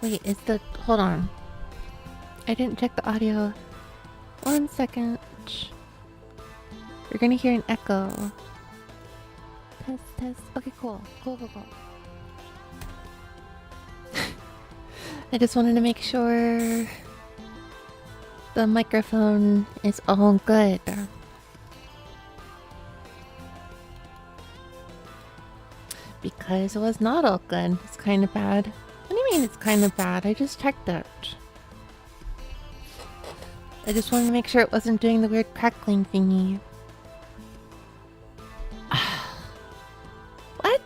Wait, is the... Hold on. I didn't check the audio. 1 second. You're gonna hear an echo. Test, test. Okay, cool. Cool. I just wanted to make sure the microphone is all good. Because it was not all good. It's kind of bad. What do you mean it's kind of bad? I just checked it. I just wanted to make sure it wasn't doing the weird crackling thingy. What?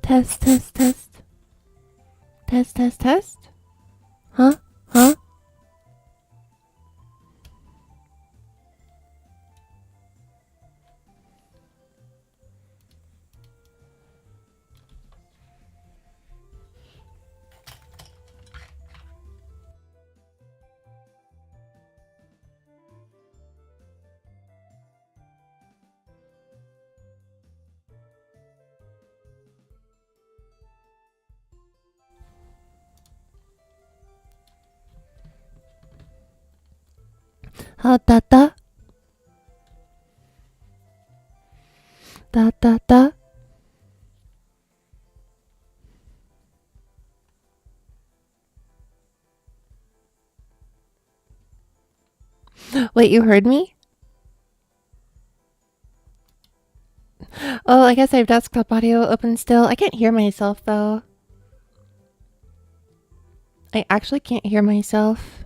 Test. Test. Huh? Da. Wait, you heard me? Oh, I guess I have desktop audio open still. I can't hear myself though. I actually can't hear myself.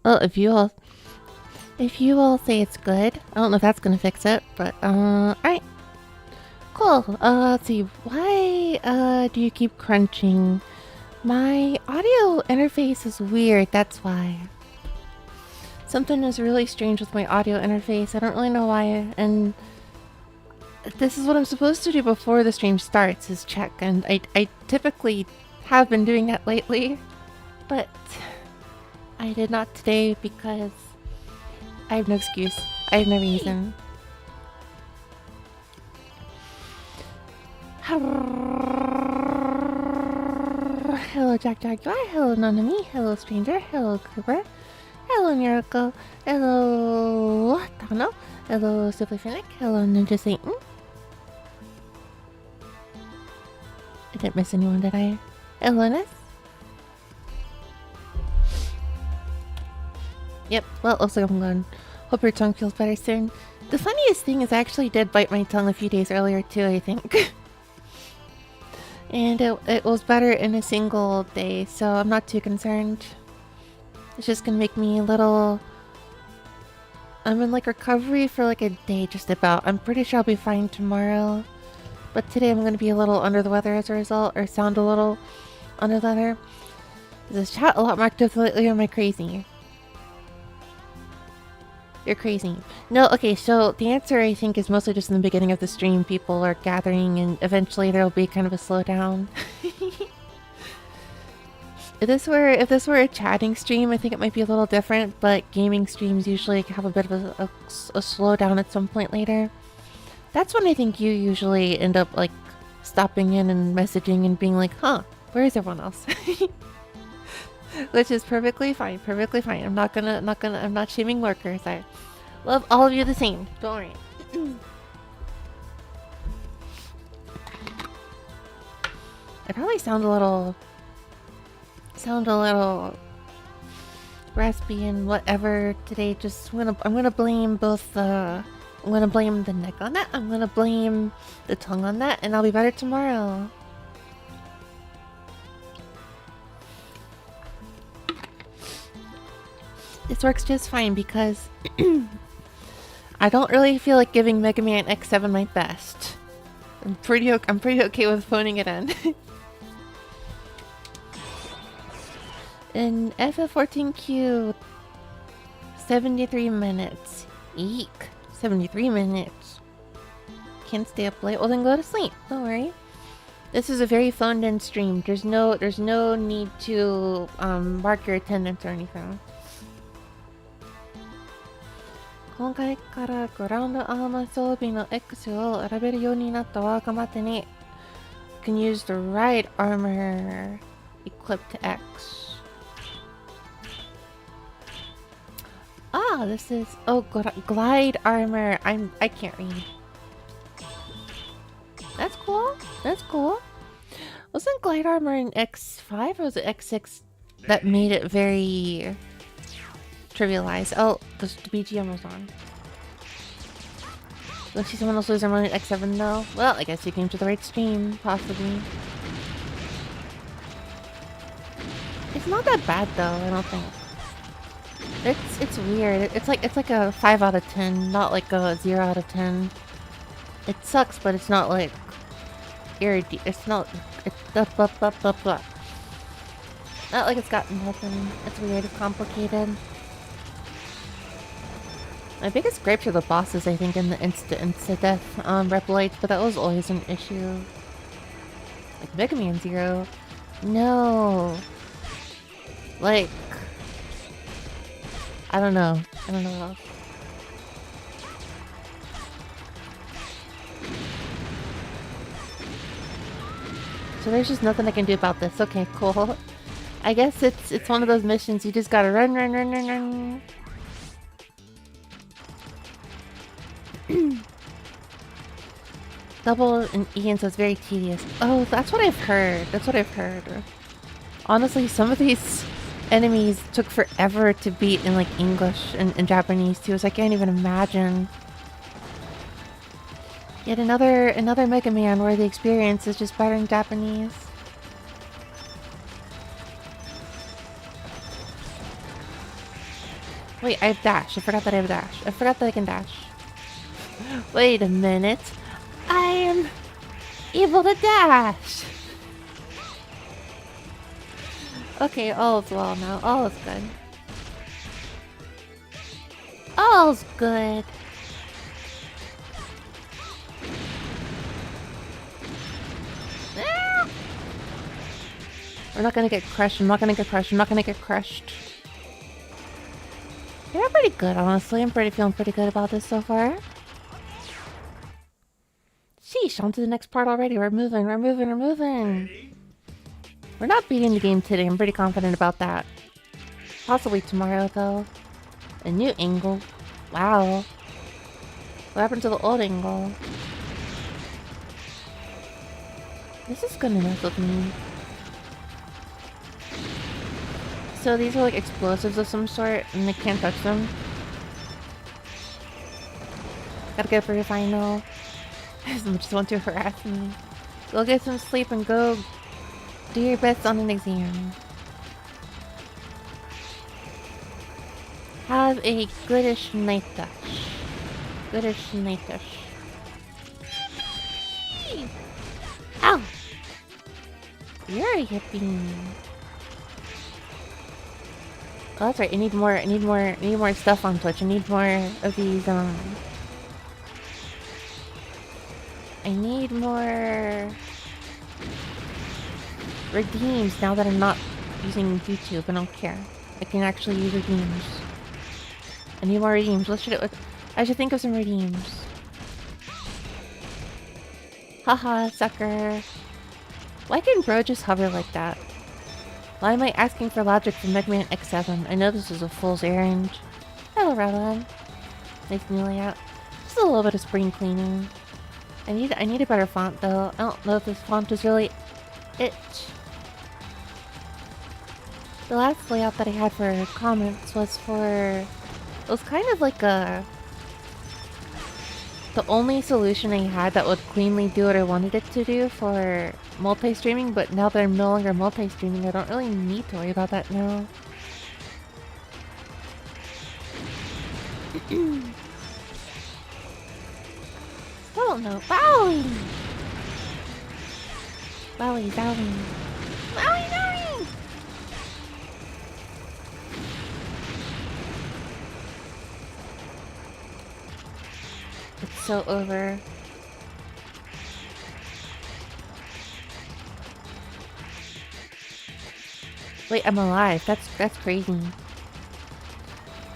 Well, if you all say it's good, I don't know if that's gonna fix it, but alright. Cool. Let's see. Why do you keep crunching? My audio interface is weird, that's why. Something is really strange with my audio interface. I don't really know why, and this is what I'm supposed to do before the stream starts, is check, and I typically have been doing that lately, but I did not today because I have no excuse. I have no reason. Hello, Jack Jaguar. Hello, Nanami. Hello, Stranger. Hello, Cooper. Hello, Miracle. Hello, Tano. Hello, Simply Finnick. Hello, Ninja Satan. I didn't miss anyone, did I? Hello, Ness. Yep, well, looks like I'm gone. Hope your tongue feels better soon. The funniest thing is I actually did bite my tongue a few days earlier too, I think. And it was better in a single day, so I'm not too concerned. It's just gonna make me a little... I'm in like recovery for like a day just about. I'm pretty sure I'll be fine tomorrow. But today I'm gonna be a little under the weather as a result, or sound a little under the weather. Is this chat a lot more active lately, or am I crazy? You're crazy. No, okay, so the answer I think is mostly just in the beginning of the stream. People are gathering and eventually there'll be kind of a slowdown. If this were a chatting stream, I think it might be a little different, but gaming streams usually have a bit of a slowdown at some point later. That's when I think you usually end up like stopping in and messaging and being like, huh, where is everyone else? Which is perfectly fine, perfectly fine. I'm not shaming lurkers. I love all of you the same. Don't worry. I probably sound a little raspy and whatever today. Just I'm gonna blame both I'm gonna blame the neck on that. I'm gonna blame the tongue on that, and I'll be better tomorrow. This works just fine because I don't really feel like giving Mega Man X7 my best. I'm pretty okay with phoning it in. In FF14Q, 73 minutes. Eek, 73 minutes. Can't stay up late. Well, then go to sleep. Don't worry. This is a very phoned-in stream. There's no need to mark your attendance or anything. 今回からグラウンドアーマー装備の X を選べるようになったわ。頑張ってね。You can use the right armor equipped to X. Ah, this is glide armor. I can't read. That's cool. That's cool. Wasn't glide armor in X5 or was it X6 that made it very trivialized? Oh, the BGM was on. Let's see someone else lose their money at X7 though. Well, I guess you came to the right stream, possibly. It's not that bad though, I don't think. It's weird. It's like a 5 out of 10, not like a 0 out of 10. It sucks, but it's not like it's not not like it's got nothing. It's weird, it's complicated. My biggest gripes are the bosses, I think, in the insta death replites, but that was always an issue. Like Mega Man Zero. No. Like, I don't know. I don't know what else. So there's just nothing I can do about this. Okay, cool. I guess it's one of those missions you just gotta run. Double and Ian says very tedious. Oh, that's what I've heard. That's what I've heard. Honestly, some of these enemies took forever to beat in like English and Japanese too, so I can't even imagine. Yet another Mega Man where the experience is just better in Japanese. Wait, I have dash. I forgot that I have dash. I forgot that I can dash. Wait a minute. I am able to dash! Okay, all is well now. All is good. All's good. Ah! We're not gonna get crushed. I'm not gonna get crushed. I'm not gonna get crushed. You're pretty good, honestly. I'm feeling pretty good about this so far. Sheesh, on to the next part already. We're moving. We're not beating the game today. I'm pretty confident about that. Possibly tomorrow, though. A new angle. Wow. What happened to the old angle? This is gonna mess with me. So these are like explosives of some sort, and they can't touch them. Gotta go for your final. Someone just want to harass me. Go get some sleep and go do your best on an exam. Have a goodish night dash. Goodish night dash. Ow! You're a hippie. Oh, that's right. I need more stuff on Twitch. I need more of these, I need more redeems now that I'm not using YouTube. I don't care. I can actually use redeems. I need more redeems. I should think of some redeems. Haha, sucker. Why can bro just hover like that? Why am I asking for logic from Mega Man X7? I know this is a fool's errand. Hello, Radon. Nice new layout. Just a little bit of spring cleaning. I need a better font though. I don't know if this font is really it. The last layout that I had for comments was it was kind of like the only solution I had that would cleanly do what I wanted it to do for multi-streaming, but now that I'm no longer multi-streaming, I don't really need to worry about that now. Oh no, Bowie! Bowie. It's so over. Wait, I'm alive. That's crazy.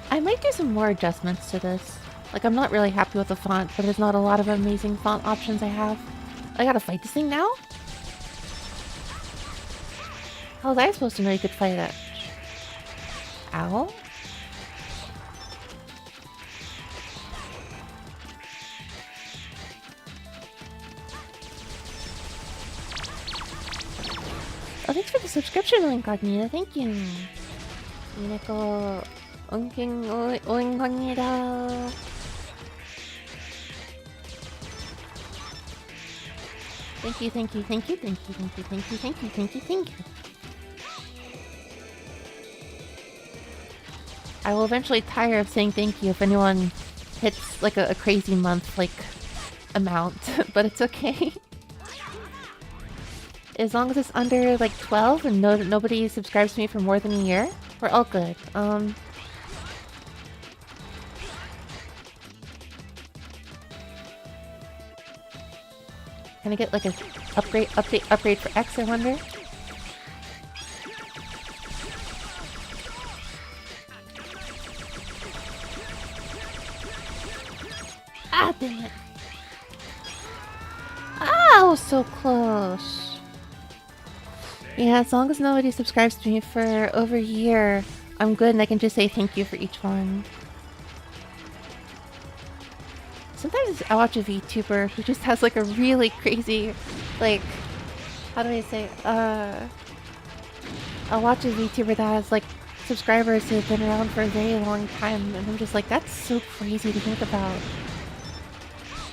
I might do some more adjustments to this. Like, I'm not really happy with the font, but there's not a lot of amazing font options I have. I gotta fight this thing now? How was I supposed to know you could fight it? Ow? Oh, thanks for the subscription, Incognita. Thank you. Neko... Incognita. Thank you, thank you, thank you, thank you, thank you, thank you, thank you, thank you, thank you. I will eventually tire of saying thank you if anyone hits like a crazy month like amount, but it's okay. As long as it's under like 12 and nobody subscribes to me for more than a year, we're all good. Can I get like a upgrade for X, I wonder? Ah, dang it. Ah, I was so close. Yeah, as long as nobody subscribes to me for over a year, I'm good and I can just say thank you for each one. Sometimes I watch a VTuber who just has like a really crazy, like, how do I say, I'll watch a VTuber that has like subscribers who have been around for a very long time and I'm just like, that's so crazy to think about.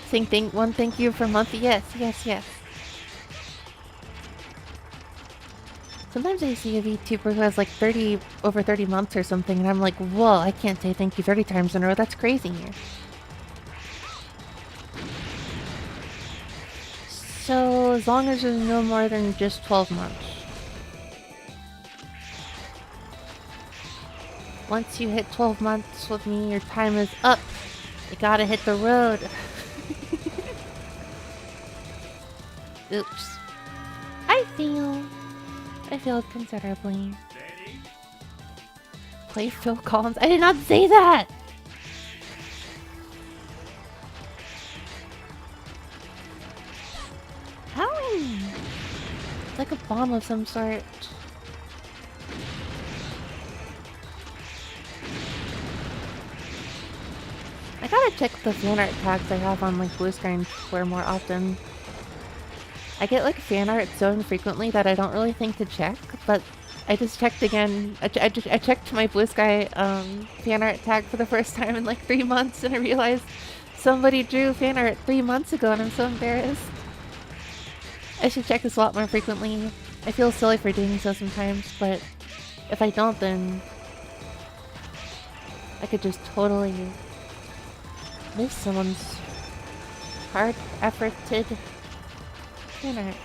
Saying thank you for a month, yes, yes, yes. Sometimes I see a VTuber who has like over 30 months or something and I'm like, whoa, I can't say thank you 30 times in a row, that's crazy. So, as long as there's no more than just 12 months. Once you hit 12 months with me, your time is up. You gotta hit the road. Oops. I failed considerably. Play Phil Collins. I did not say that! Owie! It's like a bomb of some sort. I gotta check the fan art tags I have on like Blue Sky and Square more often. I get like fan art so infrequently that I don't really think to check, but I just checked again. I checked my Blue Sky fan art tag for the first time in like 3 months and I realized somebody drew fan art 3 months ago and I'm so embarrassed. I should check this a lot more frequently. I feel silly for doing so sometimes, but if I don't, then I could just totally miss someone's hard-efforted fan art.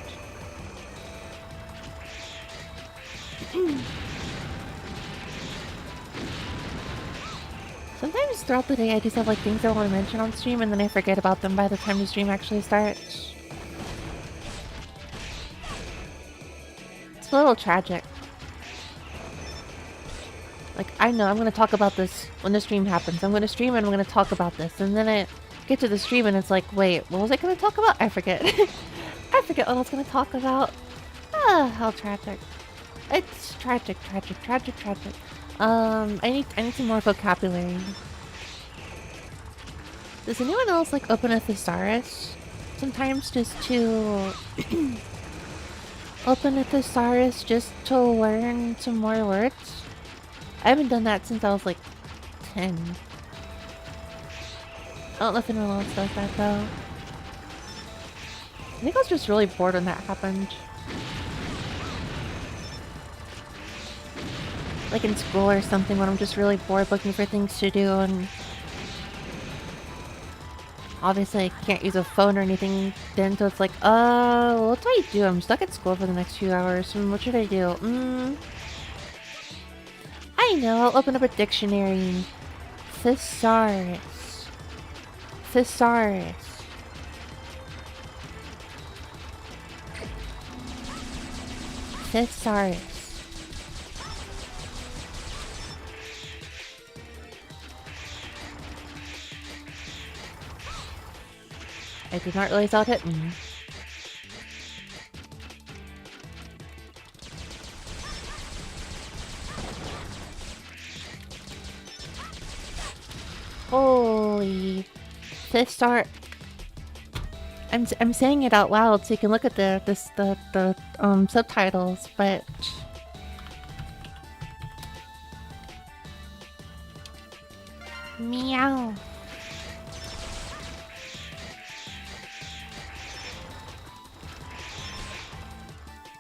Sometimes throughout the day I just have like things I want to mention on stream and then I forget about them by the time the stream actually starts. It's a little tragic. Like, I know I'm gonna talk about this when the stream happens. I'm gonna stream and I'm gonna talk about this. And then I get to the stream and it's like, wait, what was I gonna talk about? I forget. I forget what I was gonna talk about. Ah, how tragic. It's tragic. I need some more vocabulary. Does anyone else like open a thesaurus? Sometimes just to open a thesaurus just to learn some more words. I haven't done that since I was like 10. I don't know if anyone else does that though. I think I was just really bored when that happened. Like in school or something when I'm just really bored looking for things to do and obviously I can't use a phone or anything then, so it's like, what do I do? I'm stuck at school for the next few hours. What should I do? I know, I'll open up a dictionary. Thesaurus. Thesaurus. Thesaurus. I did not realize that would hit me. Holy. 5th star. I'm saying it out loud so you can look at the subtitles, but meow.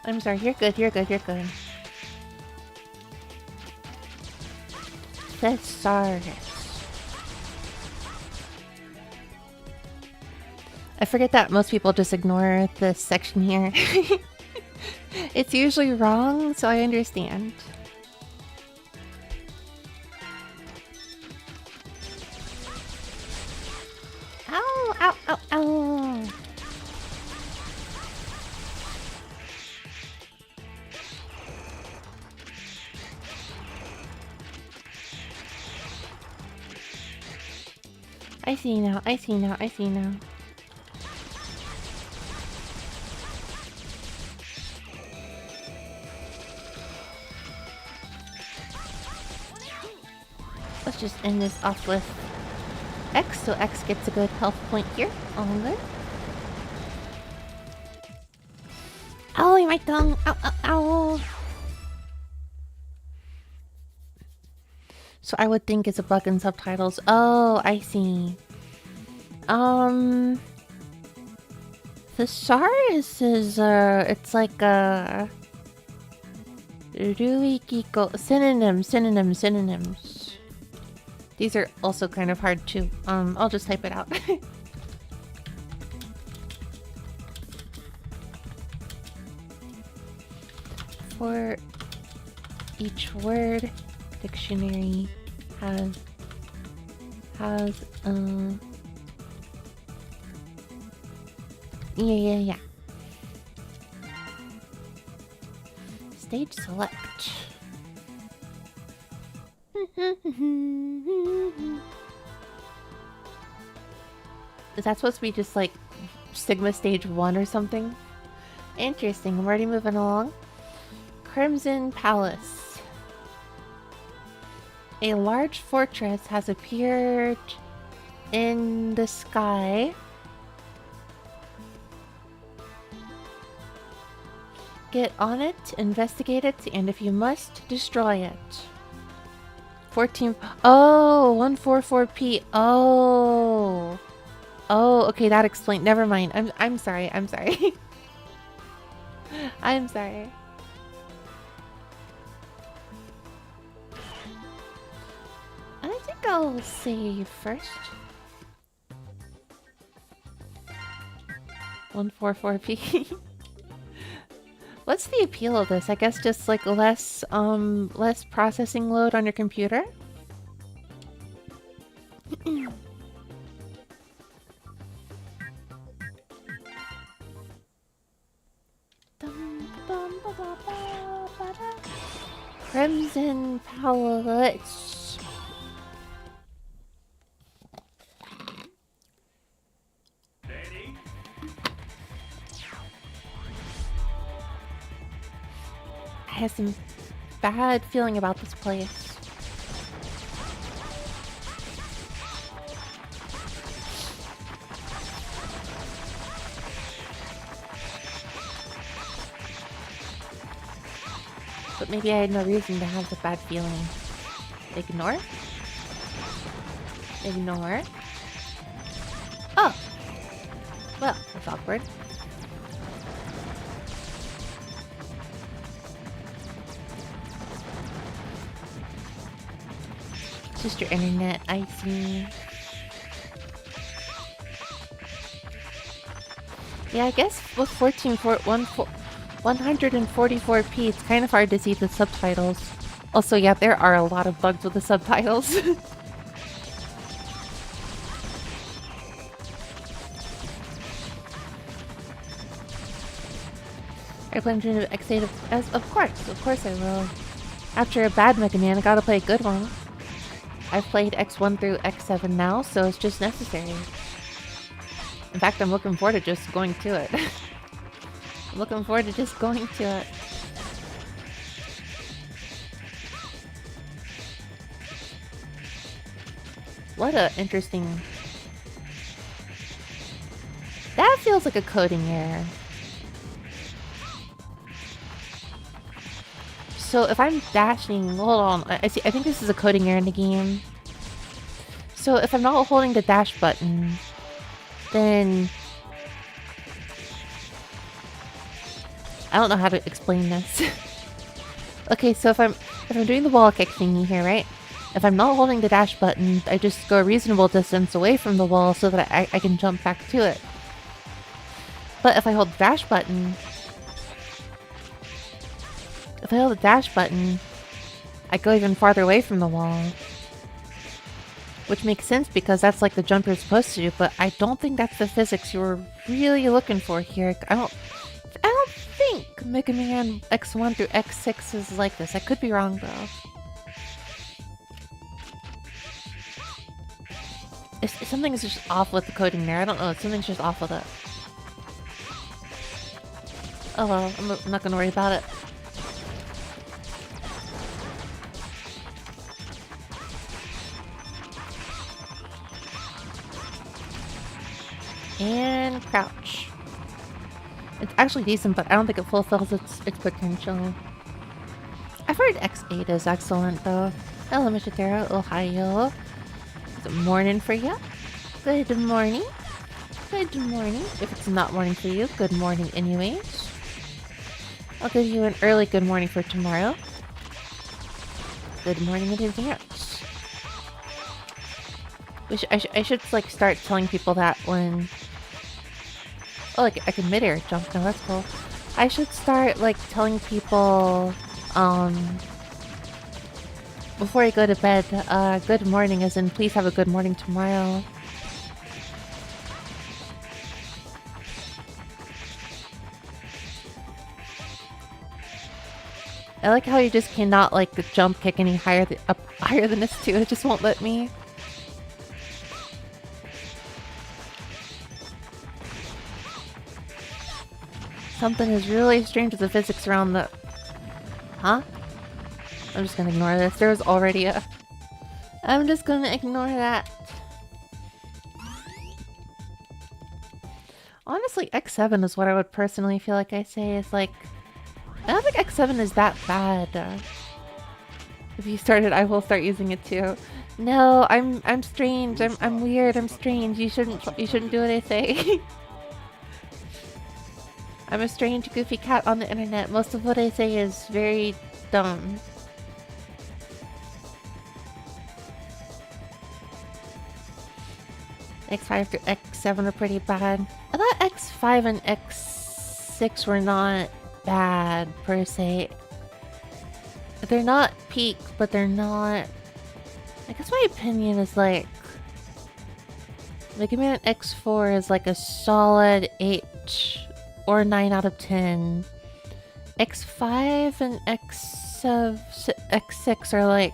I'm sorry, you're good, you're good, you're good. 5th star. I forget that most people just ignore this section here. It's usually wrong, so I understand. Ow, ow, ow, ow. I see now, I see now, I see now. Let's just end this off with X, so X gets a good health point here. All good. Ow, my tongue! Ow, ow, ow! So I would think it's a bug in subtitles. Oh, I see. The Thesaurus is, it's like a... Ruikiko... Synonyms. These are also kind of hard too. I'll just type it out. For each word, dictionary has yeah. Stage select. Is that supposed to be just like Sigma stage 1 or something? Interesting. I'm already moving along. Crimson Palace. A large fortress has appeared in the sky. Get on it, investigate it, and if you must, destroy it. 14... Oh, 144p. Oh. Oh, okay, that explained... Never mind. I'm sorry, I'm sorry. I'm sorry. I think I'll save first. 144p. What's the appeal of this? I guess just like less processing load on your computer? Crimson Palace. I have some bad feeling about this place. But maybe I had no reason to have the bad feeling. Ignore? Ignore? Oh! Well, that's awkward. It's just your internet, I see. Yeah, I guess with 144p, it's kind of hard to see the subtitles. Also, yeah, there are a lot of bugs with the subtitles. I plan to do X8 of course I will. After a bad Mega Man, I gotta play a good one. I've played X1 through X7 now, so it's just necessary. In fact, I'm looking forward to just going to it. I'm looking forward to just going to it. What a interesting... That feels like a coding error. So if I'm dashing... Hold on. I see. I think this is a coding error in the game. So if I'm not holding the dash button, then... I don't know how to explain this. Okay, so if I'm doing the wall kick thingy here, right? If I'm not holding the dash button, I just go a reasonable distance away from the wall so that I can jump back to it. But if I hold the dash button... If I hold the dash button, I go even farther away from the wall. Which makes sense because that's like the jump you're supposed to do, but I don't think that's the physics you were really looking for here. I don't think Mega Man X1 through X6 is like this. I could be wrong though. Something's just off with the coding there. I don't know. Something's just off with it. Oh well, I'm not gonna worry about it. And crouch. It's actually decent, but I don't think it fulfills its potential. I've heard X8 is excellent though. Hello, Mr. Taro. Ohio. Good morning for you. Good morning. Good morning. If it's not morning for you, good morning anyways. I'll give you an early good morning for tomorrow. Good morning in advance. I should like start telling people that when... Oh, like I can mid-air jump now, that's cool. I should start like telling people before I go to bed, good morning as in please have a good morning tomorrow. I like how you just cannot like jump kick any higher higher than this too. It just won't let me. Something is really strange with the physics around the... Huh? I'm just gonna ignore this. There was already a... I'm just gonna ignore that. Honestly, X7 is what I would personally feel like I say is like... I don't think X7 is that bad. If you started, I will start using it too. No, I'm strange. I'm weird. I'm strange. You shouldn't do what I say. I'm a strange, goofy cat on the internet. Most of what I say is very dumb. X5 to X7 are pretty bad. I thought X5 and X6 were not bad, per se. They're not peak, but they're not... I guess my opinion is like... Mega Man X4 is like a solid 8 or 9 out of 10. X5 and X6 are like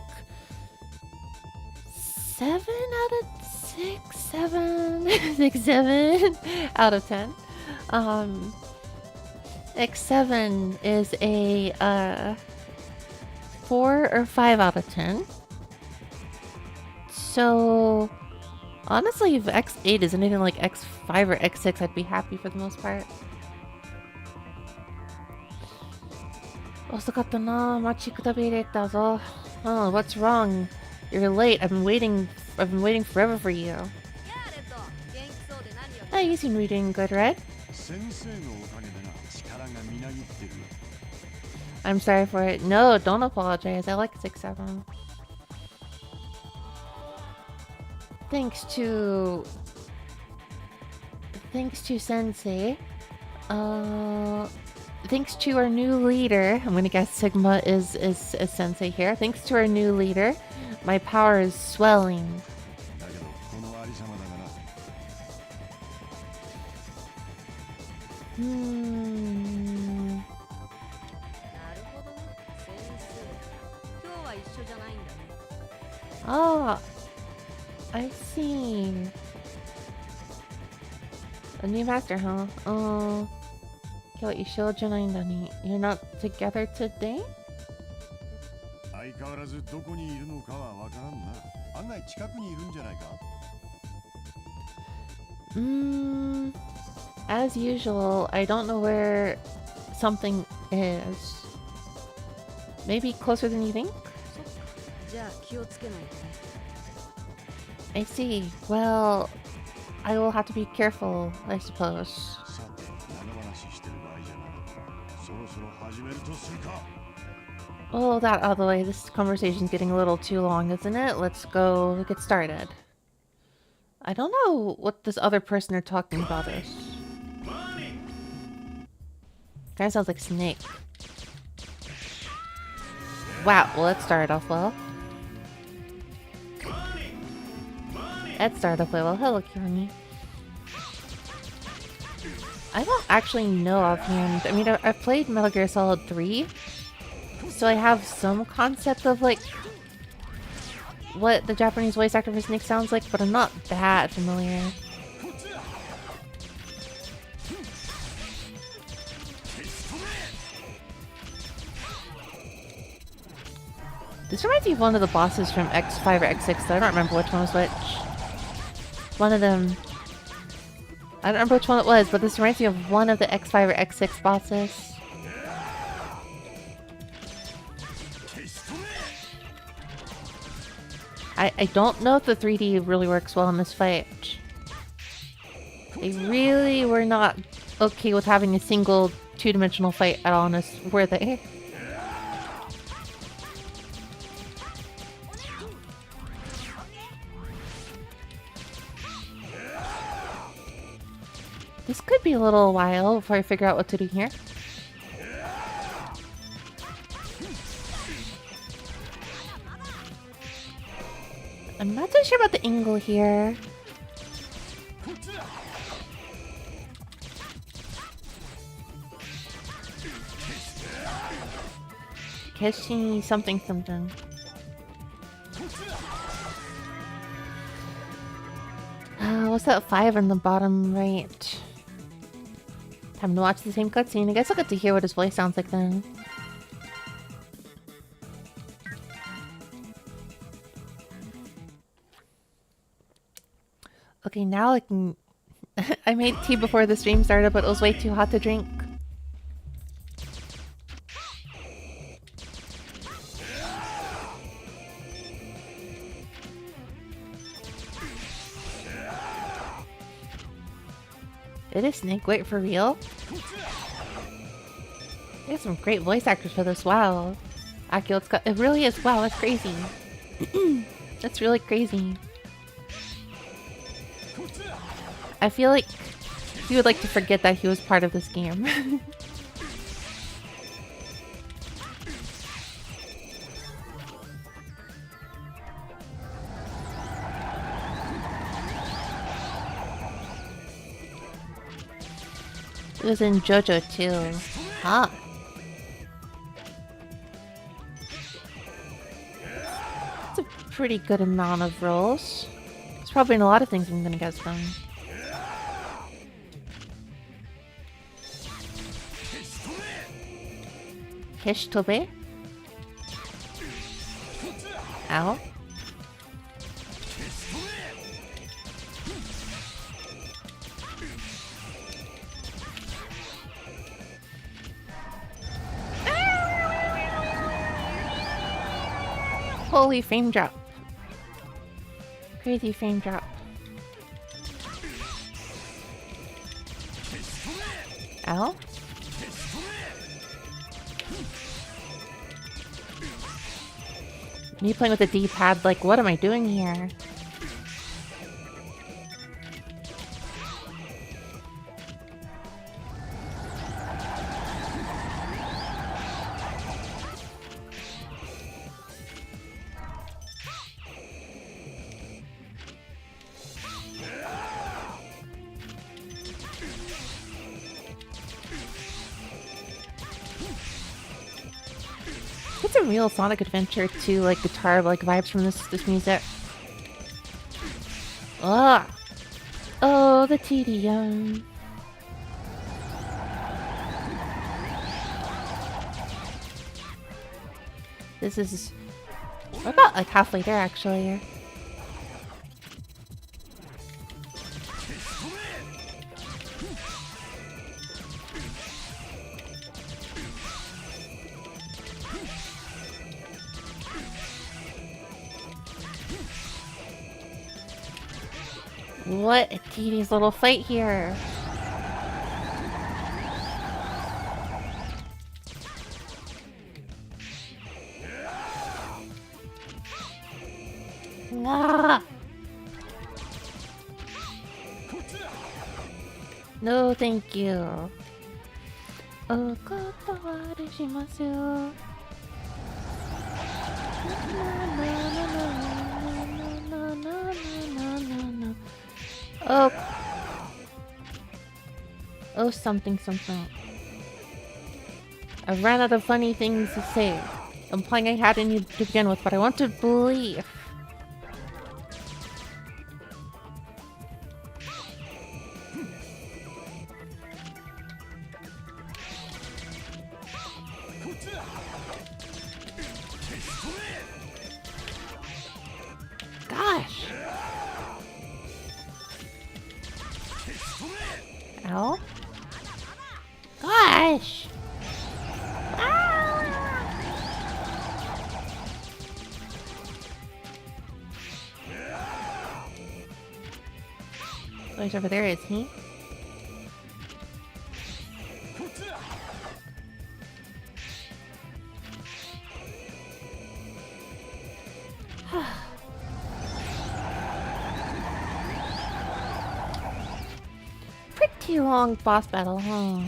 7 out of 6, 7, 6, 7 out of 10. X7 is a 4 or 5 out of 10. So honestly, if X8 is anything like X5 or X6, I'd be happy for the most part. Oh, what's wrong? You're late. I've been waiting forever for you. Oh, you seem to be doing good, Red. I'm sorry for it. No, don't apologize. I like 6-7. Thanks to Sensei. Thanks to our new leader, I'm gonna guess Sigma is Sensei here. Thanks to our new leader, my power is swelling. Oh, I see. A new master, huh? Oh. 今日一緒じゃないんだね. You're not together today? 相変わらずどこにいるのかはわからんな。案外近くにいるんじゃないか。As usual, I don't know where something is. Maybe closer than you think? I see. Well, I will have to be careful, I suppose. Oh, that out of the way. This conversation's getting a little too long, isn't it? Let's go get started. I don't know what this other person they're talking about is. Kinda sounds like Snake. Wow, well, let's start off well. Let's start off well. Hello, Kirani. I don't actually know offhand. I mean, I've played Metal Gear Solid 3, so I have some concept of, like, what the Japanese voice actor for Snake sounds like, but I'm not that familiar. This reminds me of one of the bosses from X5 or X6, though I don't remember which one was which. One of them. I don't remember which one it was, but this reminds me of one of the X5 or X6 bosses. I don't know if the 3D really works well in this fight. They really were not okay with having a single two-dimensional fight at all in this, were they? This could be a little while before I figure out what to do here. I'm not so sure about the angle here. Keshi something something. What's that 5 in the bottom right? Time to watch the same cutscene. I guess I'll get to hear what his voice sounds like then. Okay, now I can... I made tea before the stream started, but it was way too hot to drink. It is Snake. Wait, for real? There's some great voice actors for this. Wow. Akio, it really is. Wow, that's crazy. That's really crazy. I feel like he would like to forget that he was part of this game. It was in JoJo too. Huh. That's a pretty good amount of rolls. There's probably a lot of things I'm gonna guess them. Hishitobe? Ow. Holy frame drop. Crazy frame drop. Ow. Me playing with the D-pad, like, what am I doing here? It's a real Sonic Adventure too, like guitar like vibes from this music. Ugh. Oh, the tedium. This is... We're about like halfway there, actually. What a tedious little fight here. Ah! No, thank you. Oh, oh. Oh, something, something. I ran out of funny things to say. Implying I had any to begin with, but I want to believe. Gosh! Ow? Gosh! Oh, he's over there, is he? Pretty long boss battle, huh?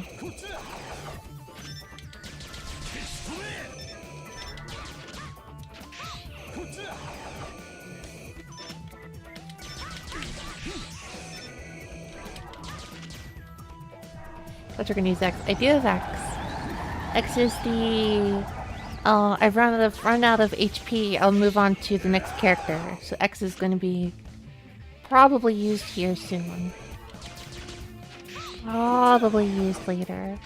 But you're gonna use X. I do have X. X is the... I've run out of HP. I'll move on to the next character. So X is gonna be probably used here soon. Probably used later.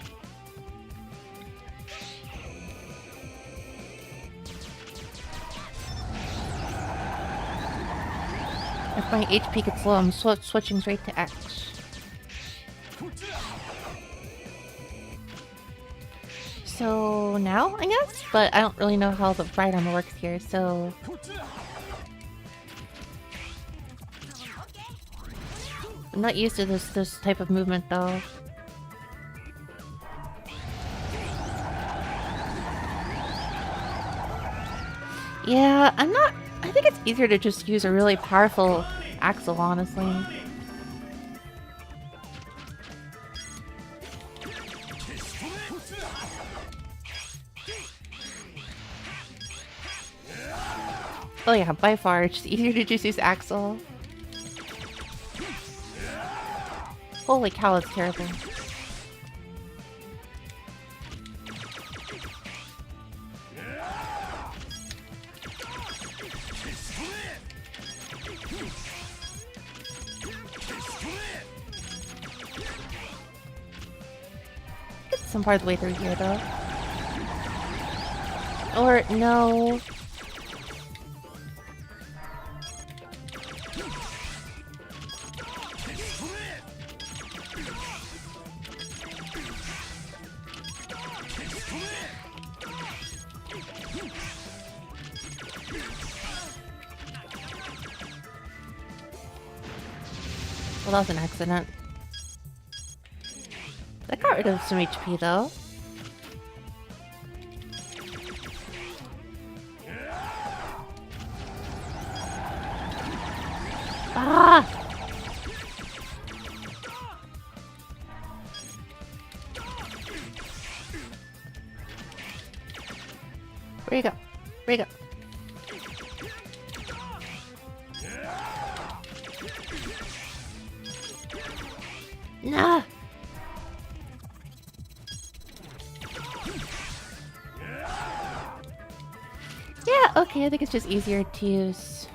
If my HP gets low, I'm switching straight to X. So now, I guess? But I don't really know how the right arm works here, so... I'm not used to this type of movement, though. Yeah, I'm not... I think it's easier to just use a really powerful Axel, honestly. Oh yeah, by far, it's just easier to just use Axel. Holy cow, it's terrible. Get some part of the way through here, though. Or, no. Well, that was an accident. That got rid of some HP, though. Ah! Where you go? Where you go? Nah! Yeah, okay, I think it's just easier to use.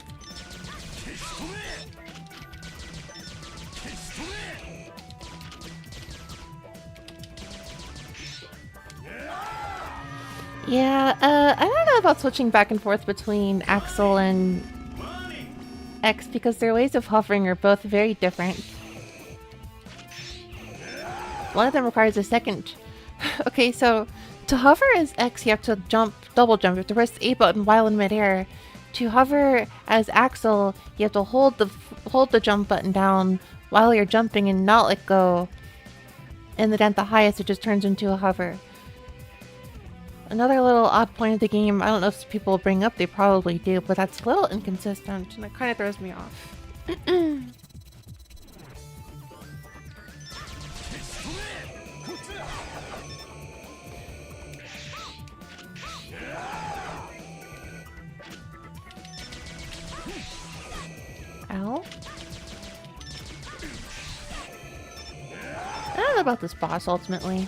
Yeah, I don't know about switching back and forth between Axel and X because their ways of hovering are both very different. One of them requires a second. Okay, so to hover as X, you have to jump, double jump. You have to press the A button while in midair. To hover as Axel, you have to hold the jump button down while you're jumping and not let go. And then at the highest, it just turns into a hover. Another little odd point of the game, I don't know if people bring up, they probably do, but that's a little inconsistent and it kind of throws me off. Ow. I don't know about this boss ultimately.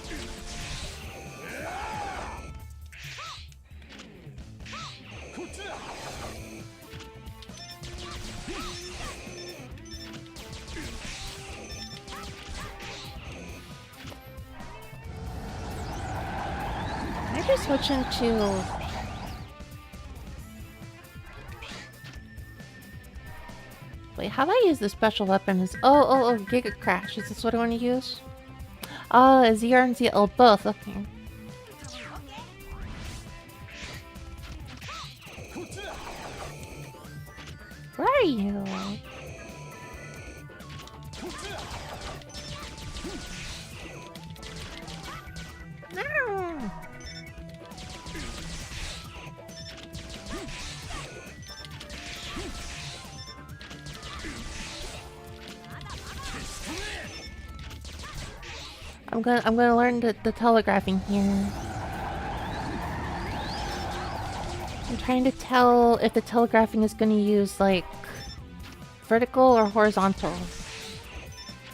I just switch into... Wait, how do I use the special weapons? Oh, Giga Crash. Is this what I want to use? Oh, ZR and ZL both. Okay. Where are you? No. I'm gonna learn the telegraphing here. I'm trying to tell if the telegraphing is gonna use like vertical or horizontal.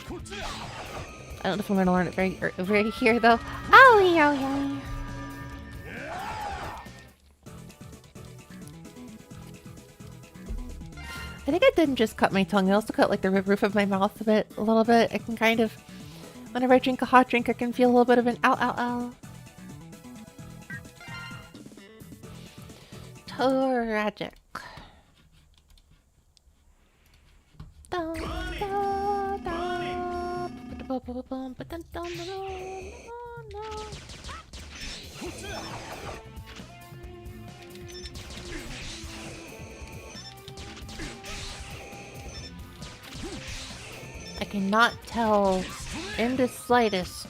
I don't know if I'm gonna learn it very here though. Owie, owie, owie. I think I didn't just cut my tongue. I also cut like the roof of my mouth a little bit. I can kind of, whenever I drink a hot drink, I can feel a little bit of an ow, ow, ow. Tragic. I cannot tell in the slightest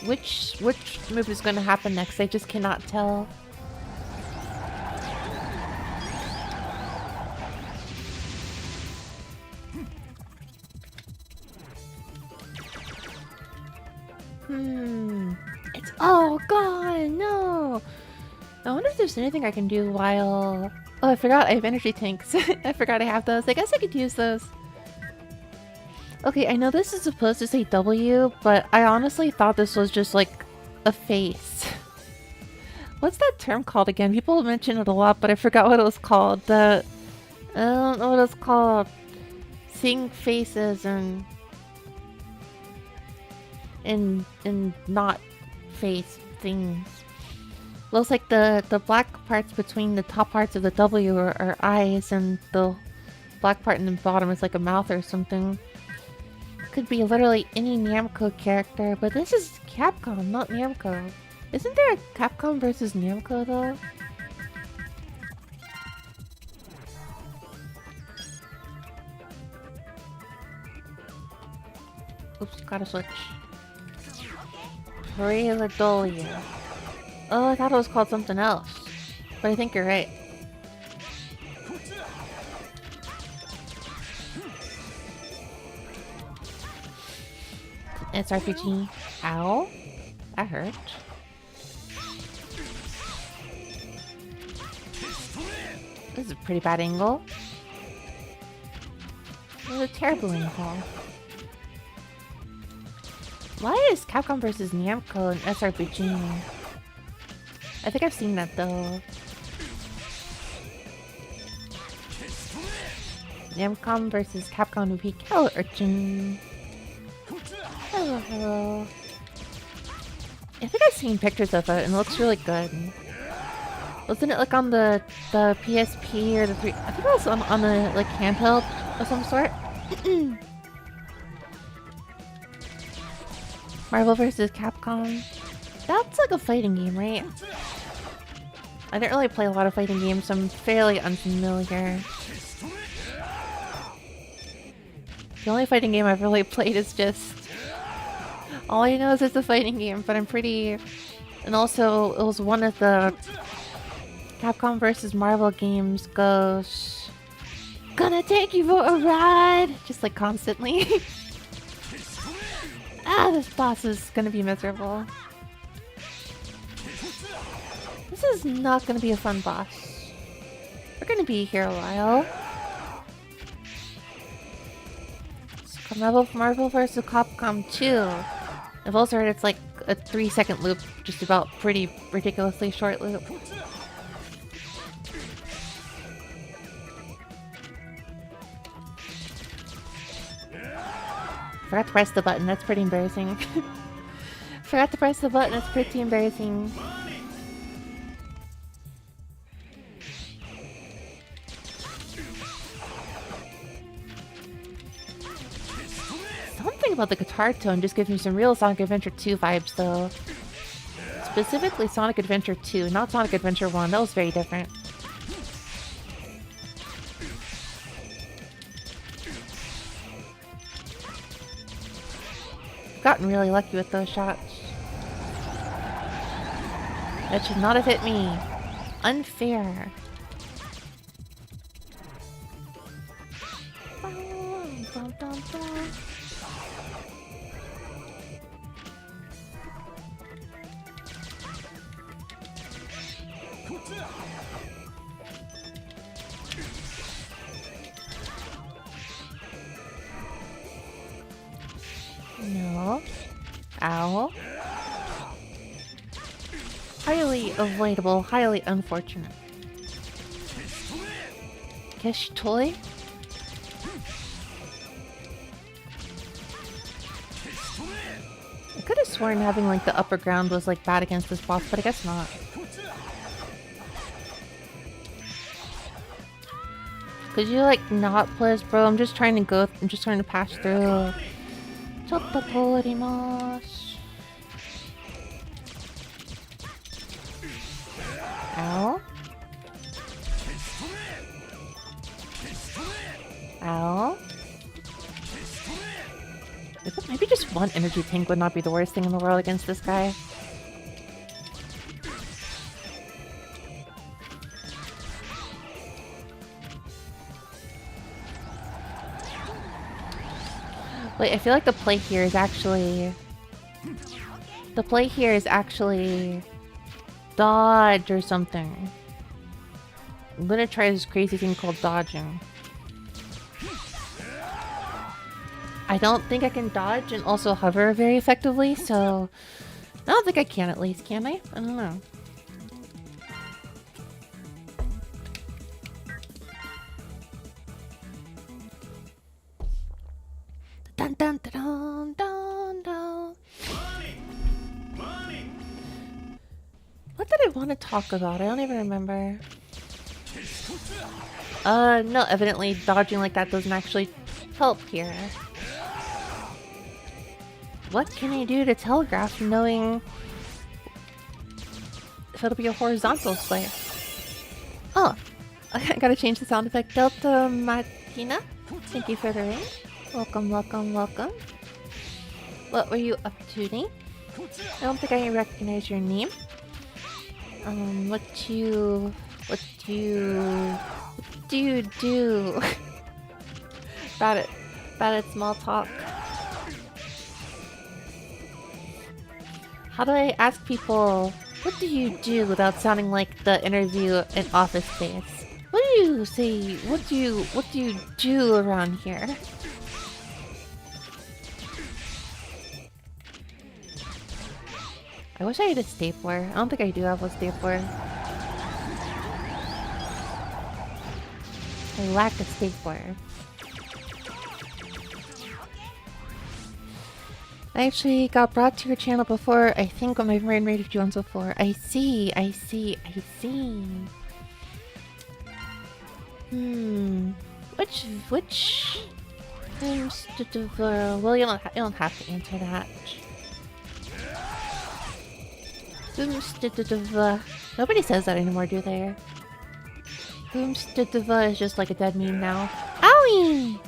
which move is going to happen next. I just cannot tell. It's all gone. No. I wonder if there's anything I can do while... Oh, I forgot I have energy tanks. I forgot I have those. I guess I could use those. Okay, I know this is supposed to say W, but I honestly thought this was just like a face. What's that term called again? People mention it a lot, but I forgot what it was called. I don't know what it's called. Seeing faces and not face things. Looks like the black parts between the top parts of the W are eyes, and the black part in the bottom is like a mouth or something. Could be literally any Namco character, but this is Capcom, not Namco. Isn't there a Capcom versus Namco though? Oops, gotta switch. Preladolia. Oh, I thought it was called something else. But I think you're right. It's RPG. Ow. That hurt. This is a pretty bad angle. This is a terrible angle. Why is Capcom vs. Namco an SRPG? I think I've seen that though. Namcom vs. Capcom would be Killer Urchin. Hello, hello. I think I've seen pictures of it and it looks really good. Wasn't it like on the PSP or the 3? I think it was on a like handheld of some sort. Marvel vs. Capcom. That's like a fighting game, right? I didn't really play a lot of fighting games, so I'm fairly unfamiliar. The only fighting game I've really played is just... all I know is it's a fighting game, but I'm pretty... And also, it was one of the Capcom vs. Marvel games goes... Gonna take you for a ride! Just like constantly. Ah, this boss is gonna be miserable. This is not gonna be a fun boss. We're gonna be here a while. Marvel vs. Capcom 2. I've also heard it's like a 3-second loop, just about pretty ridiculously short loop. Forgot to press the button, that's pretty embarrassing. Forgot to press the button, that's pretty embarrassing. Something about the guitar tone just gives me some real Sonic Adventure 2 vibes though. Specifically Sonic Adventure 2, not Sonic Adventure 1, that was very different. Gotten really lucky with those shots. That should not have hit me. Unfair. No. Ow. Highly avoidable, highly unfortunate. Kish toy? I could have sworn having like the upper ground was like bad against this boss, but I guess not. Could you like not please, bro? I'm just trying to pass through. Ow. Ow. Maybe just one energy tank would not be the worst thing in the world against this guy. Wait, I feel like the play here is actually... The play here is actually... dodge or something. I'm gonna try this crazy thing called dodging. I don't think I can dodge and also hover very effectively, so... I don't think I can at least, can I? I don't know. Dun dun dun dun dun. What did I want to talk about? I don't even remember. No, evidently dodging like that doesn't actually help here. What can I do to telegraph knowing if it'll be a horizontal sway? Oh, I gotta change the sound effect. Delta Martina, thank you for the ring. Welcome, welcome, welcome. What were you up to, Nate? I don't think I recognize your name. What do you do? Bad at small talk. How do I ask people, what do you do without sounding like the interview in Office Space? What do you say? What do you do around here? I wish I had a stapler. I don't think I do have a stapler. I lack a stapler. I actually got brought to your channel before, I think on my ran rated you once before. I see. Which well, you don't have to answer that. Nobody says that anymore, do they? Is just like a dead meme now. Owie!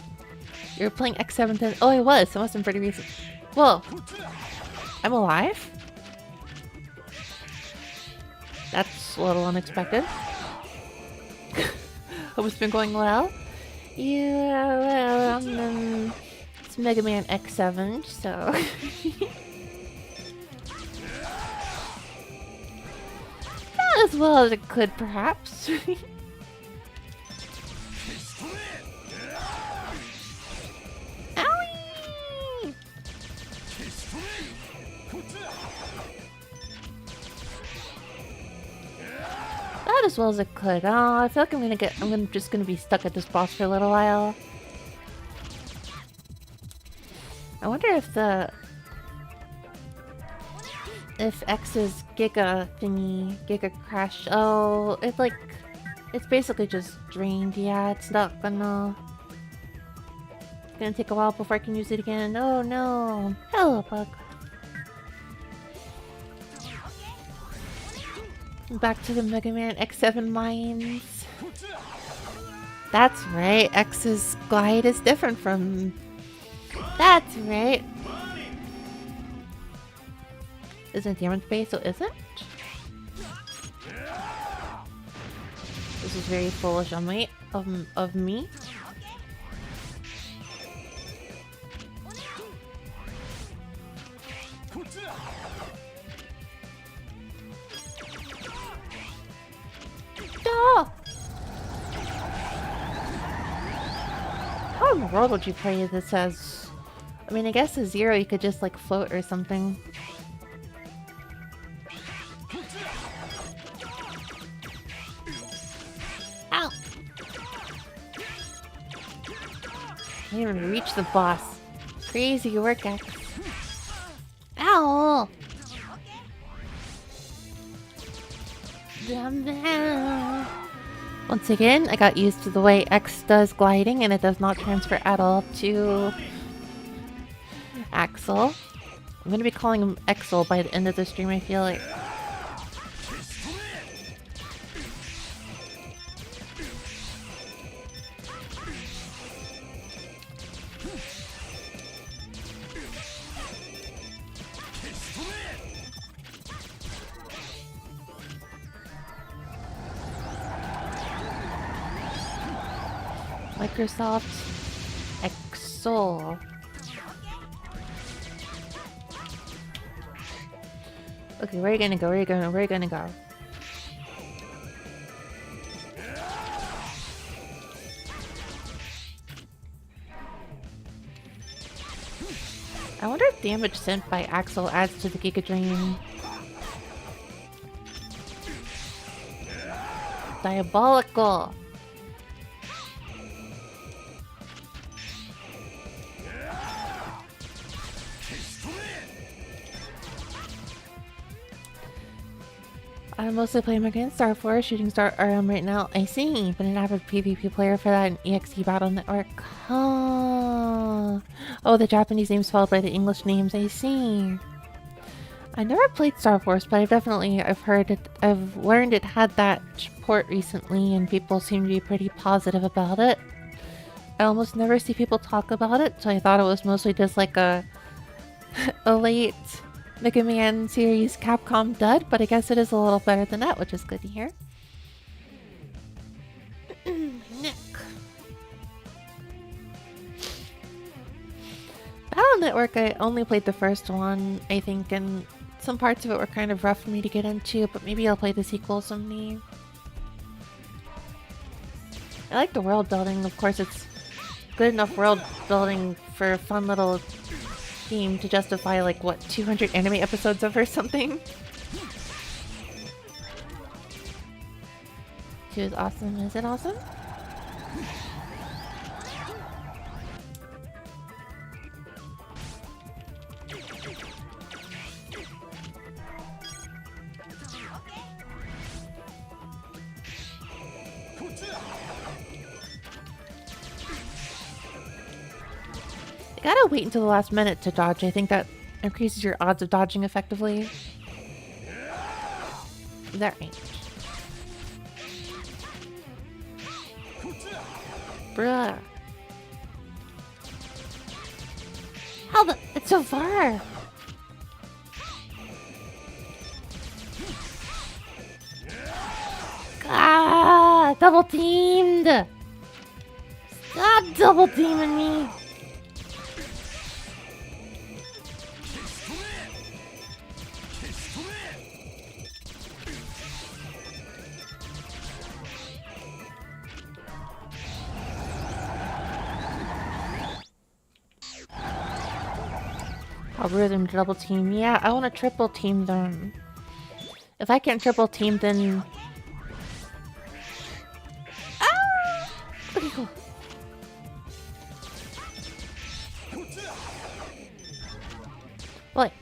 You were playing X7 then? Oh, I was. It must have been pretty recent. Whoa. I'm alive? That's a little unexpected. Hope it's been going well. Yeah, well, it's Mega Man X7, so... Not as well as it could, perhaps. Owie! Not as well as it could. Oh, I feel like I'm just gonna be stuck at this boss for a little while. I wonder if X's Giga thingy, Giga Crash. Oh, it's basically just drained. Yeah, it's not gonna. It's gonna take a while before I can use it again. Oh no! Hello, bug. Back to the Mega Man X7 mines. That's right. X's glide is different from. That's right. Isn't damage based, so is it? This is very foolish of me. Of me. Ah! How in the world would you play this as? I mean, I guess as Zero you could just like float or something. Ow! I didn't even reach the boss. Crazy work, X. Ow! Once again, I got used to the way X does gliding and it does not transfer at all to Axel. I'm gonna be calling him Axel by the end of the stream, I feel like. Microsoft Excel. Okay, where are you gonna go? Where are you gonna go? I wonder if damage sent by Axel adds to the Giga Drain. Diabolical! I'm mostly playing my game Star Force, Shooting Star RM right now. I see. Been an avid PvP player for that in EXE Battle Network. Oh, the Japanese names followed by the English names. I see. I never played Star Force, but I've learned it had that port recently, and people seem to be pretty positive about it. I almost never see people talk about it, so I thought it was mostly just like a late Mega Man series Capcom dud, but I guess it is a little better than that, which is good to hear. Nick. Battle Network, I only played the first one, I think, and some parts of it were kind of rough for me to get into, but maybe I'll play the sequel someday. I like the world building. Of course, it's good enough world building for a fun little game to justify, like, what, 200 anime episodes of or something? She was awesome. Is it awesome? You gotta wait until the last minute to dodge. I think that increases your odds of dodging effectively. Is that right? Bruh. How the? It's so far! Ah! Double teamed! Stop double teaming me! I'll lure them to double team. Yeah, I want to triple team them. If I can't triple team, then... Ah! Okay, cool. What?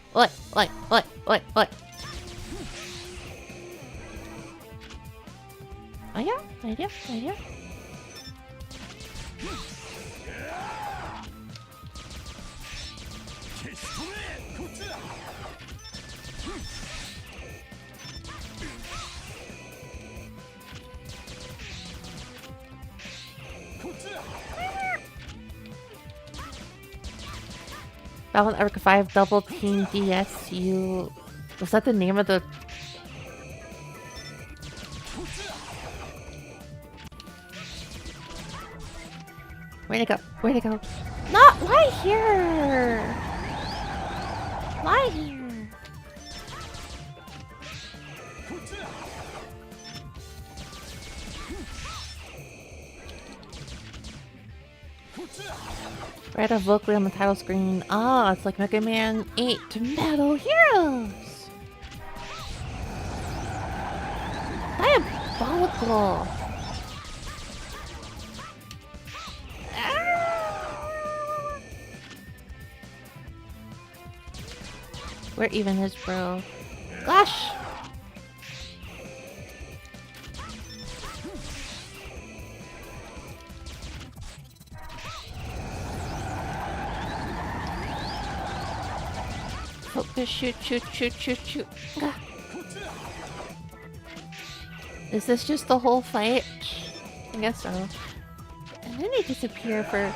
Oh yeah? Idea? Battle Erica 5 Double Team DSU. Was that the name of the... Where'd it go? Not... Why here? Why here? Right up vocally on the title screen. Ah, it's like Mega Man 8 Metal Heroes! Diabolical! Where even is bro? Gosh! Focus, shoot. Ah. Is this just the whole fight? I guess so. And then they disappear for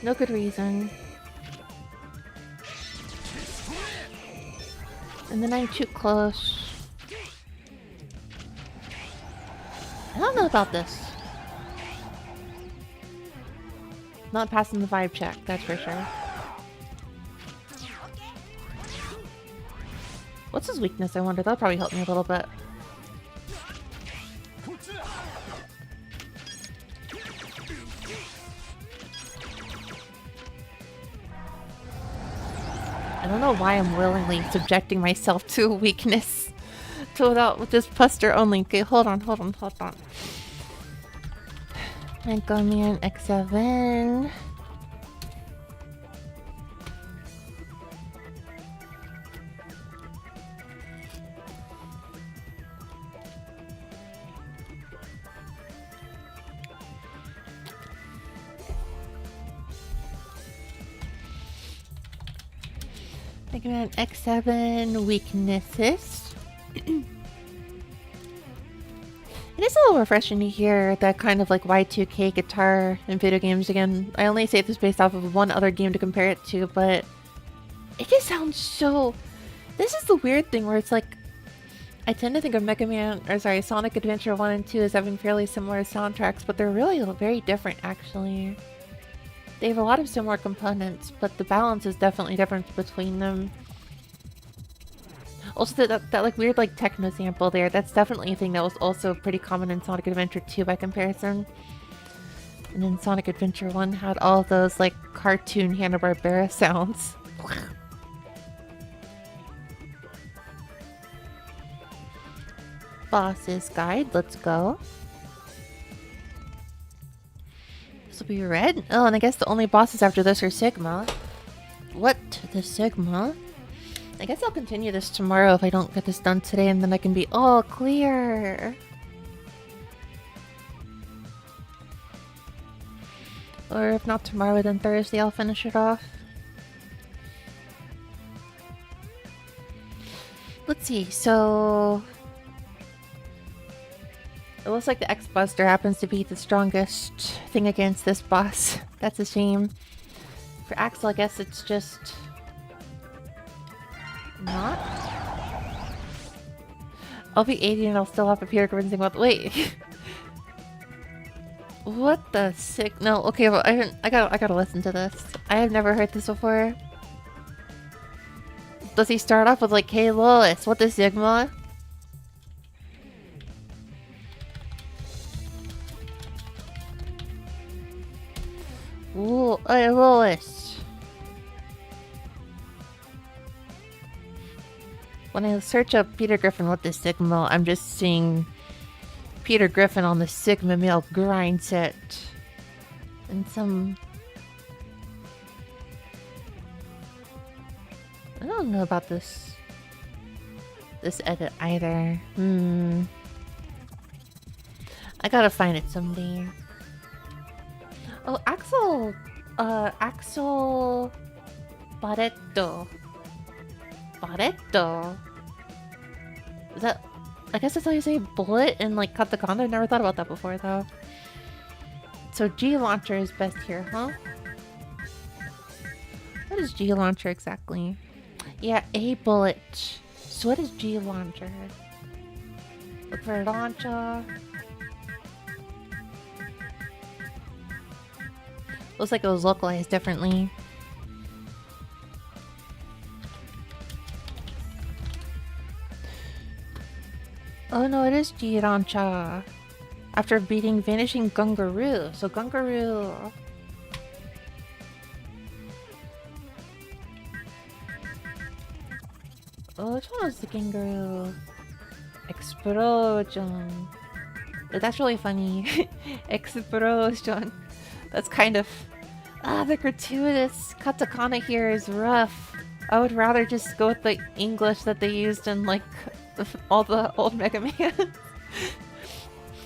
no good reason. And then I'm too close. I don't know about this. Not passing the vibe check, that's for sure. What's his weakness, I wonder? That'll probably help me a little bit. I don't know why I'm willingly subjecting myself to a weakness. With this puster only. Okay, hold on. MMX7. Mega Man X7 weaknesses. It is a little refreshing to hear that kind of like Y2K guitar in video games again. I only say this based off of one other game to compare it to, but it just sounds so... This is the weird thing where it's like, I tend to think of Sonic Adventure 1 and 2 as having fairly similar soundtracks, but they're really very different actually. They have a lot of similar components, but the balance is definitely different between them. Also, that like weird like techno sample there, that's definitely a thing that was also pretty common in Sonic Adventure 2 by comparison. And then Sonic Adventure 1 had all those like cartoon Hanna-Barbera sounds. Boss's guide, let's go. This will be red? Oh, and I guess the only bosses after this are Sigma. What? The Sigma? I guess I'll continue this tomorrow if I don't get this done today, and then I can be all clear. Or if not tomorrow, then Thursday I'll finish it off. Let's see, so... It looks like the X-Buster happens to be the strongest thing against this boss. That's a shame. For Axel, I guess it's just... not? I'll be 80 and I'll still have a Peter Griffin thing about... Wait! What the sick... No, okay, well, I gotta listen to this. I have never heard this before. Does he start off with like, hey Lois, what the Sigma? Ooh, hey Lois. When I search up Peter Griffin with the Sigma, I'm just seeing Peter Griffin on the Sigma male grind set. And some... I don't know about this edit either. I gotta find it someday. Oh, Axel Barretto. Is that... I guess that's how you say bullet in like katakana? I've never thought about that before though. So G launcher is best here, huh? What is G launcher exactly? Yeah, A bullet. So what is G launcher? Look for launcher. Looks like it was localized differently. Oh no, it is G launcher. After beating Vanishing Gungaroo. So Gungaroo... Oh, which one was the kangaroo? Explosion. That's really funny. Explosion. That's kind of... the gratuitous katakana here is rough. I would rather just go with the English that they used in, like, all the old Mega Man.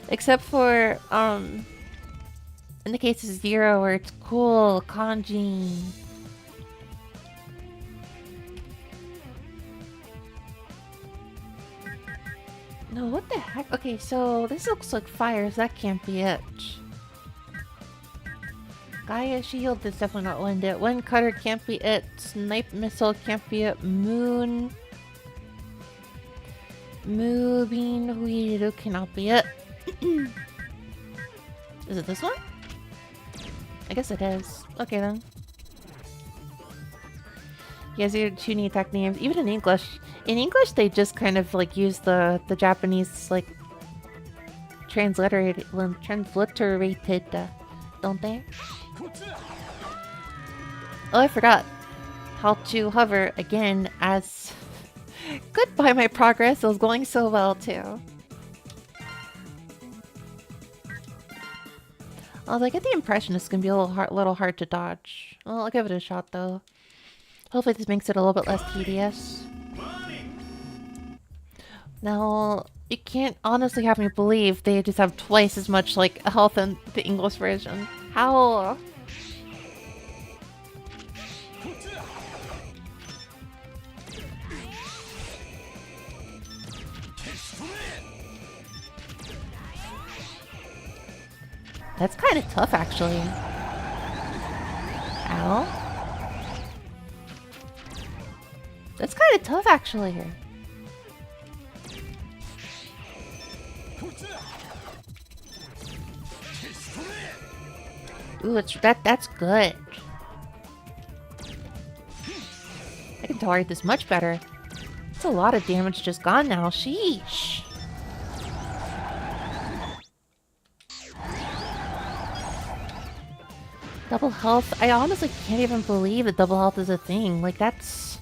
Except for, in the case of Zero, where it's cool, kanji. No, what the heck? Okay, so this looks like fire, so that can't be it. Gaia Shield is definitely not Wind It. Wind Cutter can't be it. Snipe Missile can't be it. Moonbeam Huiru cannot be it. Is it this one? I guess it is. Okay then. Yeah, these are two neat attack names. Even in English. In English, they just kind of like use the Japanese like transliterated, don't they? Oh, I forgot how to hover again as... Goodbye, my progress. It was going so well, too. Although I get the impression it's going to be a little hard to dodge. Well, I'll give it a shot, though. Hopefully this makes it a little bit less tedious. Now, you can't honestly have me believe they just have twice as much, like, health in the English version. How? That's kind of tough, actually. Ow. That's kind of tough, actually. Ooh, that's good. I can tolerate this much better. It's a lot of damage just gone now. Sheesh. Double health. I honestly can't even believe that double health is a thing. Like, that's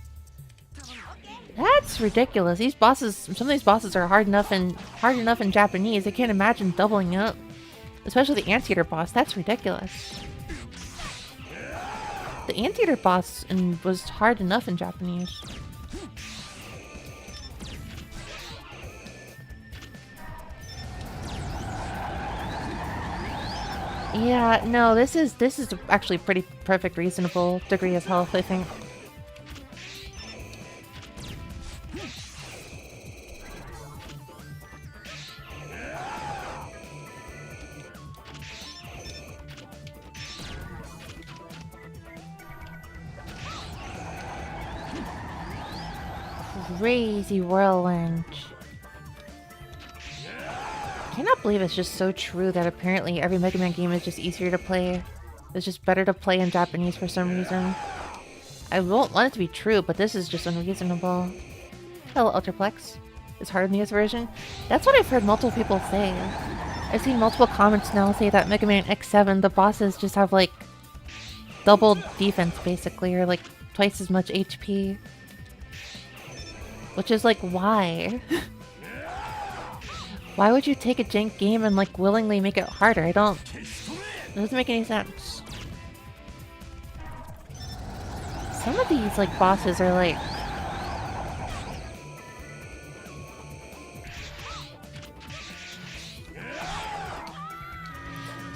ridiculous. These bosses, some of these bosses are hard enough in Japanese. I can't imagine doubling up. Especially the Anteater boss. That's ridiculous. The Anteater boss was hard enough in Japanese. Yeah, no, this is actually pretty perfect, reasonable degree of health, I think. Crazy whirlwind. I cannot believe it's just so true that apparently every Mega Man game is just easier to play. It's just better to play in Japanese for some reason. I won't want it to be true, but this is just unreasonable. Hello, Ultraplex. It's hard in the US version. That's what I've heard multiple people say. I've seen multiple comments now say that Mega Man X7, the bosses just have like double defense basically, or like twice as much HP. Which is like, why? Why would you take a jank game and like willingly make it harder? It doesn't make any sense. Some of these like bosses are like...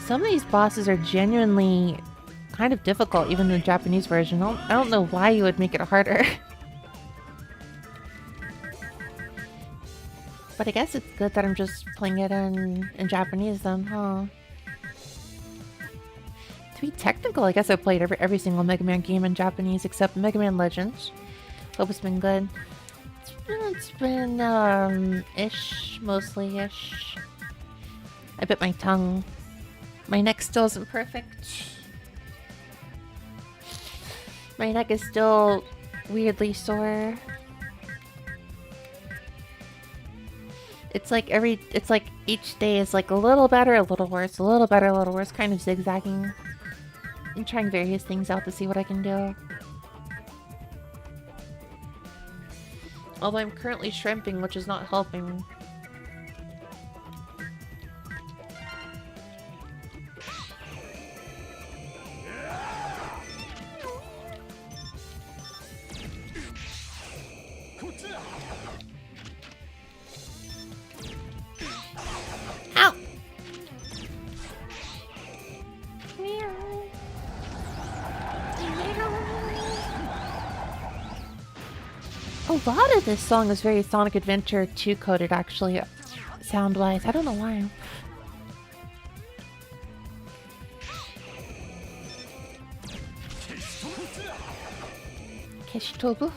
Some of these bosses are genuinely kind of difficult, even in the Japanese version. I don't know why you would make it harder. But I guess it's good that I'm just playing it in Japanese then, huh? To be technical, I guess I played every single Mega Man game in Japanese except Mega Man Legends. Hope it's been good. It's been ish, mostly ish. I bit my tongue. My neck still isn't perfect. My neck is still weirdly sore. It's like each day is like a little better, a little worse, a little better, a little worse, kind of zigzagging. I'm trying various things out to see what I can do. Although I'm currently shrimping, which is not helping. Ow! A lot of this song is very Sonic Adventure 2 coded, actually, sound-wise. I don't know why. Keshitobu?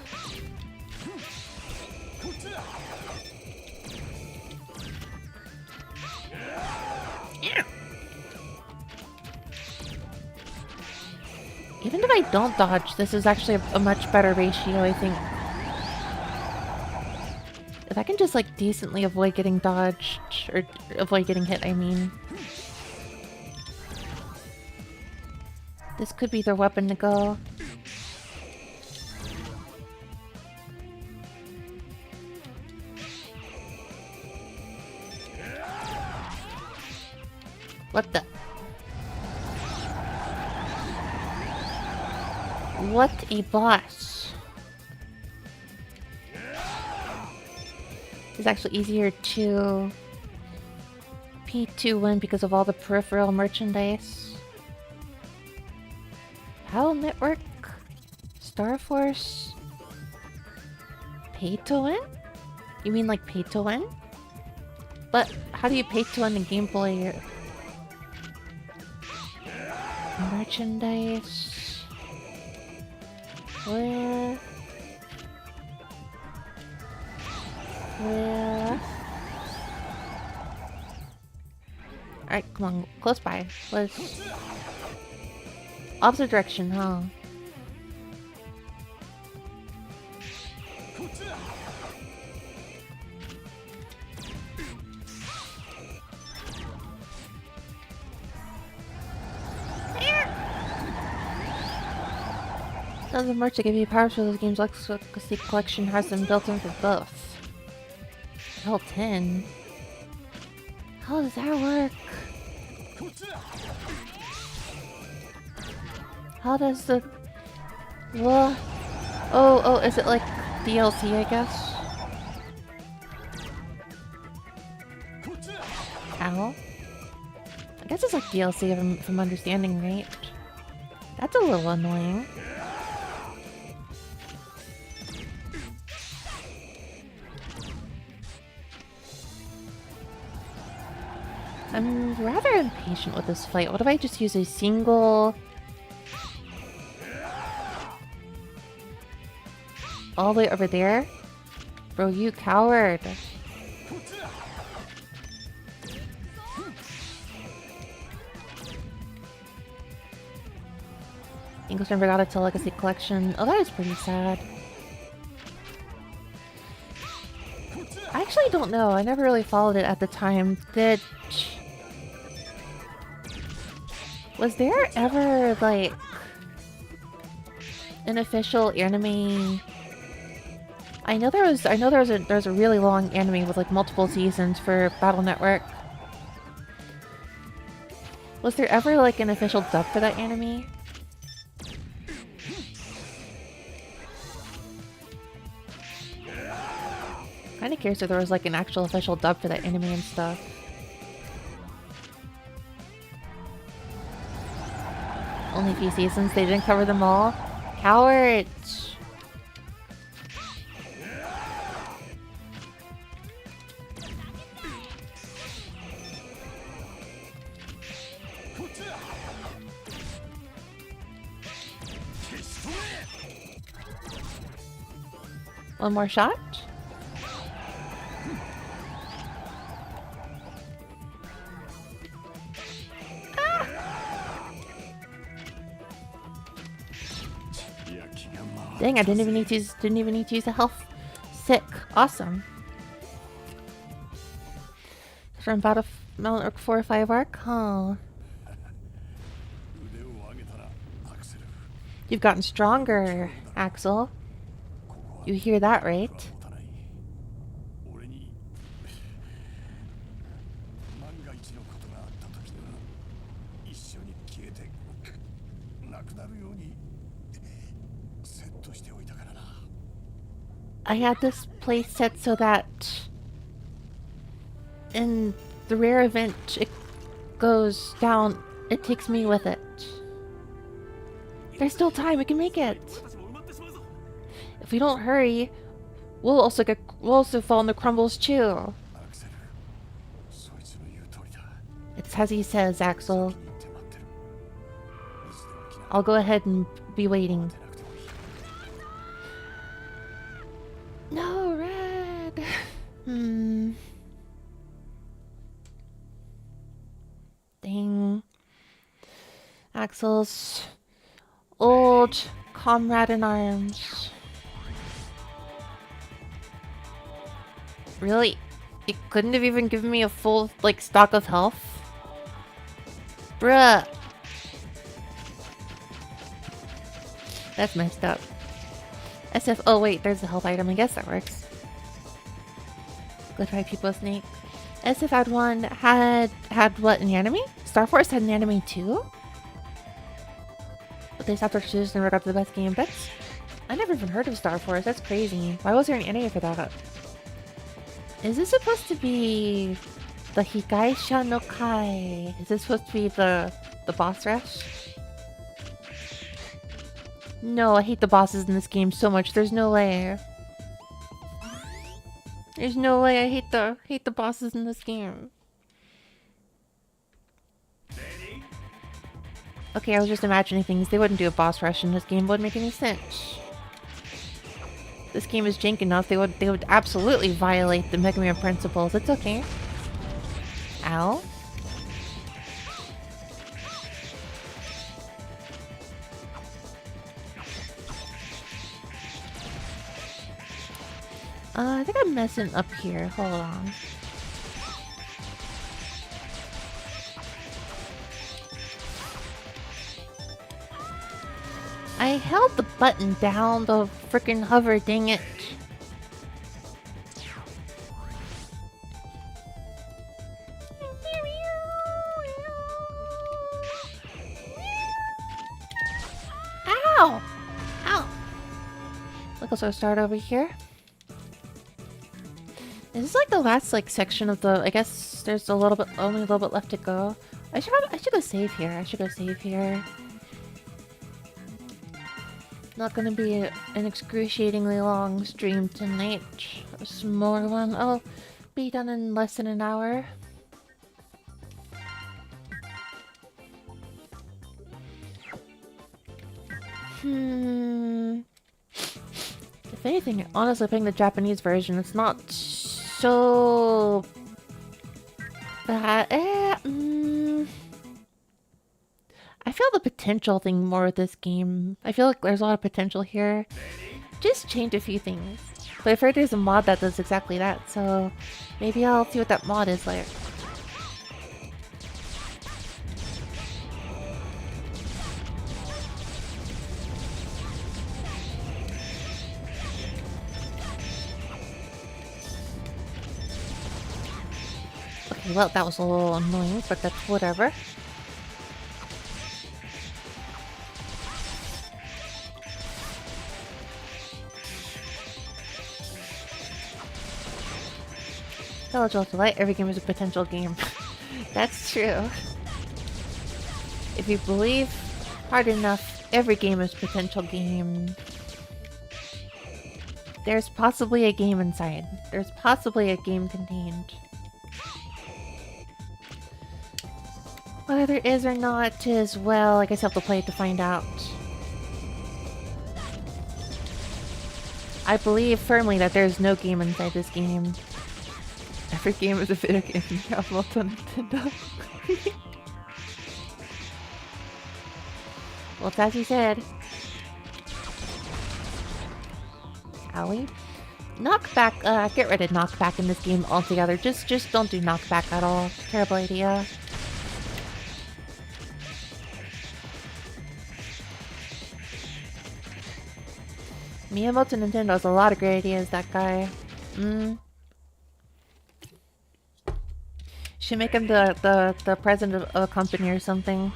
Even if I don't dodge, this is actually a much better ratio, I think. If I can just like decently avoid getting dodged, or avoid getting hit, I mean. This could be their weapon to go. What the? What a boss. It's actually easier to P2 win because of all the peripheral merchandise. Battle Network? Star Force? Pay to win? You mean like pay to win? But how do you pay to win the Game Boy? Merchandise? Where? Alright, come on, close by. Let's... Opposite direction, huh? Doesn't merch to give you powers for those games. Legacy Collection has them built in for both. Built in? How does that work? How does the... What? Oh, is it like DLC, I guess? Ow. guess it's like DLC if I'm understanding right. That's a little annoying. I'm rather impatient with this fight. What if I just use a single... all the way over there? Bro, you coward. English never got it till Legacy Collection. Oh, that is pretty sad. I actually don't know. I never really followed it at the time. Was there ever, like, an official anime? I know there was a really long anime with like multiple seasons for Battle Network. Was there ever like an official dub for that anime? Kinda curious if there was like an actual official dub for that anime and stuff. Only a few seasons, they didn't cover them all? Cowards! One more shot? Dang, I didn't even need to use a health. Sick. Awesome. From Battle 4 or 5 arc? Huh. You've gotten stronger, Axel. You hear that, right? I had this place set so that in the rare event it goes down, it takes me with it. There's still time, we can make it. If we don't hurry, we'll also fall in the crumbles too. It's as he says, Axel. I'll go ahead and be waiting. No, Red! Dang. Axel's old comrade in arms. Really? It couldn't have even given me a full, like, stock of health? Bruh. That's messed up. SF. Oh, wait, there's the health item. I guess that works. Go try people snake. SF had one. Had what, an anime? Star Force had an anime too? But they stopped their shoes and never got to the best game. I never even heard of Star Force. That's crazy. Why was there an anime for that? Is this supposed to be the Higaisha no Kai? Is this supposed to be the boss rush? No, I hate the bosses in this game so much. There's no way. There's no way. I hate the bosses in this game. Okay, I was just imagining things. They wouldn't do a boss rush in this game. It wouldn't make any sense. This game is jank enough. They would absolutely violate the Mega Man principles. It's okay. Ow. I think I'm messing up here. Hold on. I held the button down to frickin' hover, dang it. Ow! Ow! Let's start over here. Is this like the last like section of the, I guess, There's a little bit, only a little bit left to go. I should go save here. I should go save here. Not gonna be an excruciatingly long stream tonight. A smaller one. I'll be done in less than an hour. If anything, honestly, playing the Japanese version, it's not so bad. I feel the potential thing more with this game. I feel like there's a lot of potential here. Just change a few things. But I've heard there's a mod that does exactly that, so maybe I'll see what that mod is like. Okay, well, that was a little annoying, but that's whatever. Eligible to light, every game is a potential game. That's true. If you believe hard enough, every game is a potential game. There's possibly a game inside. There's possibly a game contained. Whether there is or not is, well, I guess I'll have to play it to find out. I believe firmly that there's no game inside this game. Every game is a video game. Yeah, well done, Nintendo. Well, it's as you said. Owie. Knockback, get rid of knockback in this game altogether. Just don't do knockback at all. Terrible idea. Miyamoto Nintendo has a lot of great ideas, that guy. Should make him the president of a company or something.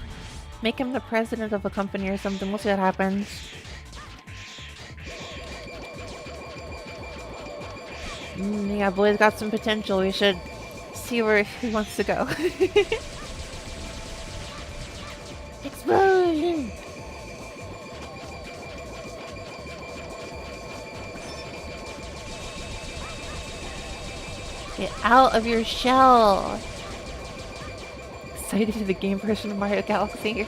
Make him the president of a company or something. We'll see what happens. Yeah, boy's got some potential. We should see where he wants to go. Explosion! Get out of your shell! Excited to the game version of Mario Galaxy.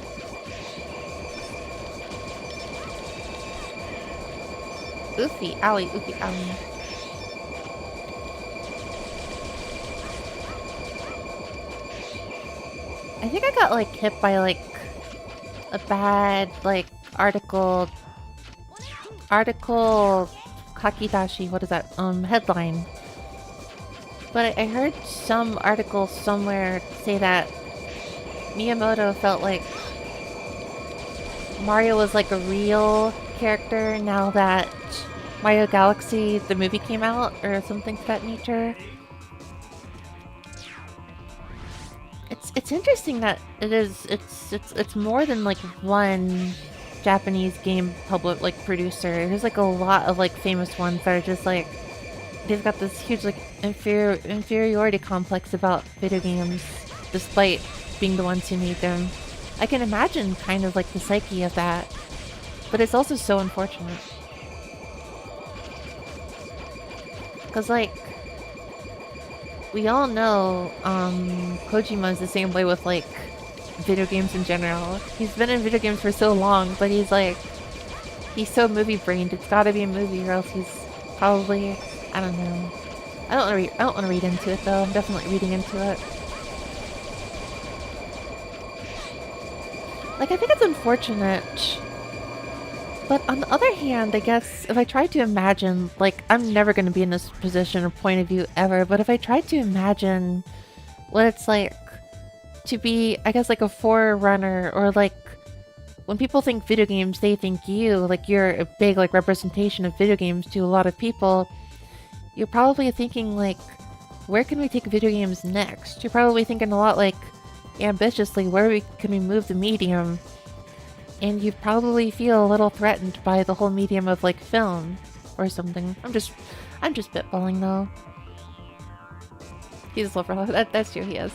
Oofy, owie, oofy, owie. I think I got like hit by like a bad like article kakidashi, what is that? Headline. But I heard some article somewhere say that Miyamoto felt like Mario was like a real character now that Mario Galaxy, the movie, came out, or something to that nature. It's interesting that it's more than like one Japanese game producer. There's like a lot of like famous ones that are just like they've got this huge like inferiority complex about video games, despite being the ones who made them. I can imagine kind of like the psyche of that, but it's also so unfortunate. Cause like, we all know Kojima's the same way with like video games in general. He's been in video games for so long, but he's so movie-brained. It's gotta be a movie or else he's probably, I don't know. I don't want to read into it though. I'm definitely reading into it. Like, I think it's unfortunate. But on the other hand, I guess if I try to imagine, like, I'm never going to be in this position or point of view ever, but if I try to imagine what it's like to be, I guess, like a forerunner, or like, when people think video games, they think you, like, you're a big, like, representation of video games to a lot of people. You're probably thinking, like, where can we take video games next? You're probably thinking a lot, like, ambitiously, where can we move the medium? And you probably feel a little threatened by the whole medium of like film or something. I'm just spitballing though. He's a silver level. That's true, he is.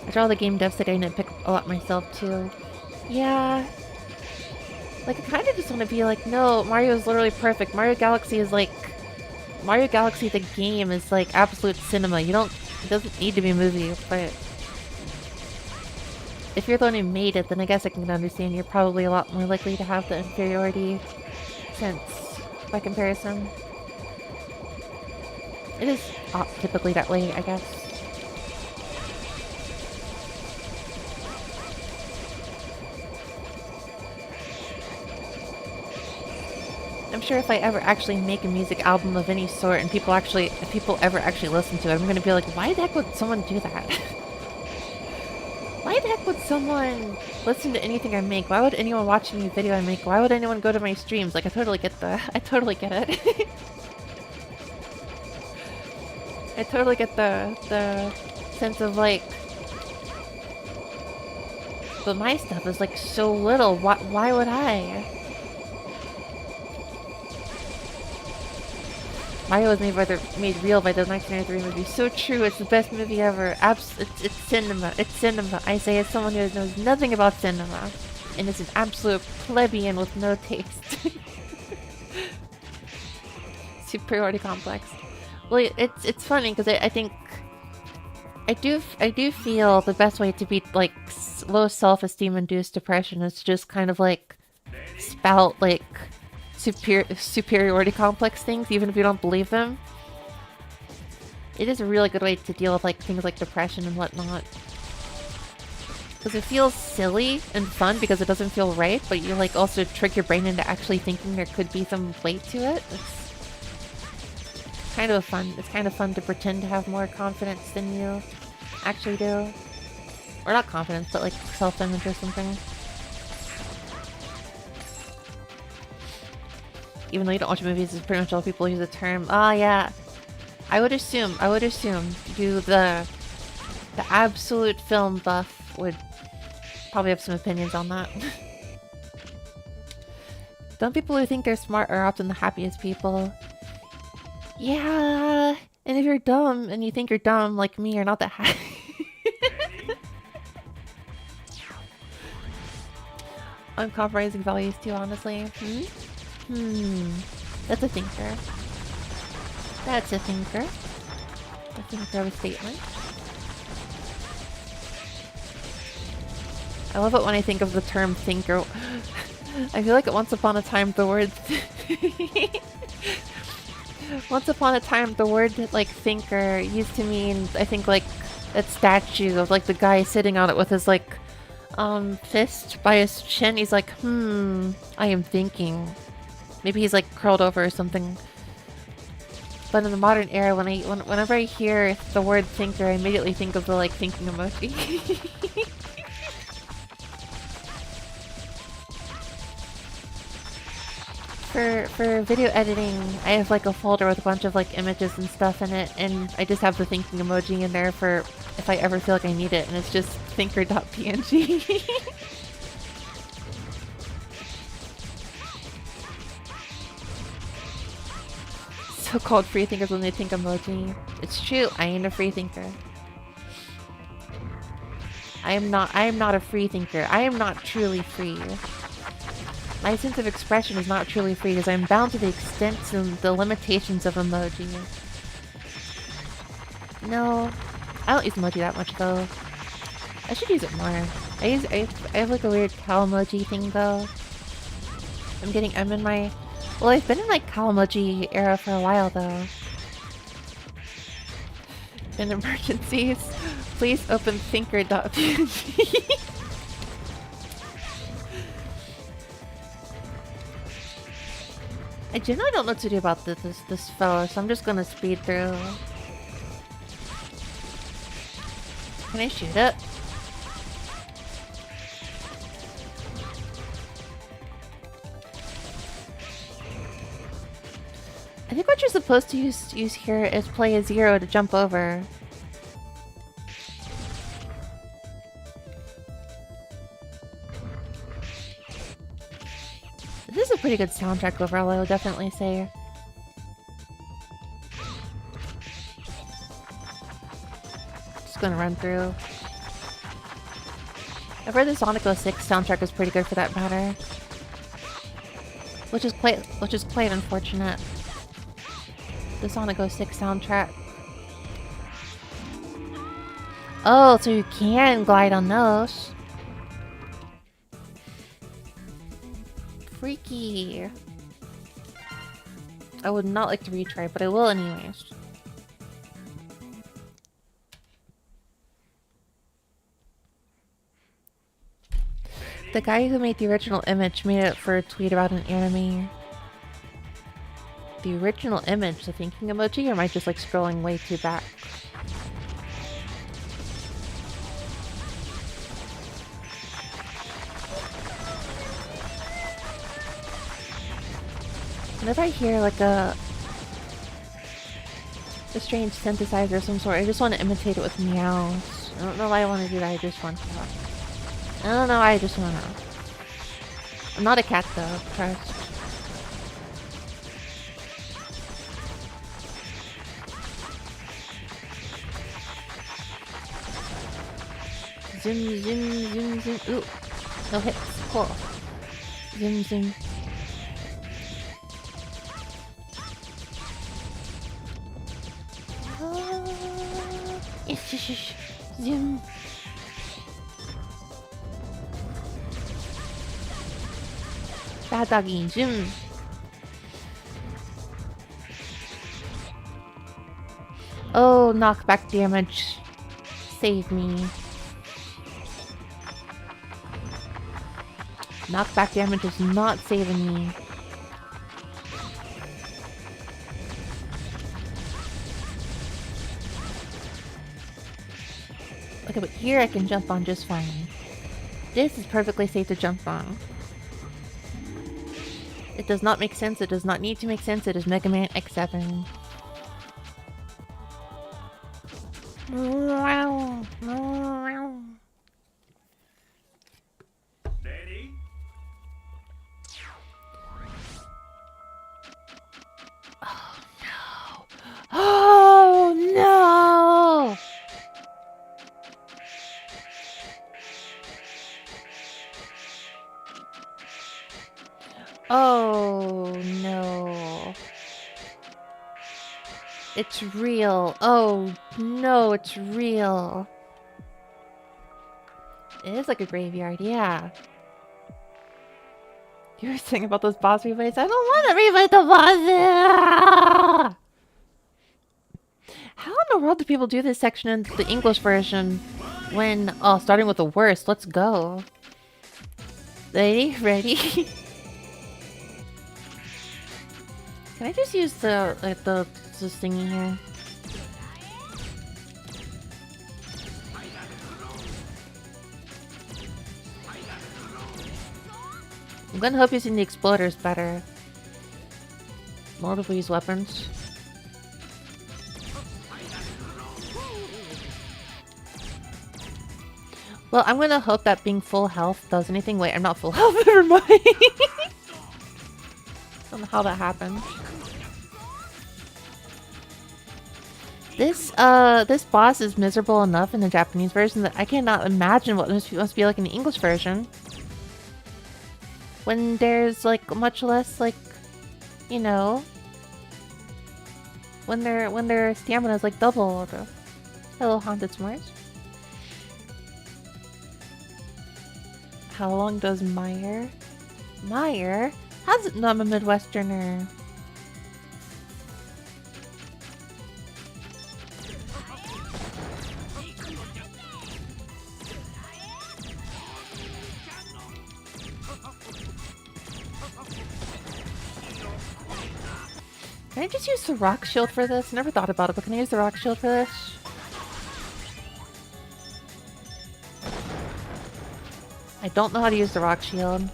After all the game devs today, I didn't pick a lot myself too. Yeah. Like, I kind of just want to be like, no, Mario is literally perfect. Mario Galaxy is like... Mario Galaxy, the game, is like absolute cinema. You don't... It doesn't need to be a movie, but... If you're the one who made it, then I guess I can understand you're probably a lot more likely to have the inferiority sense by comparison. It is typically that way, I guess. I'm sure if I ever actually make a music album of any sort and people ever actually listen to it, I'm gonna be like, why the heck would someone do that? Why the heck would someone listen to anything I make? Why would anyone watch any video I make? Why would anyone go to my streams? Like, I totally get it. I totally get the sense of like, but my stuff is like so little. Why would I? Mario was made real by the 1993 movie. So true, it's the best movie ever. It's cinema. It's cinema. I say as someone who knows nothing about cinema. And is an absolute plebeian with no taste. Superiority complex. Well, it's funny because I think I do feel the best way to beat like low self-esteem induced depression is to just kind of like spout like superiority complex things, even if you don't believe them. It is a really good way to deal with like things like depression and whatnot. Because it feels silly and fun because it doesn't feel right, but you like also trick your brain into actually thinking there could be some weight to it. It's kind of fun. It's kind of fun to pretend to have more confidence than you actually do. Or not confidence, but like self-image or something. Even though you don't watch movies, it's pretty much all people use the term. Ah, yeah. I would assume you, the absolute film buff, would probably have some opinions on that. Dumb people who think they're smart are often the happiest people. Yeah, and if you're dumb and you think you're dumb, like me, you're not that happy. Uncompromising values too, honestly. That's a thinker. That's a thinker. A thinker of a statement. I love it when I think of the term thinker. I feel like once upon a time the word like thinker used to mean, I think, like that statue of like the guy sitting on it with his like fist by his chin. He's like, I am thinking. Maybe he's like curled over or something. But in the modern era, whenever I hear the word thinker, I immediately think of the like thinking emoji. For video editing, I have like a folder with a bunch of like images and stuff in it, and I just have the thinking emoji in there for if I ever feel like I need it, and it's just thinker.png. So-called free thinkers when they think emoji. It's true, I ain't a free thinker. I am not a free thinker. I am not truly free. My sense of expression is not truly free because I'm bound to the extents and the limitations of emoji. No, I don't use emoji that much though. I should use it more. I have like a weird cow emoji thing though. I'm in my... Well, I've been in like cow emoji era for a while though. In emergencies, please open thinker.png. I generally don't know what to do about this fellow, so I'm just gonna speed through. Can I shoot it? I think what you're supposed to use here is play a 0 to jump over. This is a pretty good soundtrack overall, I would definitely say. gonna run through. I've heard the Sonic 06 soundtrack is pretty good for that matter. Which is quite unfortunate. The Sonic 06 soundtrack. Oh, so you can glide on those. Freaky. I would not like to retry, but I will anyways. The guy who made the original image made it for a tweet about an anime. The original image, the thinking emoji, or am I just like scrolling way too back? Whenever I hear like a strange synthesizer of some sort, I just want to imitate it with meows. I don't know why I want to do that, I just want to. I don't know why I just want to. I'm not a cat though, trust. Zoom, zoom, zoom, zoom. Ooh. No hits. Cool. Zoom, zoom. Zoom. Bad doggy. Zoom. Oh, knockback damage. Save me. Knockback damage is not saving me. Okay, but here I can jump on just fine. This is perfectly safe to jump on. It does not make sense. It does not need to make sense. It is Mega Man X7. Ready? Oh no! Oh no! Oh no. It's real. Oh no, it's real. It is like a graveyard, yeah. You were saying about those boss replays? I don't want to replay the bosses! How in the world do people do this section in the English version when... Oh, starting with the worst. Let's go. Ready? Ready? Can I just use the thingy here? I'm gonna hope using the exploders better. Multiple use weapons. Well, I'm gonna hope that being full health does anything. Wait, I'm not full health. Never mind. I don't know how that happened. This boss is miserable enough in the Japanese version that I cannot imagine what this must be like in the English version. When there's like much less like, you know, when their stamina is like double. Hello, Haunted S'mores. How long does Meyer? Meyer? How's it? No, I'm a Midwesterner. Can I just use the rock shield for this? Never thought about it, but can I use the rock shield for this? I don't know how to use the rock shield.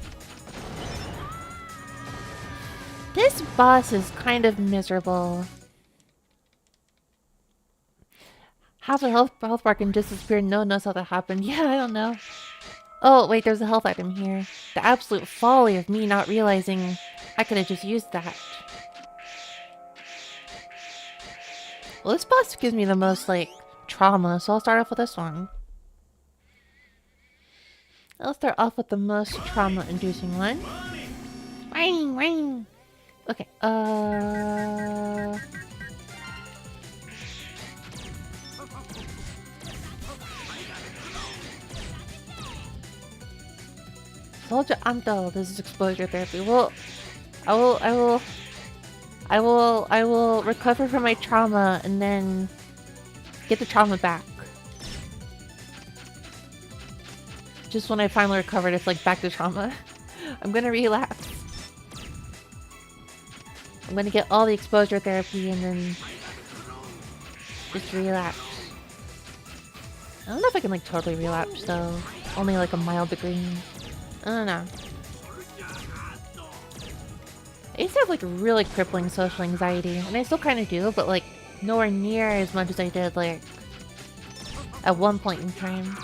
This boss is kind of miserable. Half a health bar can disappear. No one knows how that happened. Yeah, I don't know. Oh, wait, there's a health item here. The absolute folly of me not realizing I could have just used that. Well, this boss gives me the most, like, trauma, so I'll start off with this one. I'll start off with the most trauma-inducing one. Ring, ring. Okay, Soldier Anto, this is exposure therapy. Well, I will recover from my trauma and then get the trauma back. Just when I finally recovered, it's like back to trauma. I'm gonna relapse. I'm gonna get all the exposure therapy and then just relapse. I don't know if I can like totally relapse though. Only like a mild degree. I don't know. I used to have like really crippling social anxiety, and I still kind of do, but like nowhere near as much as I did like at one point in time.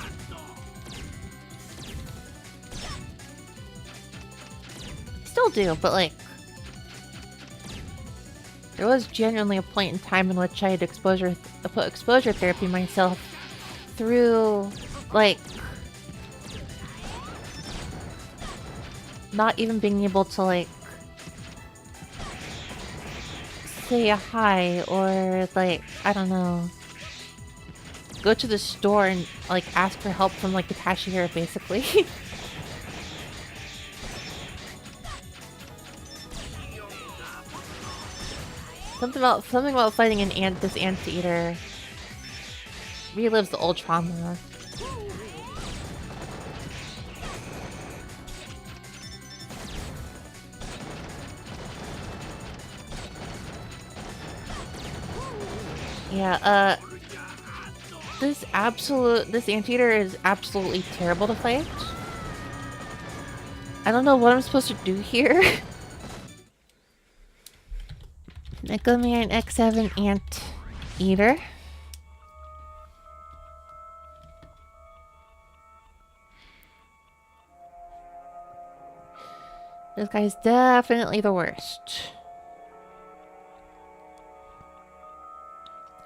Still do, but like there was genuinely a point in time in which I had put exposure therapy myself through like not even being able to like say a hi or like I don't know, go to the store and like ask for help from like the cashier basically. something about fighting this anteater relives the old trauma. Yeah, this anteater is absolutely terrible to fight. I don't know what I'm supposed to do here. MMX7 Anteater. This guy's definitely the worst.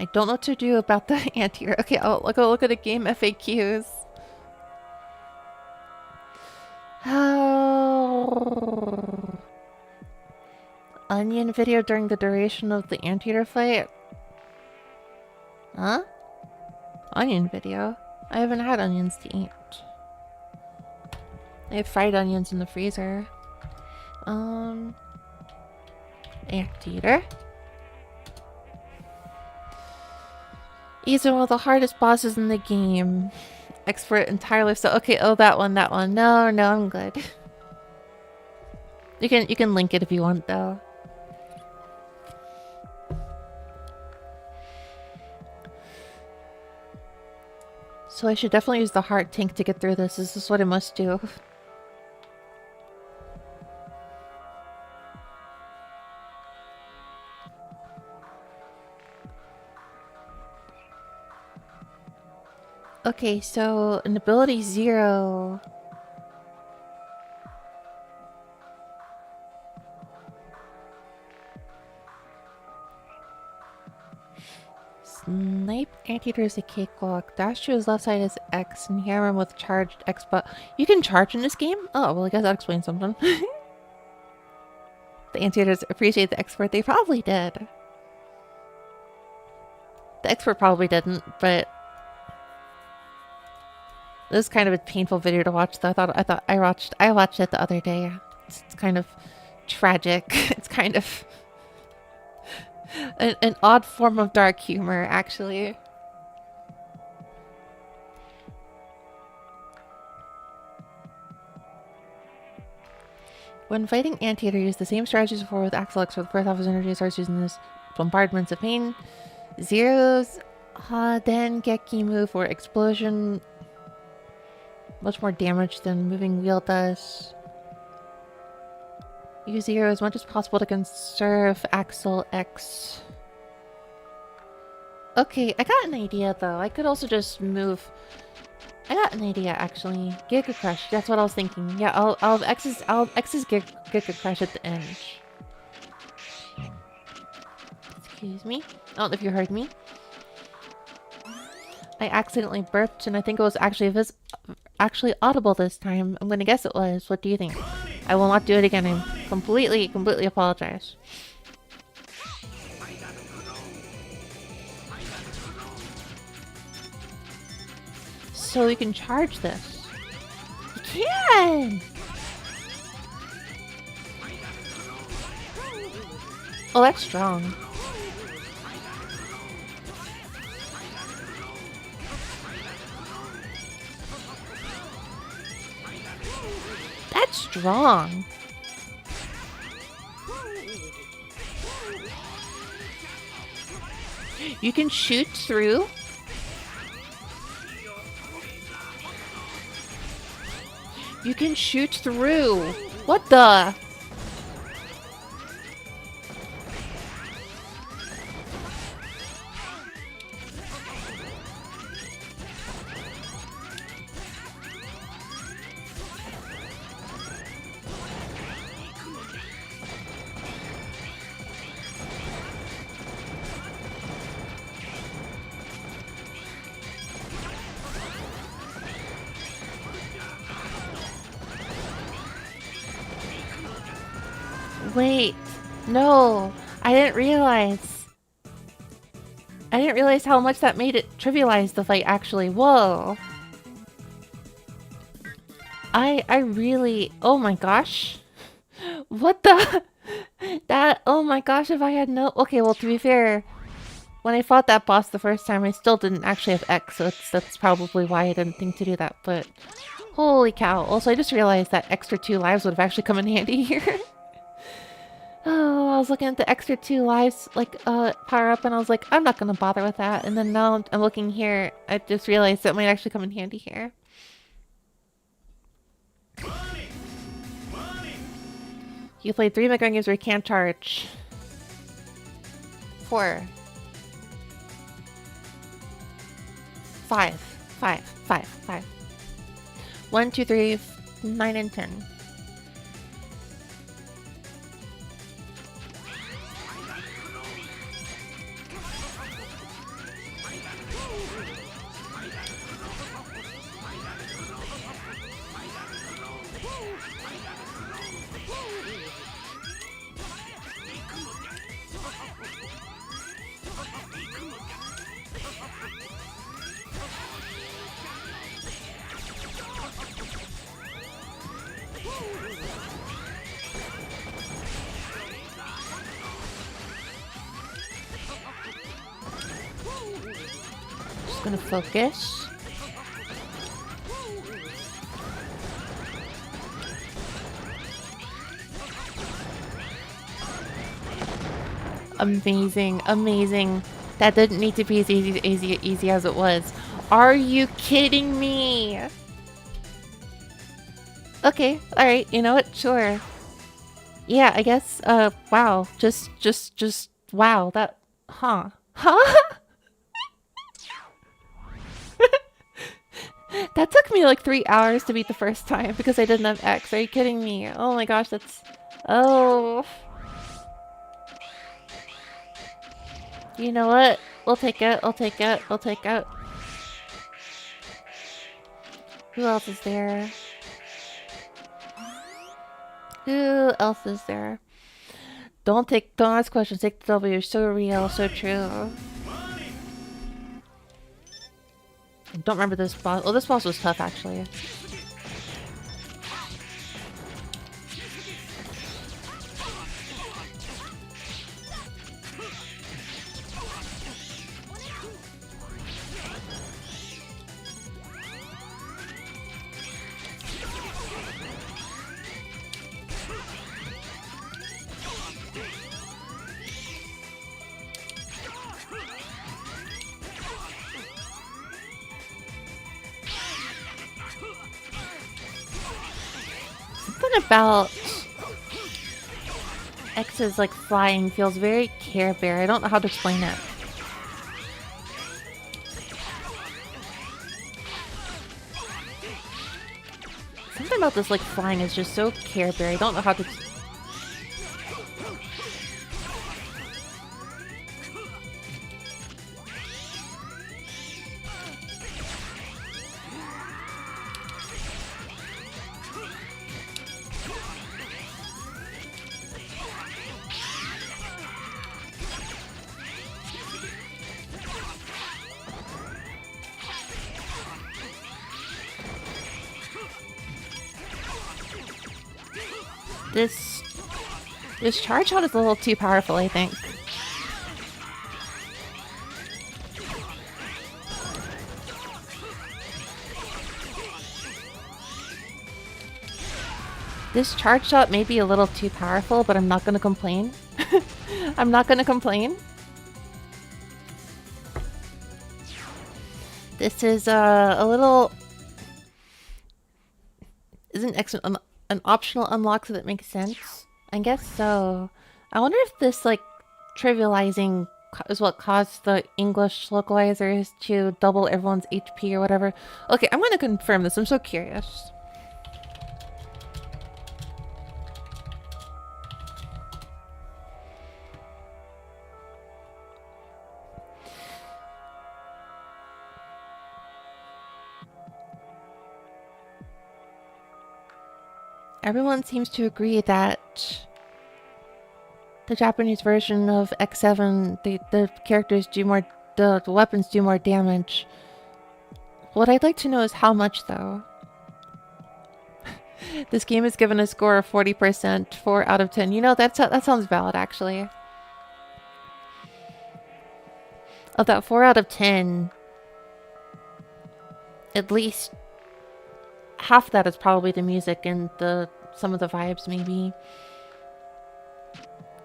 I don't know what to do about the anteater. Okay, I'll go look at the game FAQs. Oh. Onion video during the duration of the anteater fight? Huh? Onion video? I haven't had onions to eat. I have fried onions in the freezer. Anteater. He's one of the hardest bosses in the game. Expert entirely so. Okay, oh that one. No, I'm good. You can link it if you want though. So I should definitely use the heart tank to get through this. This is what I must do. Okay, so in ability 0. Snipe anteater is a cakewalk. Dash to his left side is X and hammer him with charged X, but you can charge in this game? Oh, well I guess that explains something. The anteaters appreciate the expert. They probably did. The expert probably didn't, but this is kind of a painful video to watch though. I watched it the other day. It's kind of tragic. It's kind of an odd form of dark humor, actually. When fighting Anteater, use the same strategies before with Axel X, where the first half of his energy starts using this bombardments of pain. Zero's Den Geki move or explosion. Much more damage than moving wheel does. Use Zero as much as possible to conserve Axel X. Okay, I got an idea though. I could also just move. I got an idea actually. Giga Crush. That's what I was thinking. Yeah, I'll have X's Giga Crush at the end. Excuse me. I don't know if you heard me. I accidentally burped, and I think it was actually audible this time. I'm gonna guess it was. What do you think? I will not do it again. I completely apologize. So we can charge this. You can! Oh, that's strong. That's strong. You can shoot through. You can shoot through. What the? Wait, no, I didn't realize. I didn't realize how much that made it trivialize the fight, actually. Whoa. I really, oh my gosh. What the? Oh my gosh, if I had no, okay, well, to be fair, when I fought that boss the first time, I still didn't actually have X, so that's probably why I didn't think to do that, but holy cow. Also, I just realized that extra 2 lives would have actually come in handy here. Oh, I was looking at the extra 2 lives, like, power up, and I was like, I'm not gonna bother with that. And then now I'm looking here, I just realized that might actually come in handy here. You played 3 Mega games where you can't charge. 4. 5. 1, 2, 3, 9, and 10. Just gonna focus. Amazing, amazing. That didn't need to be as easy as it was. Are you kidding me? Okay, alright, you know what? Sure. Yeah, I guess, wow. Just, wow, that, huh? That took me like 3 hours to beat the first time because I didn't have X. Are you kidding me? Oh my gosh, that's... Oh. You know what? We'll take it. I'll take it. I'll take it. Who else is there? Who else is there? Don't ask questions. Take the W. So real, so true. Don't remember this boss. Oh, this boss was tough, actually. Something about X's like flying feels very Care Bear. I don't know how to explain it. Something about this like flying is just so Care Bear. I don't know how to. This charge shot is a little too powerful, I think. This charge shot may be a little too powerful, but I'm not gonna complain. I'm not gonna complain. This is a little... Isn't an optional unlock, so that makes sense? I guess so. I wonder if this, like, trivializing is what caused the English localizers to double everyone's HP or whatever. Okay, I'm gonna confirm this. I'm so curious. Everyone seems to agree that the Japanese version of X7, the characters do more, the weapons do more damage. What I'd like to know is how much, though. This game is given a score of 40%, 4 out of 10. You know, that sounds valid, actually. Of that 4 out of 10, at least half of that is probably the music and some of the vibes, maybe.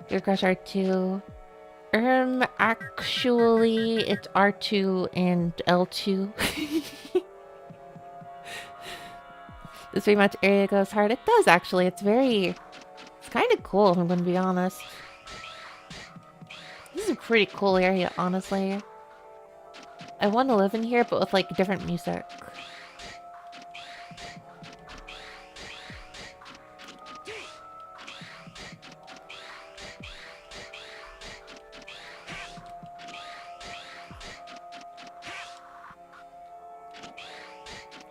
Your crush R2. Actually, it's R2 and L2. This very much area goes hard. It does, actually. It's kind of cool, if I'm going to be honest. This is a pretty cool area, honestly. I want to live in here, but with, like, different music.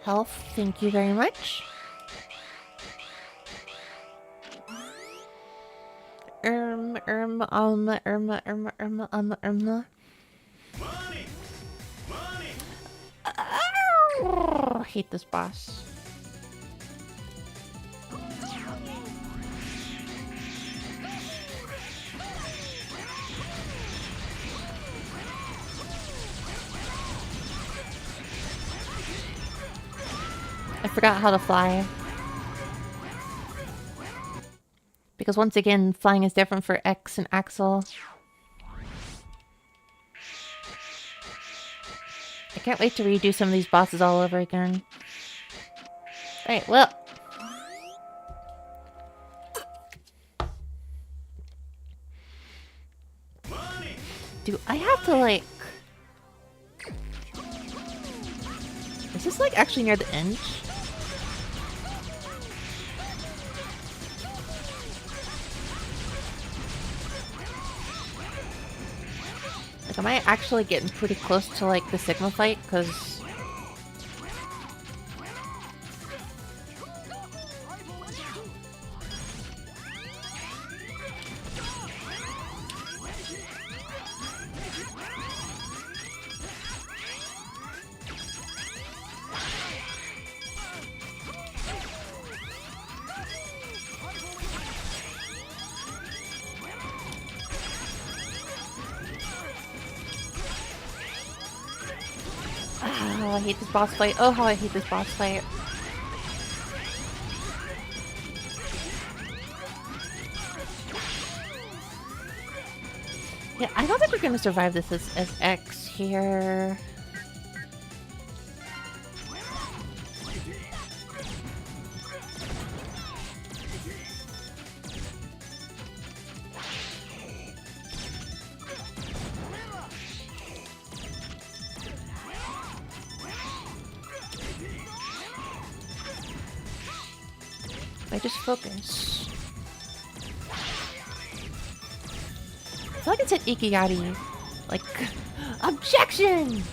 Health, thank you very much. I hate this boss. I forgot how to fly. Because once again, flying is different for X and Axel. I can't wait to redo some of these bosses all over again. Alright, well. Do I have to, like... Is this, like, actually near the end? Like, am I actually getting pretty close to, like, the Sigma fight? Because... Oh, I hate this boss fight. Oh, how I hate this boss fight. Yeah, I don't think we're gonna survive this as X here. I just focus. I feel like it said Ikigari. Like, objection!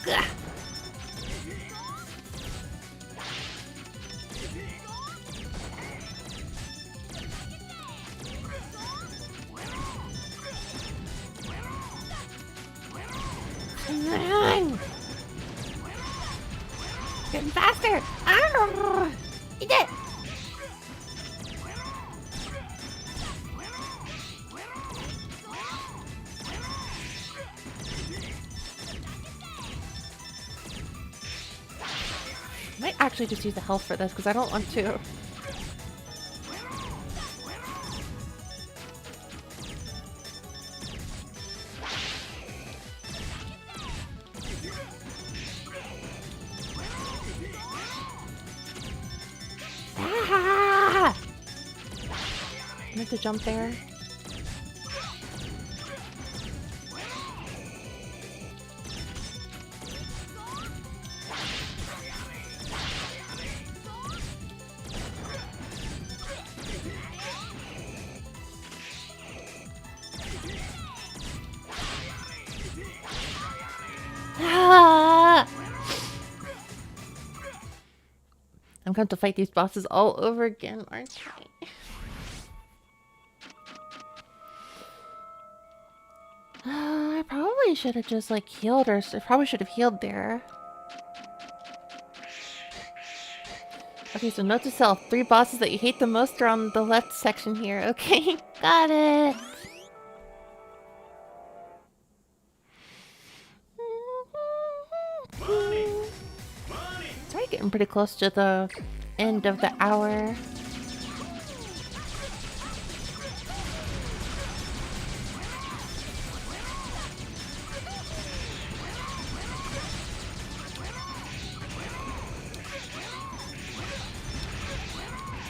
Gah. getting faster! Arr! Eat it! Might actually just use the health for this because I don't want to. Ah! I have to jump there. Ah! I'm going to fight these bosses all over again, aren't I? I probably should have just like healed or I probably should have healed there. Okay, so note to self, 3 bosses that you hate the most are on the left section here. Okay, got it. It's already getting pretty close to the end of the hour.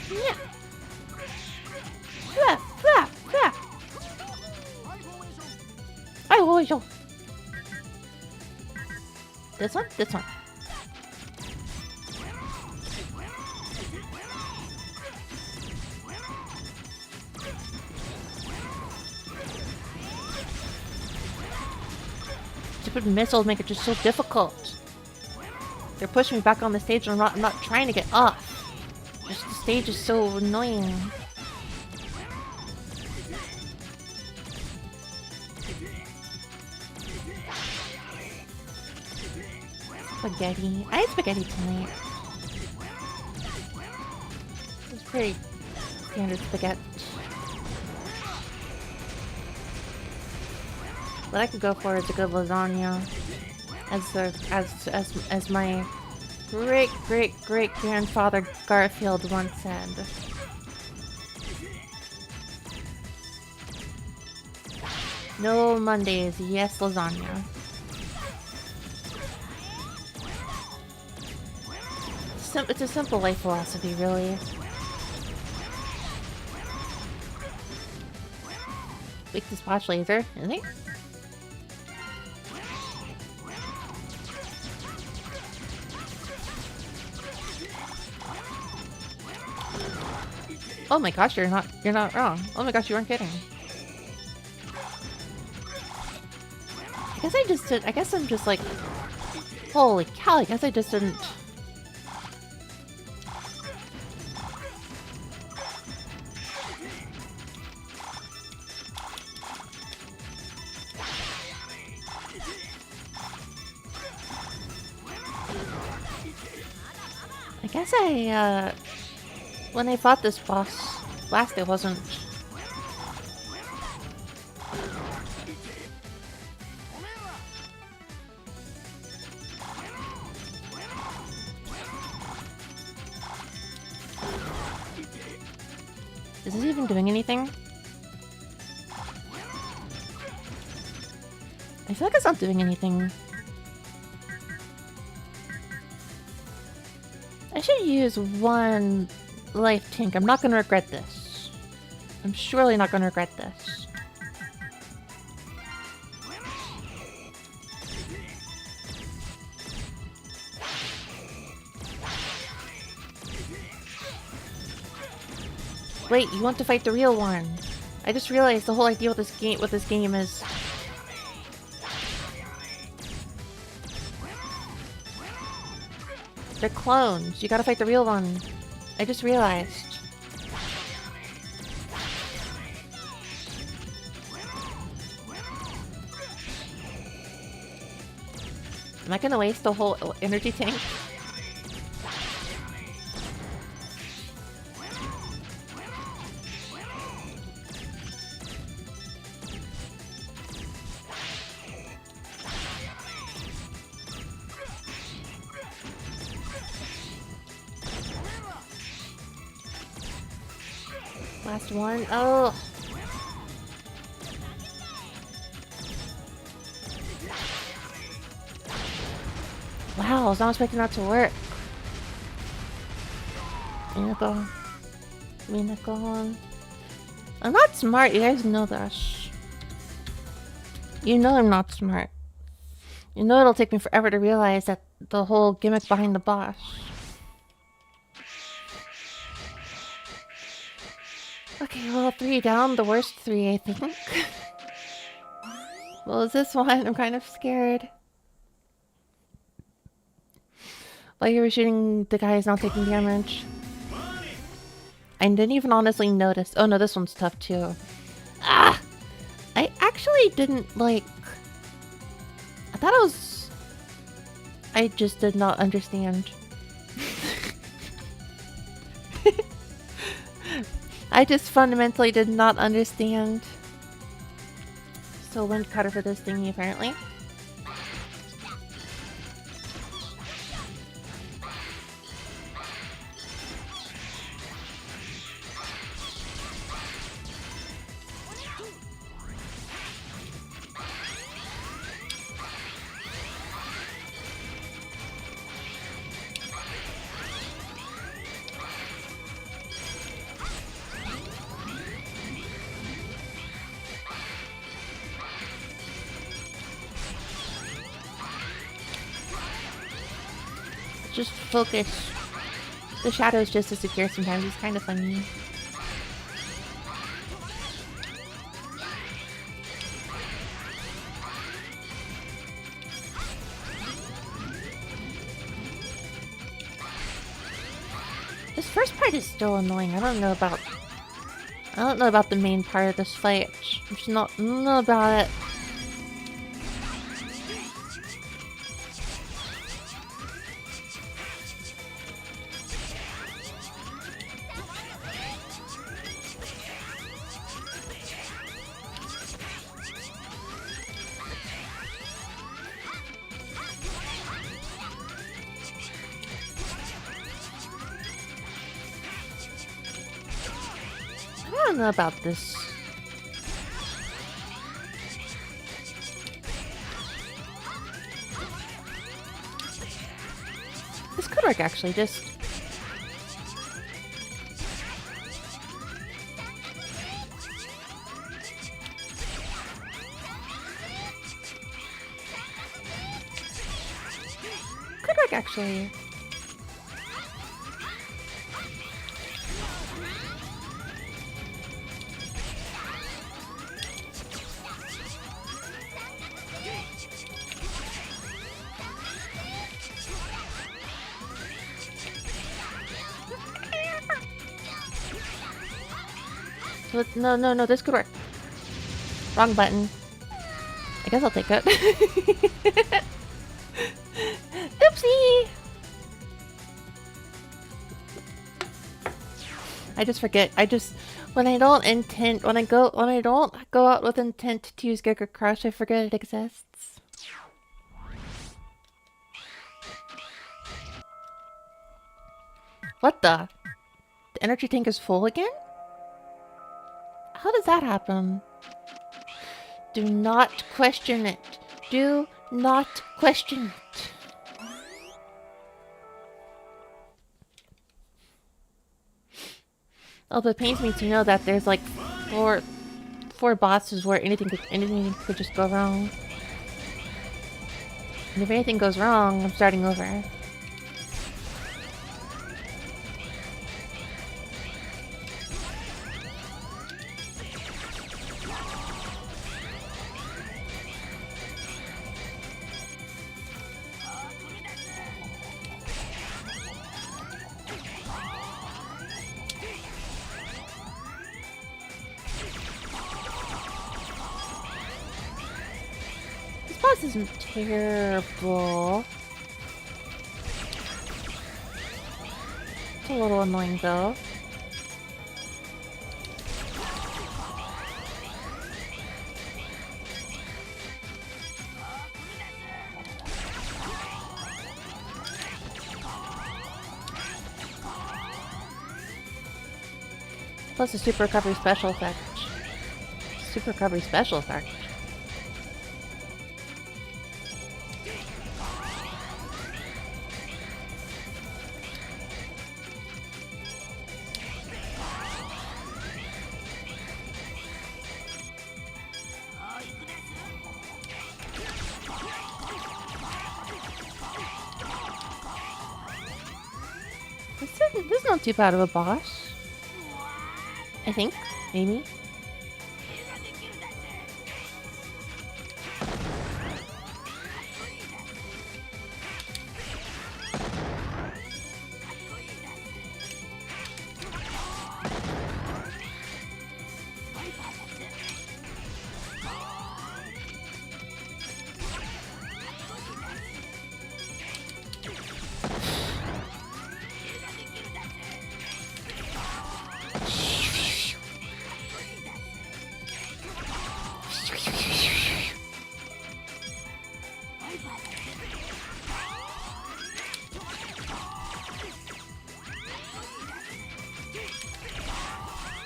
Yeah. Yeah, yeah, yeah. I always go. This one? This one. Stupid missiles make it just so difficult. They're pushing me back on the stage and I'm not trying to get off. Just the stage is so annoying. Spaghetti. I had spaghetti tonight. It was pretty standard spaghetti. What I could go for is a good lasagna, as my great grandfather Garfield once said. No Mondays, yes lasagna. It's a simple life philosophy, really. Wake the splash laser, is it? Oh my gosh, you're not wrong. Oh my gosh, you weren't kidding. I guess I'm just like, holy cow, I guess I just didn't. I guess when I fought this boss last, it wasn't. Is this even doing anything? I feel like it's not doing anything. I should use 1 life tank. I'm not gonna regret this. I'm surely not gonna regret this. Wait, you want to fight the real one? I just realized the whole idea with this game is they're clones. You gotta fight the real one. I just realized. Am I gonna waste the whole energy tank? Last one. Oh. Wow, I was not expecting that to work. Minako. I'm not smart, you guys know this. You know I'm not smart. You know it'll take me forever to realize that the whole gimmick behind the boss. Okay, well, 3 down, the worst 3, I think. Well, is this one? I'm kind of scared. While you were shooting, the guy is not taking damage. I didn't even honestly notice. Oh no, this one's tough too. Ah! I actually didn't like... I thought it was... I just did not understand. I just fundamentally did not understand. So wind cutter for this thingy apparently. Just focus. The shadows just disappear sometimes. It's kind of funny. This first part is still annoying. I don't know about the main part of this fight. I'm just not I don't know about it. I don't know about this. This could work actually, just... Could work actually. No, this could work. Wrong button. I guess I'll take it. Oopsie! I just forget. When I don't go out with intent to use Giga Crush, I forget it exists. What the? The energy tank is full again? How does that happen? Do not question it. Do not question it. Although it pains me to know that there's like four bosses where anything could just go wrong. And if anything goes wrong, I'm starting over. This isn't terrible. It's a little annoying though. Plus a super recovery special effect. Super recovery special effect. This is not too bad of a boss. I think. Maybe.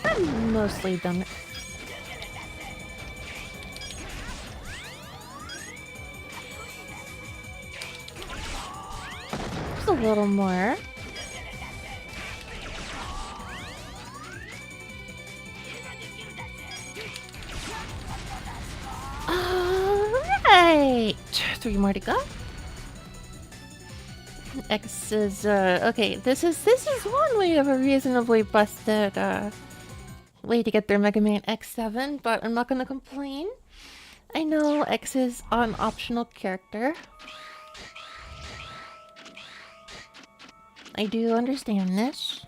I'm mostly done. Just a little more. Alright! 3 more to go. X is, okay, this is one way of a reasonably busted, way to get their Mega Man X7, but I'm not gonna complain. I know X is an optional character. I do understand this.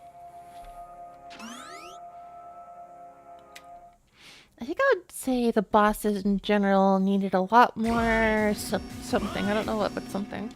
I think I would say the bosses in general needed a lot more something. I don't know what, but something.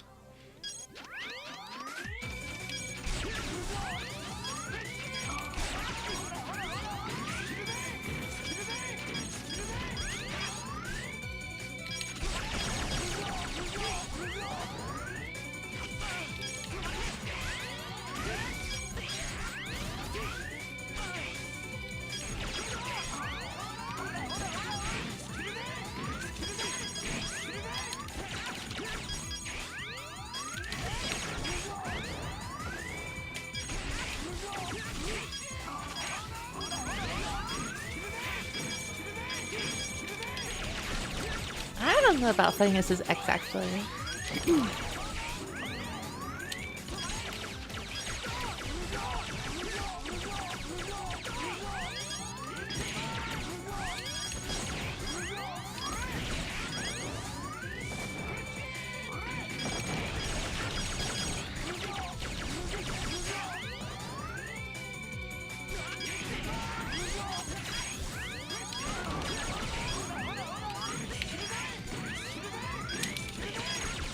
I don't know about fighting this as X actually.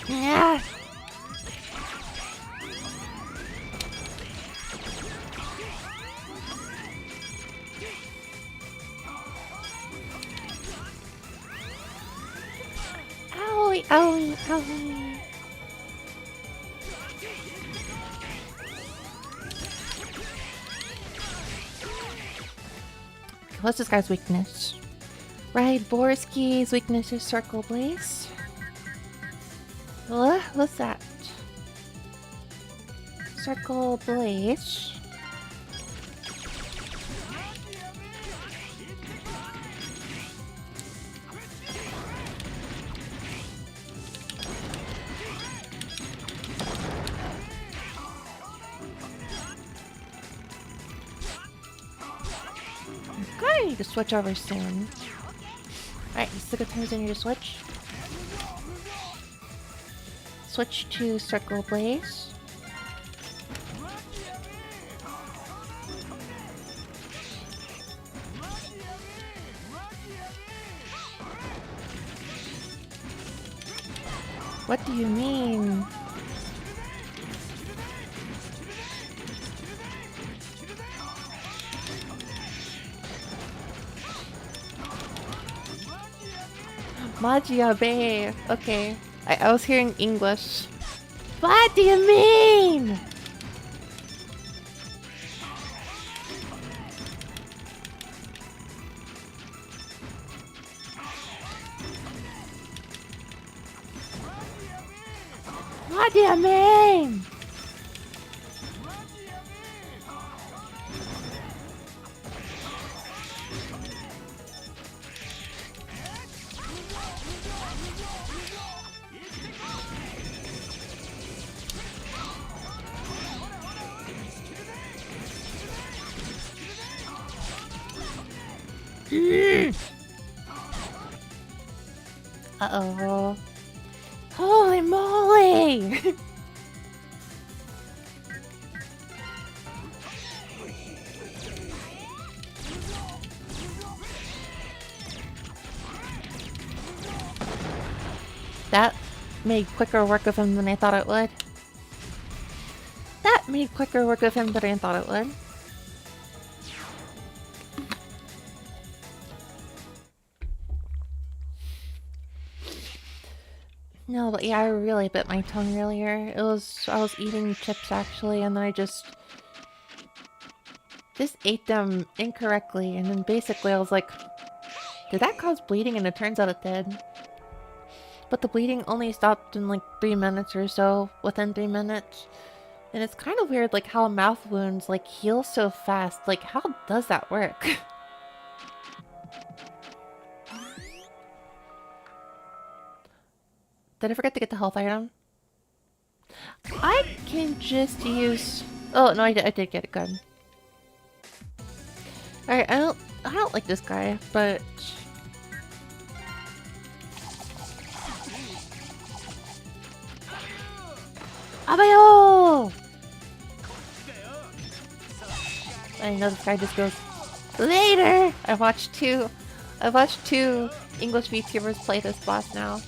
Yeah. Owie, owie, owie. What's this guy's weakness? Right, Borski's weakness is Circle Blaze. What's that? Circle Blaze. I need to switch over soon. Alright, it's the good times I need to switch. Switch to Circle Blaze. What do you mean? Magia Bay. Okay. I was hearing English. What do you mean? What do you mean? Uh-oh. Holy moly! That made quicker work of him than I thought it would. That made quicker work of him than I thought it would. No, but yeah, I really bit my tongue earlier. I was eating chips actually, and then I just ate them incorrectly, and then basically I was like, did that cause bleeding? And it turns out it did. But the bleeding only stopped in like 3 minutes or so, within 3 minutes. And it's kind of weird like how mouth wounds like heal so fast. Like how does that work? Did I forget to get the health item? I can just use... Oh, no, I did get it, good. Alright, I don't like this guy, but... Abayo! I know this guy just goes... Later! I watched two English VTubers play this boss now.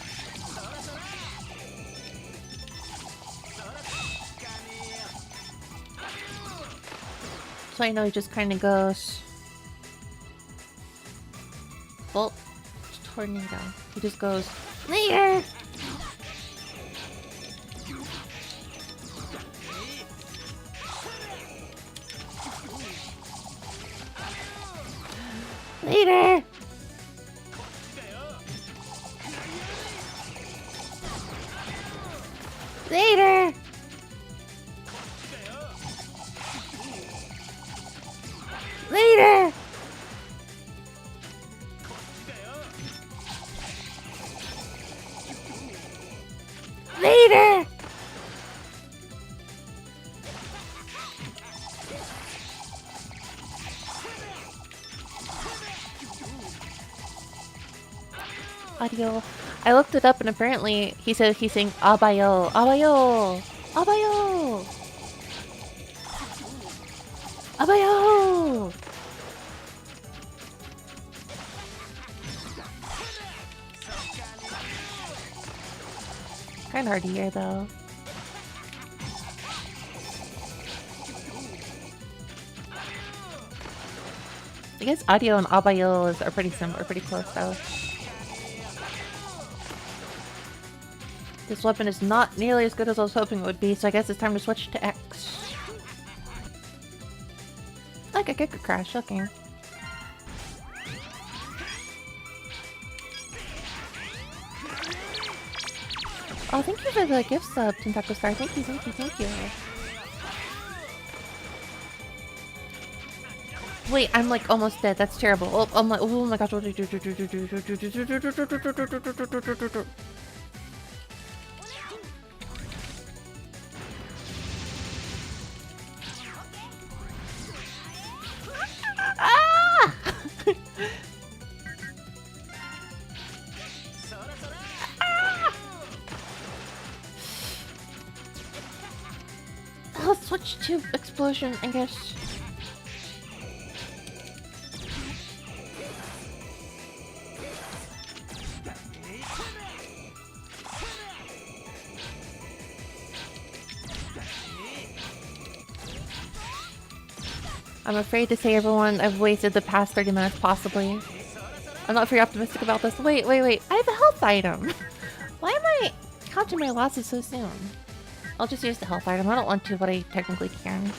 So I know he just kind of goes... Bolt, tornado. He just goes, later! Later! Later! Later! Later! Audio. I looked it up and apparently he said he's saying abayo, abayo, abayo, abayo. Kinda hard to hear though. I guess audio and abayo are pretty similar, pretty close though. This weapon is not nearly as good as I was hoping it would be, so I guess it's time to switch to X. Like a kicker crash, okay. Oh, thank you for the gift sub, Tentacle Star. Thank you, thank you, thank you. Wait, I'm like almost dead. That's terrible. Oh, I'm like, oh my gosh. Ah! I'll switch to explosion, I guess. I'm afraid to say, everyone, I've wasted the past 30 minutes, possibly. I'm not very optimistic about this. Wait. I have a health item. Why am I counting my losses so soon? I'll just use the health item. I don't want to, but I technically can.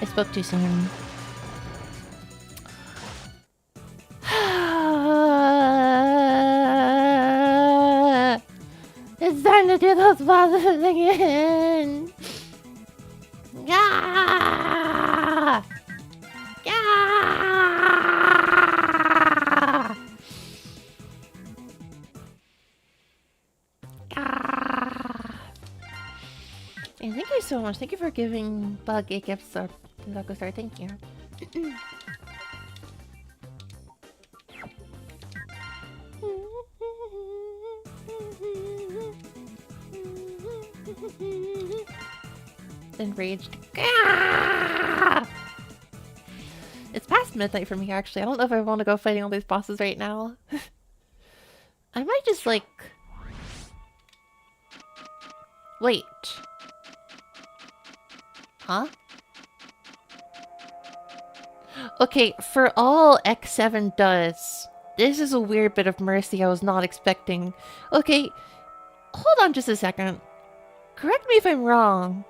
I spoke too soon. It's time to do those bosses again! Yeah! Yeah! And thank you so much. Thank you for giving Bug a gift sub. Zaku Star, thank you. Enraged. It's past midnight for me, actually. I don't know if I want to go fighting all these bosses right now. I might just, like... Wait. Huh? Okay, for all X7 does, this is a weird bit of mercy I was not expecting. Okay, hold on just a second. Correct me if I'm wrong,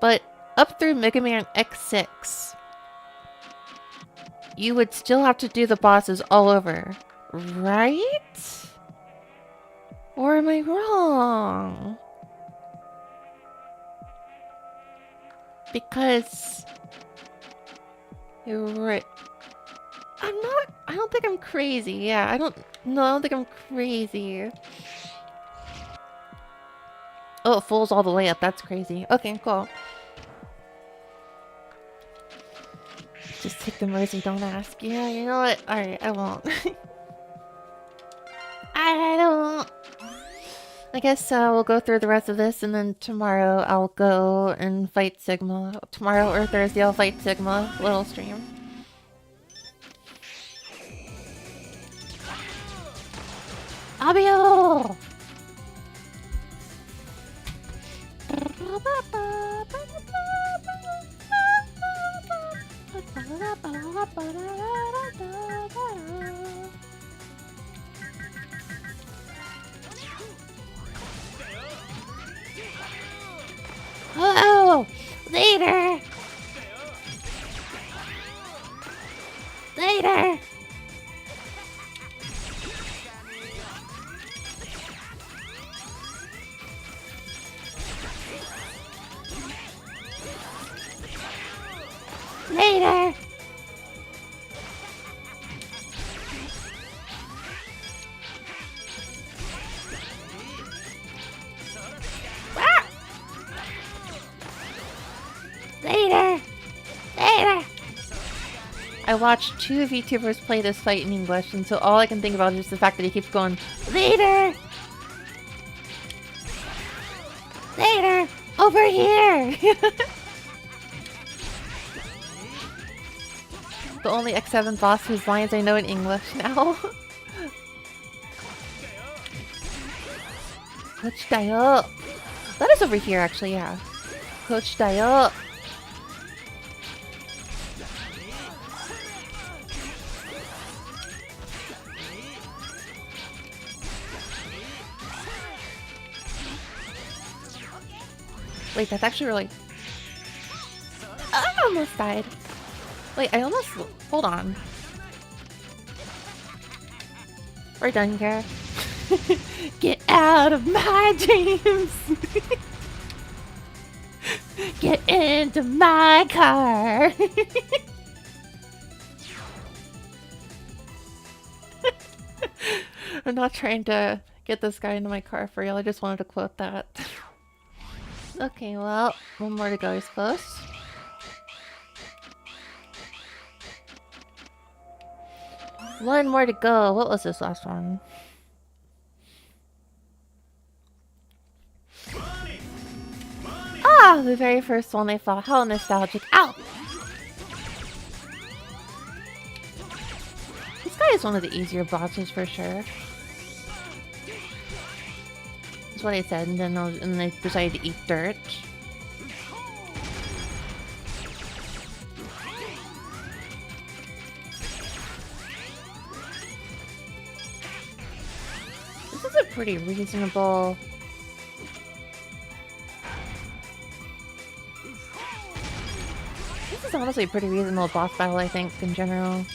but up through Mega Man X6, you would still have to do the bosses all over, right? Or am I wrong? Because... You're right. I don't think I'm crazy. Yeah, I don't think I'm crazy. Oh, it falls all the way up. That's crazy. Okay, cool. Just take the mercy, don't ask. Yeah, you know what? Alright, I won't. I don't... I guess we'll go through the rest of this, and then tomorrow I'll go and fight Sigma. Tomorrow or Thursday I'll fight Sigma. Little stream. Abio! Oh! Later! Later! Later! Ah! Later! Later! I watched two VTubers play this fight in English, and so all I can think about is just the fact that he keeps going, Later! Later! Over here! The only X7 boss whose lines I know in English now. Coach Dayo. That is over here, actually, yeah. Coach Dayo. Wait, that's actually really... I almost died. Wait, I almost... Hold on. We're done here. Get out of my dreams! Get into my car! I'm not trying to get this guy into my car for real, I just wanted to quote that. Okay, well, one more to go, I suppose. One more to go. What was this last one? Ah, the very first one I fought. How nostalgic. Ow! This guy is one of the easier bosses for sure. That's what I said, and then I decided to eat dirt. This is a pretty reasonable... This is honestly a pretty reasonable boss battle, I think, in general.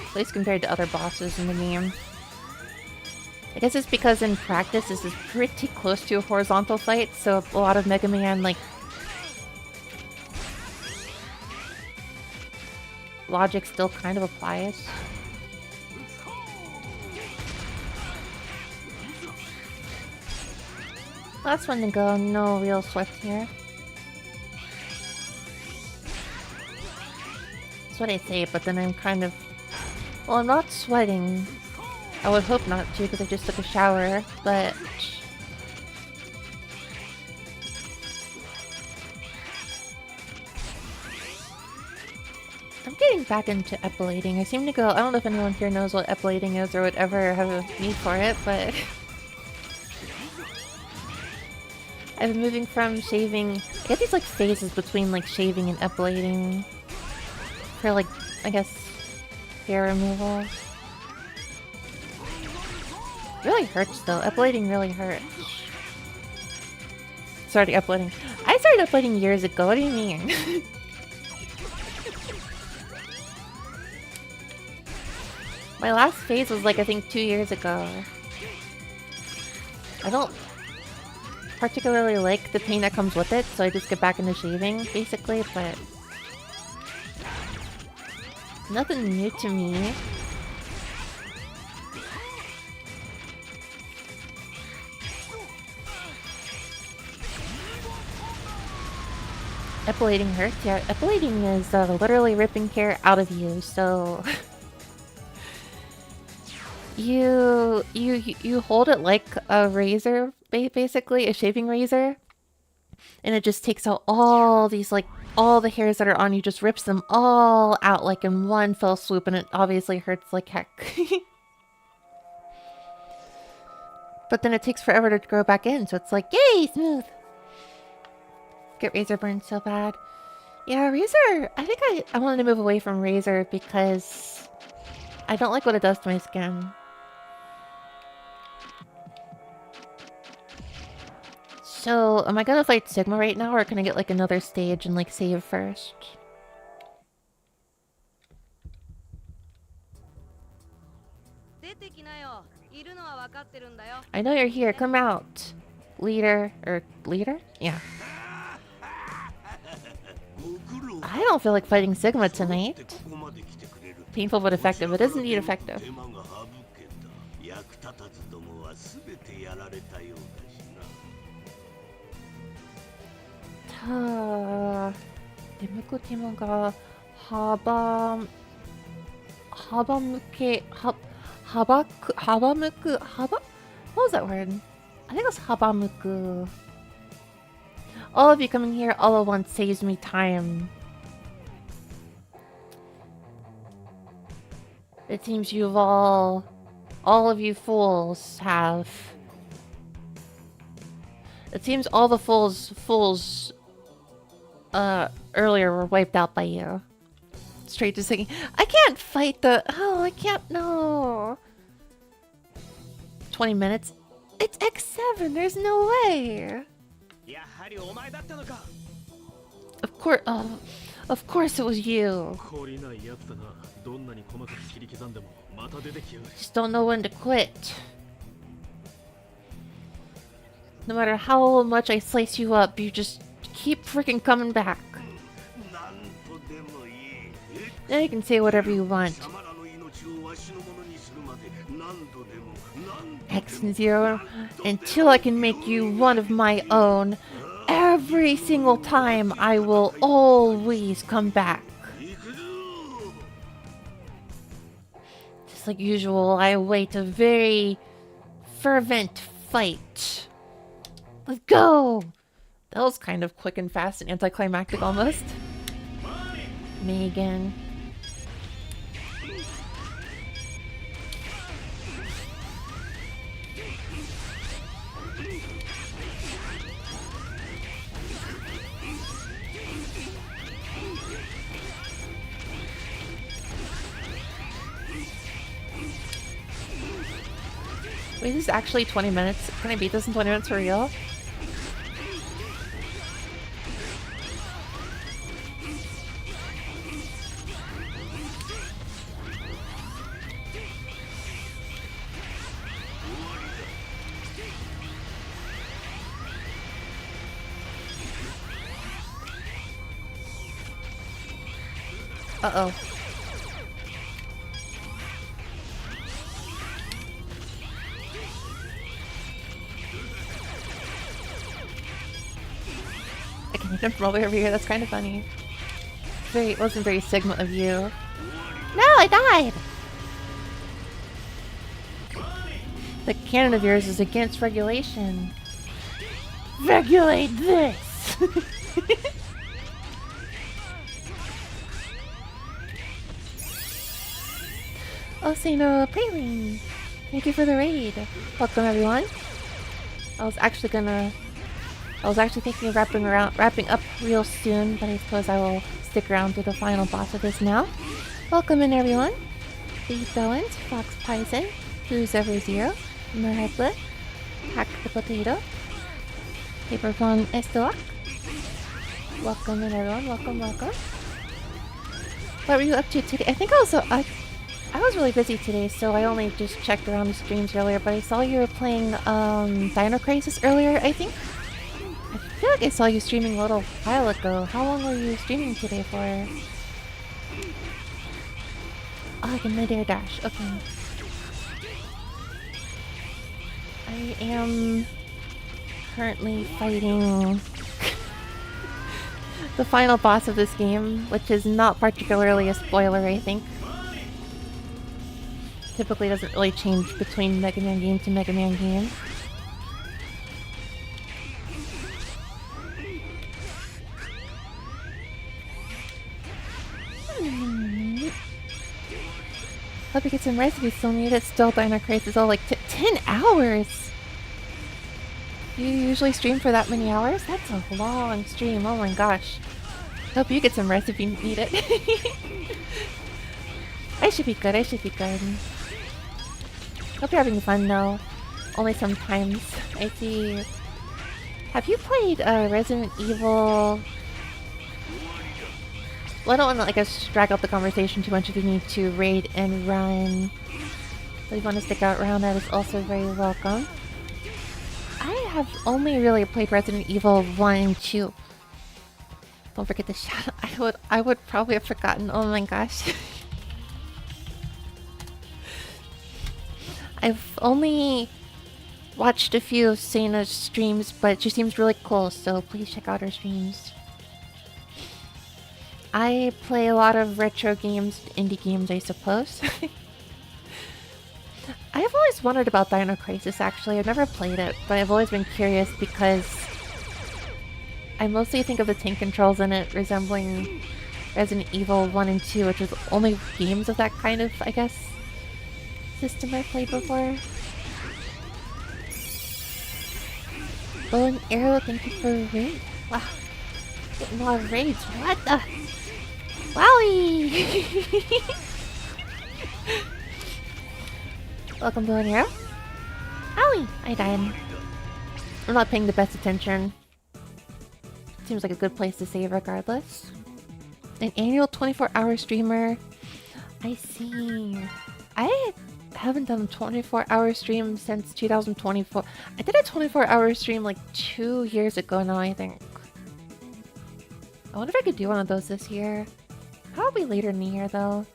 At least compared to other bosses in the game. I guess it's because in practice this is pretty close to a horizontal fight, so a lot of Mega Man, like, logic still kind of applies. Last one to go, no real sweat here. That's what I say, but then I'm kind of... Well, I'm not sweating. I would hope not to, because I just took a shower, but... I'm getting back into epilating. I seem to go... I don't know if anyone here knows what epilating is or would ever have a need for it, but... I've been moving from shaving... I get these, like, phases between, like, shaving and epilating. For, like, I guess, hair removal. Really hurts, though. Epilating really hurts. Started epilating. I started epilating years ago. What do you mean? My last phase was, like, I think 2 years ago. I don't particularly like the pain that comes with it, so I just get back into shaving, basically, but... Nothing new to me. Epilating hurts? Yeah, epilating is literally ripping hair out of you, so... You hold it like a razor, basically, a shaving razor, and it just takes out all these, like, all the hairs that are on you, just rips them all out, like, in one fell swoop, and it obviously hurts like heck. But then it takes forever to grow back in, so it's like, yay, smooth! Get razor burn so bad. Yeah, razor, I think I wanted to move away from razor because I don't like what it does to my skin. So, am I gonna fight Sigma right now, or can I get, like, another stage and, like, save first? I know you're here, come out! Leader, or leader? Yeah. I don't feel like fighting Sigma tonight. Painful but effective. It is indeed effective. 데모가 what was that word? I think it was habamuku. All of you coming here all at once saves me time. It seems you've all of you fools have. It seems all the fools earlier were wiped out by you. Straight to singing. I can't fight the... Oh, I can't... No. 20 minutes? It's X7. There's no way. Of course it was you. Just don't know when to quit. No matter how much I slice you up, you just keep freaking coming back. Now you can say whatever you want. X and 0, until I can make you one of my own. Every single time I will always come back. Just like usual, I await a very fervent fight. Let's go! That was kind of quick and fast and anticlimactic almost. Megan. Wait, this is actually 20 minutes? Can I beat this in 20 minutes for real? Uh-oh. I can jump from over here, that's kind of funny. It wasn't very Sigma of you. No, I died! The cannon of yours is against regulation. Regulate this! Osino Praline! Thank you for the raid. Welcome everyone. I was actually thinking of wrapping up real soon, but I suppose I will stick around through the final boss of this now. Welcome in everyone. Lee Bowens, Fox Pison, Who's Ever Zero, Merheblet, Hack the Potato, Papercon Estelak. Welcome in everyone, welcome. What were you up to today? I think I was really busy today, so I only just checked around the streams earlier, but I saw you were playing Dino Crisis earlier, I think. I feel like I saw you streaming a little while ago. How long were you streaming today for? Oh, I can mid-air dash. Okay. I am currently fighting the final boss of this game, which is not particularly a spoiler, I think. Typically doesn't really change between Mega Man game to Mega Man game. Hope you get some rest if you still need it. Still Dino Crisis all like 10 hours! You usually stream for that many hours? That's a long stream, oh my gosh. Hope you get some rest if you need it. I should be good. Hope you're having fun though. Only sometimes. I see. Have you played Resident Evil? Well, I don't want to, I guess, drag out the conversation too much if you need to raid and run. But if you want to stick out around, that is also very welcome. I have only really played Resident Evil 1 and 2. Don't forget the shout. I would probably have forgotten. Oh my gosh. I've only watched a few of Seina's streams, but she seems really cool, so please check out her streams. I play a lot of retro games, indie games, I suppose. I've always wondered about Dino Crisis, actually. I've never played it, but I've always been curious because I mostly think of the tank controls in it resembling Resident Evil 1 and 2, which was the only games of that kind of, I guess, system I played before. Bow and arrow, thank you for a raid. Wow. Getting a lot of raids. What the? Wowie! Welcome, Bow and arrow. Owie! I died. I'm not paying the best attention. Seems like a good place to save regardless. An annual 24-hour streamer. I see. I haven't done a 24-hour stream since 2024. I did a 24-hour stream like 2 years ago now, I think. I wonder if I could do one of those this year. Probably later in the year, though.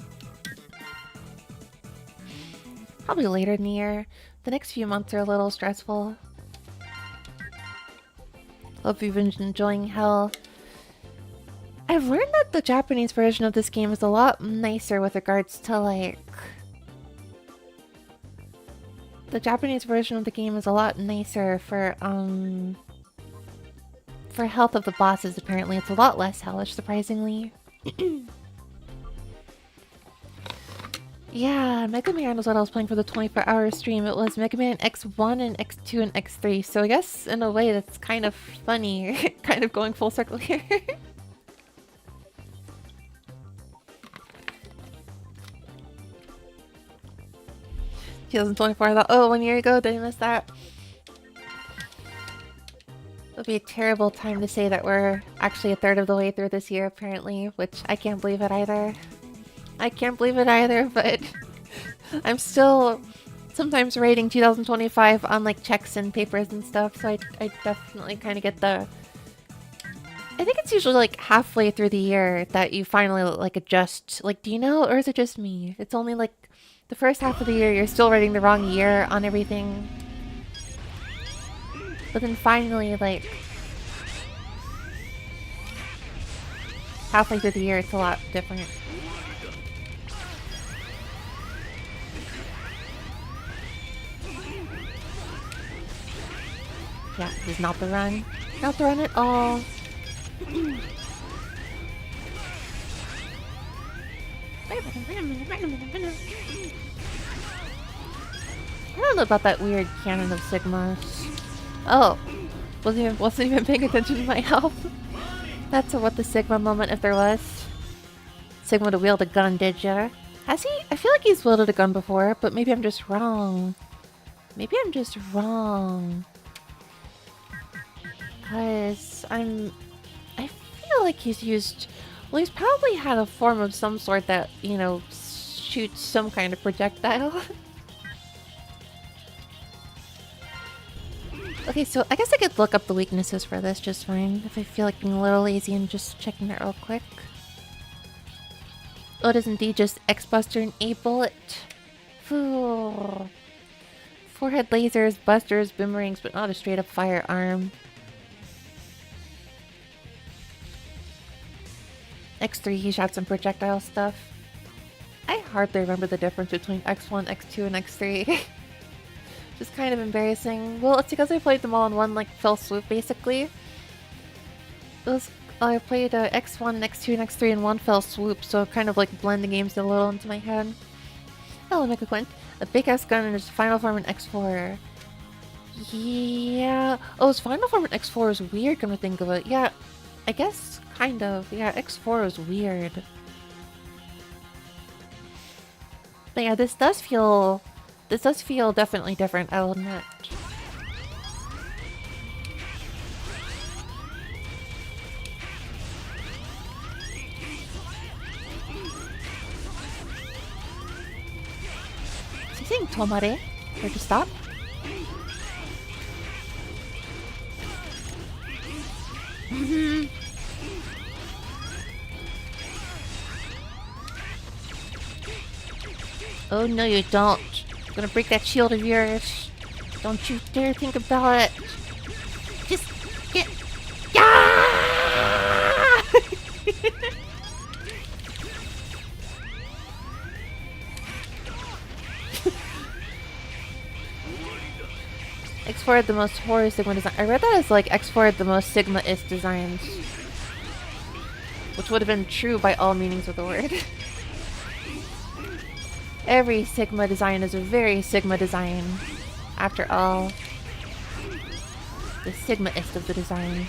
Probably later in the year. The next few months are a little stressful. Hope you've been enjoying hell. I've learned that the Japanese version of this game is a lot nicer with regards to, like... The Japanese version of the game is a lot nicer for health of the bosses, apparently. It's a lot less hellish, surprisingly. Yeah, Mega Man was what I was playing for the 24-hour stream. It was Mega Man X1 and X2 and X3. So I guess, in a way, that's kind of funny. Kind of going full circle here. 2024, I thought, oh, 1 year ago, did I miss that? It'll be a terrible time to say that we're actually a third of the way through this year, apparently, which I can't believe it either. I can't believe it either, but I'm still sometimes rating 2025 on like checks and papers and stuff, so I definitely kind of get the... I think it's usually like halfway through the year that you finally like adjust. Like, do you know, or is it just me? It's only like the first half of the year you're still writing the wrong year on everything. But then finally, like, halfway through the year, it's a lot different. Yeah, this is not the run. Not the run at all. I don't know about that weird canon of Sigmas. Oh, wasn't even paying attention to my health. That's what the Sigma moment, if there was. Sigma to wield a gun, did ya? Has he? I feel like he's wielded a gun before, but maybe I'm just wrong. Maybe I'm just wrong. Because I feel like he's used... Well, he's probably had a form of some sort that, you know, shoots some kind of projectile. Okay, so I guess I could look up the weaknesses for this just fine, if I feel like being a little lazy and just checking it real quick. Oh, it is indeed just X-Buster and A-Bullet. Forehead lasers, busters, boomerangs, but not a straight-up firearm. X3, he shot some projectile stuff. I hardly remember the difference between X1, X2, and X3. Just kind of embarrassing. Well, it's because I played them all in one, like, fell swoop, basically. I played X1 and X2 and X3 in one fell swoop, so kind of, like, blend the games a little into my head. Hello, Mecha Quint. A big-ass gun in his final form in X4. Yeah. Oh, his final form in X4 is weird, come to think of it. Yeah, I guess, kind of. Yeah, X4 is weird. But yeah, this does feel definitely different, I'll admit. Is he saying tomare? Or to stop? Oh no, you don't. I'm gonna break that shield of yours. Don't you dare think about it. Just get... Yeah! X4 had the most horror Sigma design. I read that as like X4 had the most Sigma-ist designs. Which would have been true by all meanings of the word. Every Sigma design is a very Sigma design. After all, the Sigma-ist of the design.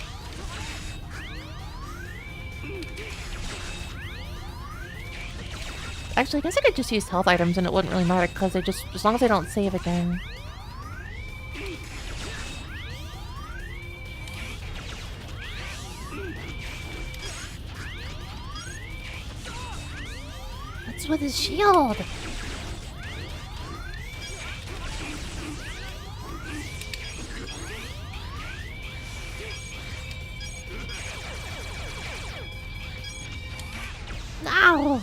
Actually, I guess I could just use health items and it wouldn't really matter because as long as I don't save again. What's with his shield? Ow!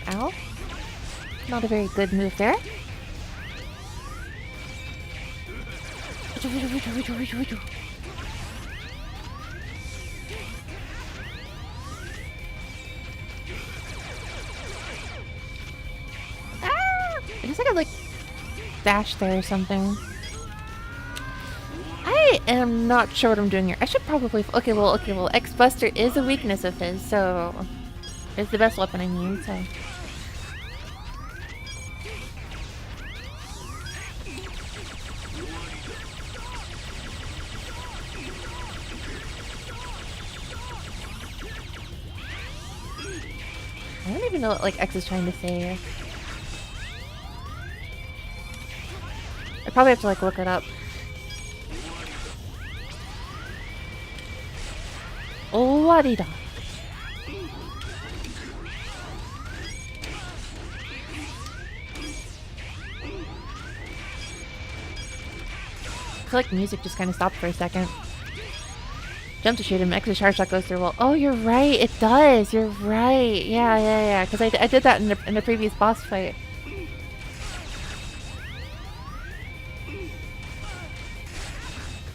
Ow? Not a very good move there. I guess I could like dash there or something. I am not sure what I'm doing here. I should probably... Okay, well, X-Buster is a weakness of his, so... It's the best weapon, I mean, so... I don't even know what, like, X is trying to say. I probably have to, like, look it up. Owari da. feel like music just kind of stopped for a second. Jump to shoot him. Extra charge shot goes through wall. Oh, you're right. It does. You're right. Yeah. Because I did that in the previous boss fight.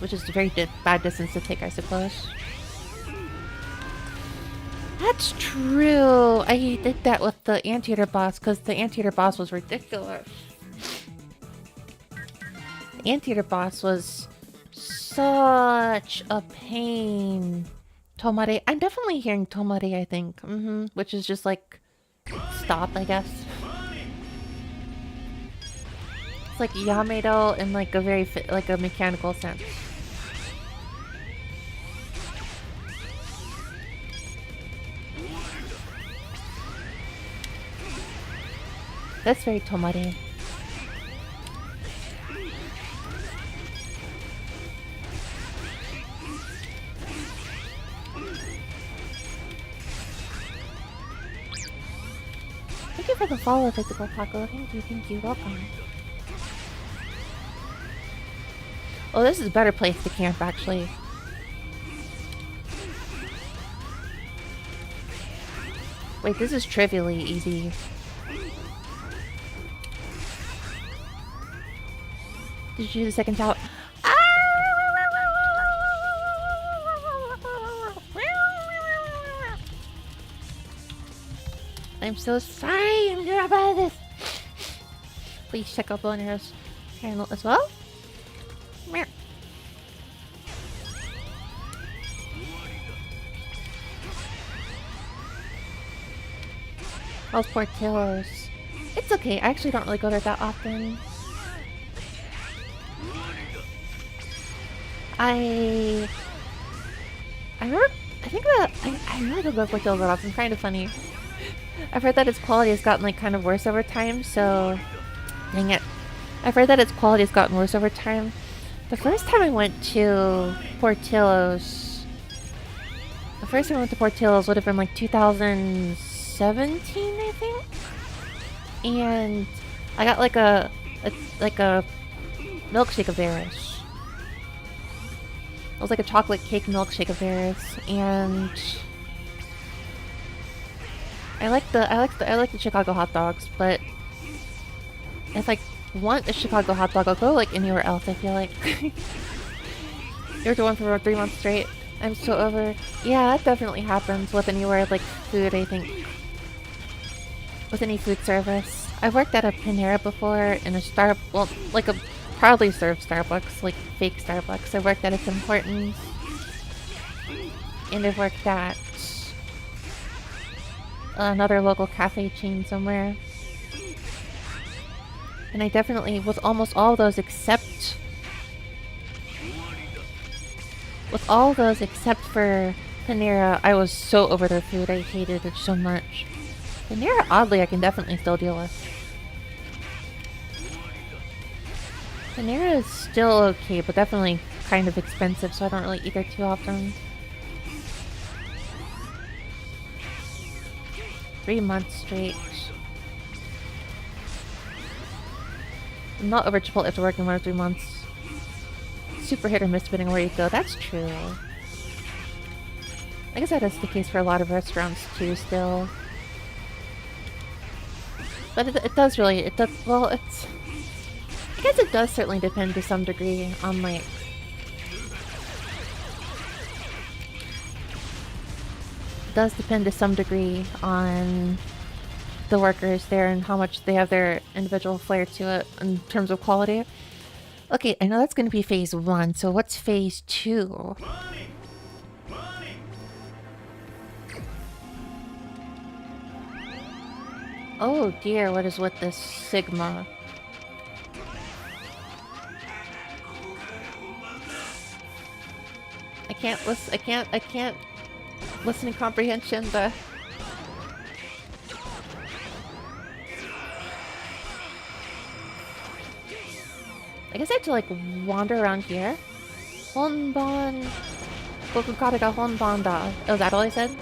Which is a very bad distance to take, I suppose. That's true. I did that with the anteater boss because the anteater boss was ridiculous. The anteater boss was such a pain. Tomare. I'm definitely hearing Tomare, I think. Which is just like stop, I guess. It's like Yamedo in like a very like a mechanical sense. That's very Tomare. Thank you for the follow, Physical Taco. Thank you. Welcome. Oh, this is a better place to camp, actually. Wait, this is trivially easy. Did you do the second tower? I'm so sorry. I'm gonna buy this. Please check out Boner's channel as well. How's Portillo's? It's okay. I actually don't really go there that often. I think that I really don't go to Portillo's that often. It's kind of funny. I've heard that its quality has gotten like kind of worse over time, so dang it. I've heard that its quality has gotten worse over time. The first time I went to Portillo's would have been like 2017, I think. And I got like a milkshake of theirs. It was like a chocolate cake milkshake of theirs, and I like the Chicago hot dogs, but if I want a Chicago hot dog, I'll go like anywhere else. I feel like you're the one for about 3 months straight. I'm so over. Yeah, that definitely happens with anywhere like food. I think with any food service. I've worked at a Panera before, in a like a proudly served Starbucks, like fake Starbucks. I've worked at a Tim Hortons, and I've worked at another local cafe chain somewhere. And I definitely, with almost all those except for Panera, I was so over their food. I hated it so much. Panera, oddly, I can definitely still deal with. Panera is still okay, but definitely kind of expensive, so I don't really eat there too often. 3 months straight. I'm not over Chipotle after working 1 or 3 months. Super hit or miss depending on where you go. That's true. I guess that is the case for a lot of restaurants too still. But it does, well, I guess it does certainly depend to some degree on like... It does depend to some degree on the workers there and how much they have their individual flair to it in terms of quality. Okay, I know that's going to be phase 1, so what's phase 2? Oh dear, what is with this Sigma? I can't listen in comprehension, but... I guess I have to like wander around here. Honban... Kokukara ga honban da. Oh, is that all I said?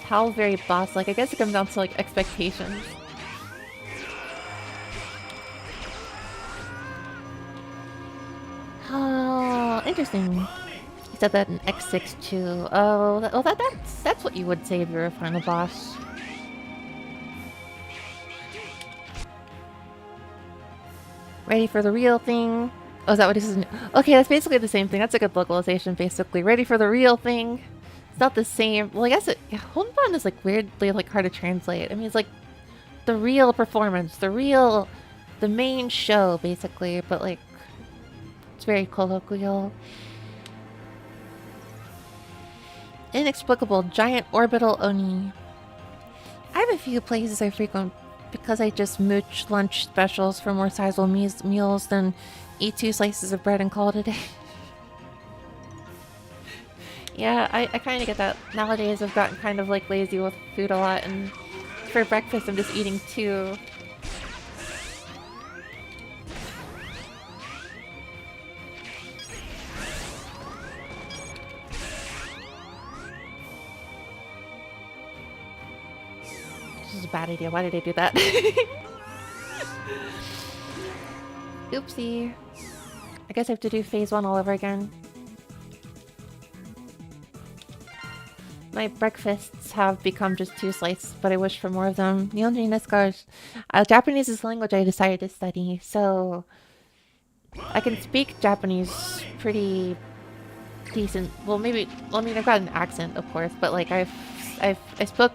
How very boss-like. I guess it comes down to like expectations. interesting. You said that in X6 too. Oh, that's what you would say if you were a final boss. Ready for the real thing. Oh, is that what this is? Okay, that's basically the same thing. That's a good localization, basically. Ready for the real thing. It's not the same. Well, I guess it. Yeah, Homebound is like weirdly like hard to translate. I mean, it's like the real performance, the main show, basically. But like, it's very colloquial. Inexplicable giant orbital oni. I have a few places I frequent because I just mooch lunch specials for more sizable meals than eat 2 slices of bread and call it a day. Yeah, I kind of get that. Nowadays I've gotten kind of like lazy with food a lot, and for breakfast I'm just eating 2. This is a bad idea. Why did I do that? Oopsie. I guess I have to do phase 1 all over again. My breakfasts have become just 2 slices, but I wish for more of them. Nihonji desu ka? Japanese is the language I decided to study, so I can speak Japanese pretty decent. Well, maybe. Well, I mean, I've got an accent, of course, but like I spoke.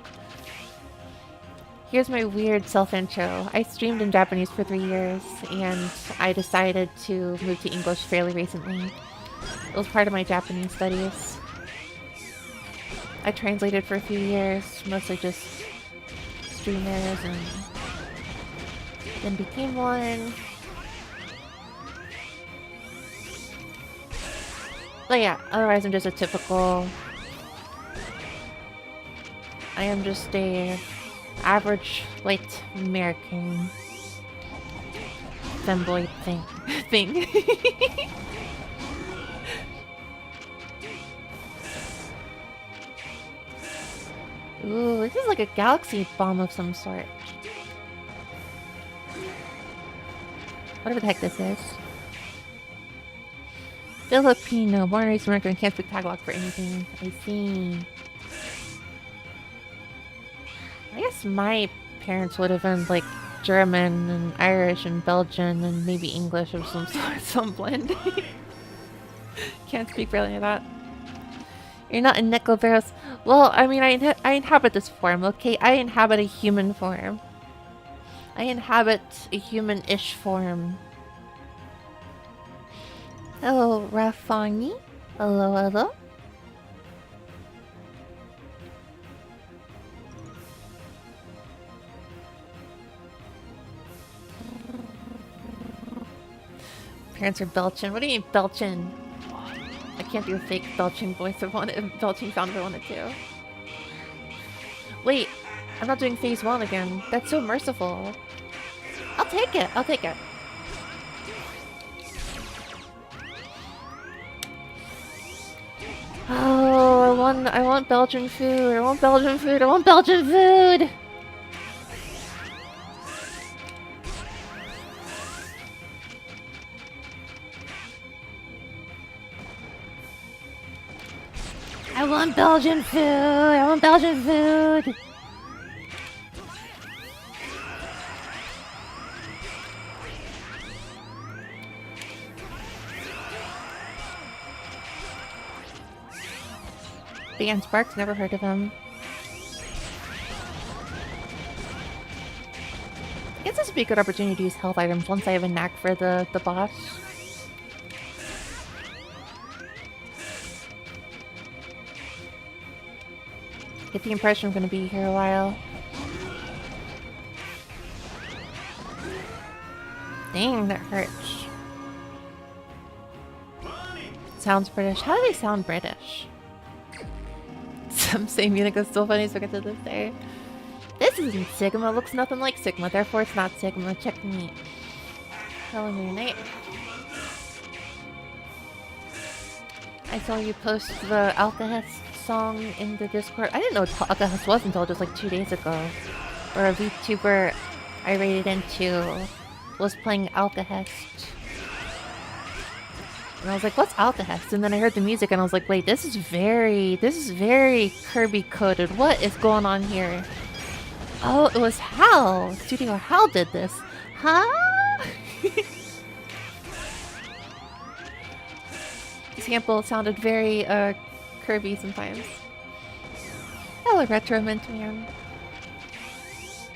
Here's my weird self-intro. I streamed in Japanese for 3 years, and I decided to move to English fairly recently. It was part of my Japanese studies. I translated for a few years, mostly just streamers, and then became one. But yeah, otherwise I'm just a typical... I am just a average white American femboy thing. Ooh, this is like a galaxy bomb of some sort. Whatever the heck this is. Filipino, born and raised in America, and can't speak Tagalog for anything. I see. I guess my parents would have been like German and Irish and Belgian and maybe English of some sort, some blend. Can't speak really of that. You're not in Nekoberos. Well, I mean, I inhabit this form, okay? I inhabit a human form. I inhabit a human-ish form. Hello, Rafani. Hello, hello. Parents are Belgian. What do you mean Belgian? I can't do a fake belching voice. Belching sound if I wanted to. Wait, I'm not doing phase 1 again. That's so merciful. I'll take it. I'll take it. Oh, I want Belgian food. I want Belgian food. I want Belgian food. I want Belgian food! I want Belgian food! Dan Sparks, never heard of him. I guess this would be a good opportunity to use health items once I have a knack for the boss. Get the impression I'm gonna be here a while. Dang, that hurts. Sounds British. How do they sound British? Some say Munica's still funny, so get to this day. This isn't Sigma, looks nothing like Sigma, therefore it's not Sigma. Check me. Hello, Moon Knight. I saw you post the Alkahest song in the Discord. I didn't know what Alkahest was until just like 2 days ago. Or a VTuber I raided into was playing Alkahest. And I was like, what's Alcahest? And then I heard the music and I was like, wait, this is very Kirby coded. What is going on here? Oh, it was Hal. Studio Hal did this. Huh? The sample sounded very Kirby sometimes. Hello, Retro Mint Man.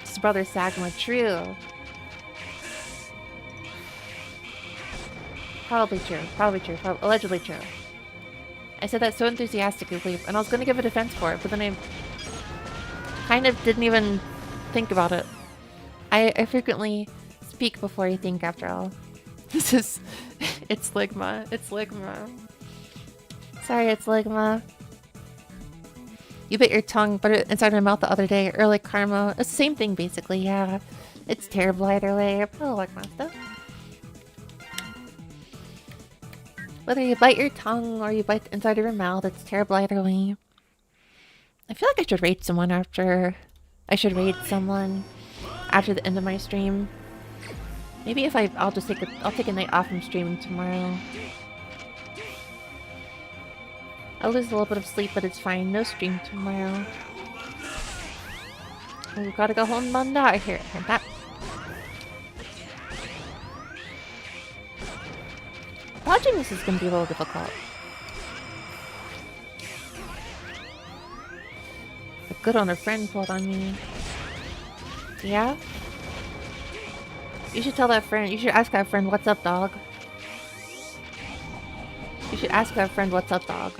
His brother Sagma, true. Probably true, allegedly true. I said that so enthusiastically, and I was gonna give a defense for it, but then I kind of didn't even think about it. I frequently speak before I think, after all. This is... it's Ligma. It's Ligma. Sorry, it's Ligma. You bit your tongue, but it inside my mouth the other day. Early karma. It's the same thing, basically, yeah. It's terrible either way. I probably like my stuff. Whether you bite your tongue or you bite the inside of your mouth, it's terrible either way. I feel like I should raid someone after... I should raid someone after the end of my stream. Maybe if I'll just take a night off from streaming tomorrow. I'll lose a little bit of sleep, but it's fine. No stream tomorrow. We gotta go home Monday. Here, that. Dodging this is gonna be a little difficult. A good on a friend pulled on me. Yeah? You should tell that friend. You should ask that friend, what's up, dog? You should ask that friend, what's up, dog?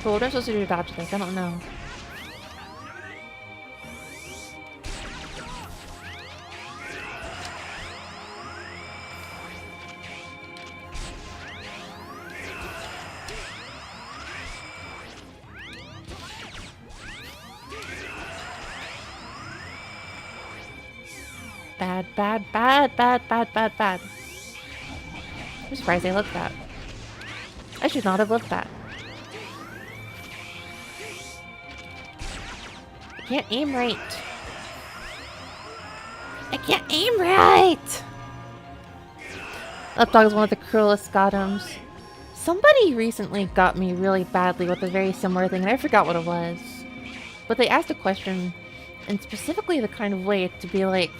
But what am I supposed to do to dodge this? I don't know. Bad. I'm surprised I looked that. I should not have looked that. I can't aim right. I can't aim right! That dog is one of the cruelest goddams. Somebody recently got me really badly with a very similar thing, and I forgot what it was. But they asked a question, and specifically the kind of way to be like...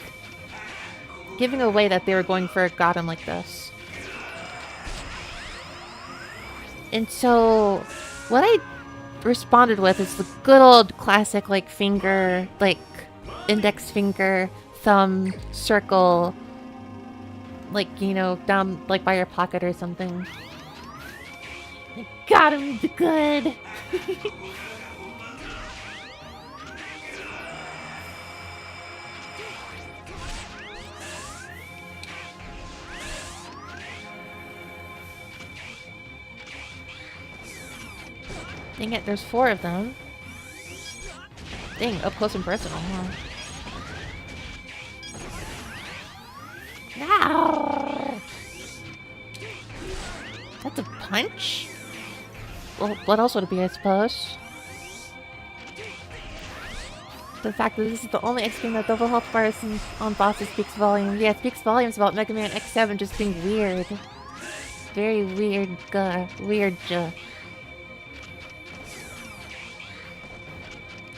giving away that they were going for a goddam like this. And so, what I responded with is the good old classic, like, finger, like, index finger, thumb, circle, like, you know, down, like, by your pocket or something. I got him good! Dang it, there's 4 of them. Dang, up close and personal, huh? No! That's a punch? Well, what else would it be, I suppose? The fact that this is the only X game that double health bars on bosses speaks volumes. Yeah, it speaks volumes about Mega Man X7 just being weird. Very weird, weird.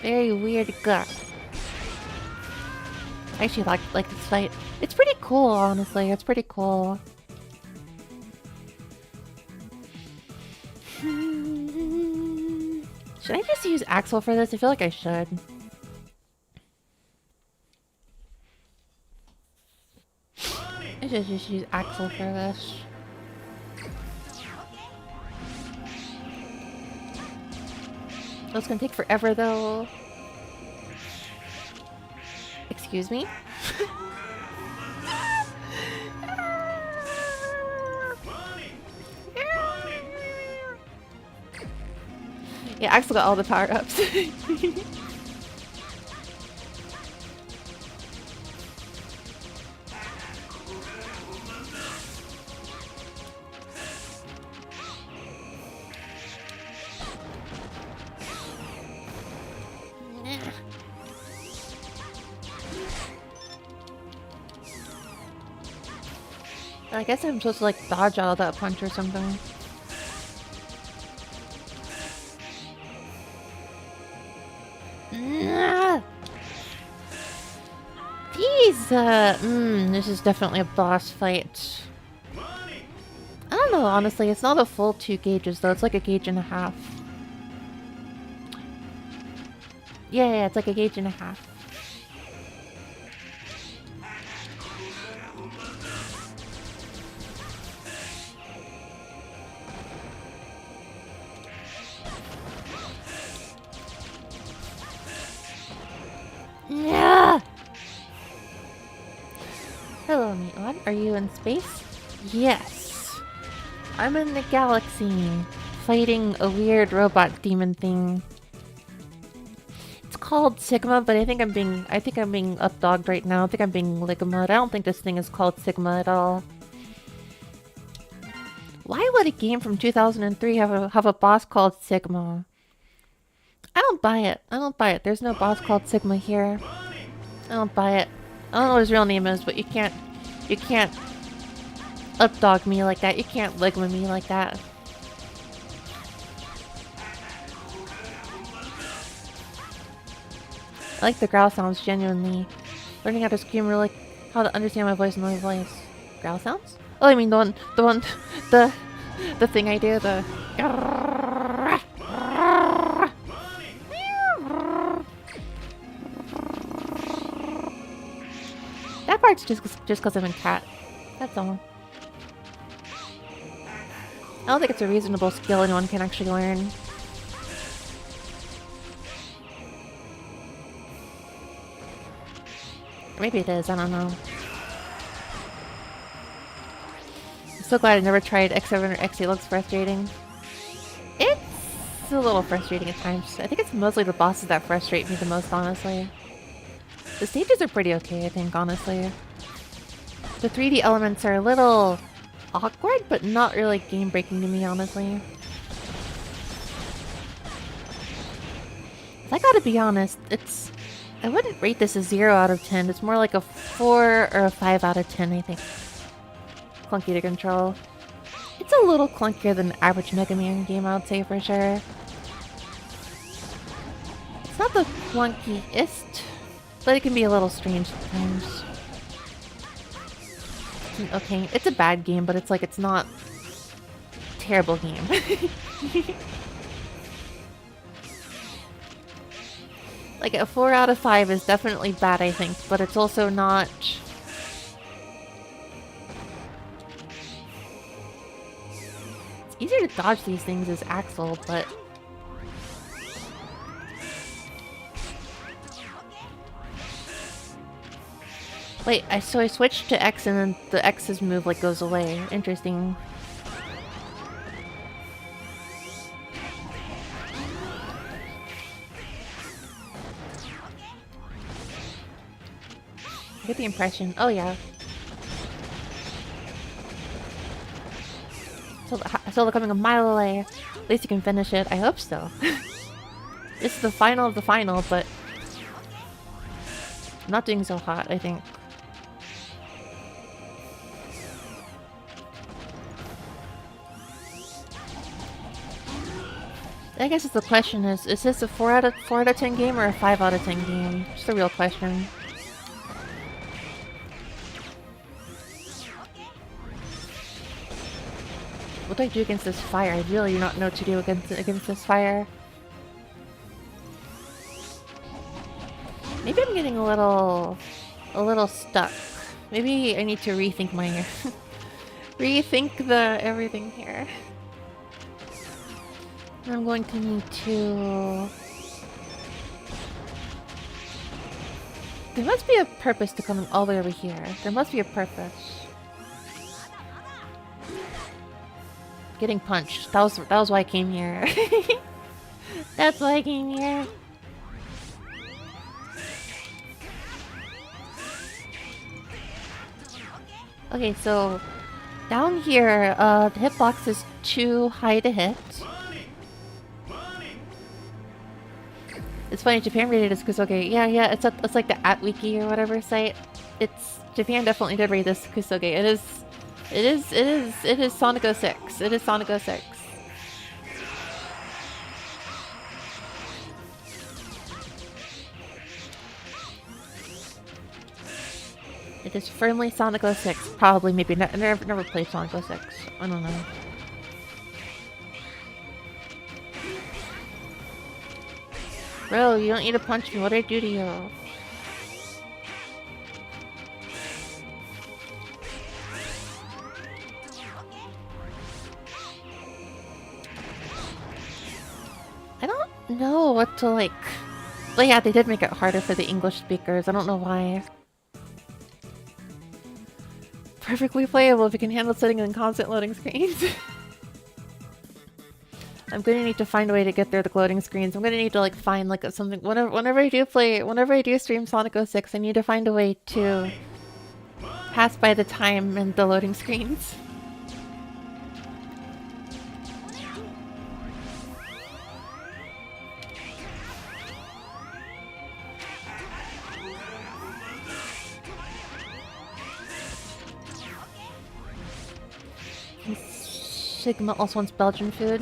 Very weird I actually like this fight. It's pretty cool, honestly. It's pretty cool. Should I just use Axel for this? I feel like I should. I should just use Axel for this. It's gonna take forever though. Excuse me? Yeah, Axel got all the power-ups. I guess I'm supposed to like dodge out of that punch or something. These, this is definitely a boss fight. I don't know, honestly. It's not a full 2 gauges, though. It's like a gauge and a half. Yeah, it's like a gauge and a half. Yeah. Hello, Meatwad. Are you in space? Yes. I'm in the galaxy, fighting a weird robot demon thing. It's called Sigma, but I think I'm being updogged right now. I think I'm being Ligma. I don't think this thing is called Sigma at all. Why would a game from 2003 have a boss called Sigma? I don't buy it. I don't buy it. There's no boss called Sigma here. I don't buy it. I don't know what his real name is, but you can't updog me like that. You can't Ligma me like that. I like the growl sounds genuinely. Learning how to scream or like how to understand my voice and my voice. Growl sounds? Oh, I mean the thing I do, the. That part's just because I'm in cat. That's all. I don't think it's a reasonable skill anyone can actually learn. Maybe it is, I don't know. I'm so glad I never tried X7 or X8. It looks frustrating. It's a little frustrating at times. I think it's mostly the bosses that frustrate me the most, honestly. The stages are pretty okay, I think, honestly. The 3D elements are a little awkward, but not really game-breaking to me, honestly. If I gotta be honest, I wouldn't rate this a 0 out of 10. It's more like a 4 or a 5 out of 10, I think. Clunky to control. It's a little clunkier than an average Mega Man game, I would say, for sure. It's not the clunkiest, but it can be a little strange sometimes. Okay, it's a bad game, but it's not a terrible game. Like, a 4 out of 5 is definitely bad, I think, but it's also not... It's easier to dodge these things as Axel, but... Wait, so I switched to X and then the X's move, like, goes away. Interesting. I get the impression. Oh, yeah. Still coming a mile away. At least you can finish it. I hope so. This is the final of the final, but... I'm not doing so hot, I think. I guess the question is this a 4 out of 10 game or a 5 out of 10 game? Just a real question. What do I do against this fire? I really do not know what to do against this fire. Maybe I'm getting a little stuck. Maybe I need to rethink my rethink everything here. I'm going to need to... There must be a purpose to coming all the way over here. There must be a purpose. Getting punched. That was why I came here. That's why I came here. Okay, so down here, the hitbox is too high to hit. It's funny, Japan rated this Kusoge. Yeah, it's like the @wiki or whatever site. Japan definitely did rate this Kusoge. It It is Sonic 06. It is Sonic 06. It is firmly Sonic 06. Probably, maybe. Never played Sonic 06. I don't know. Bro, you don't need to punch me. What did I do to you? I don't know what to like. But yeah, they did make it harder for the English speakers. I don't know why. Perfectly playable if you can handle sitting in constant loading screens. I'm gonna need to find a way to get through the loading screens. I'm gonna need to like find like something whenever I do stream Sonic 06, I need to find a way to pass by the time and the loading screens. Sigma also wants Belgian food.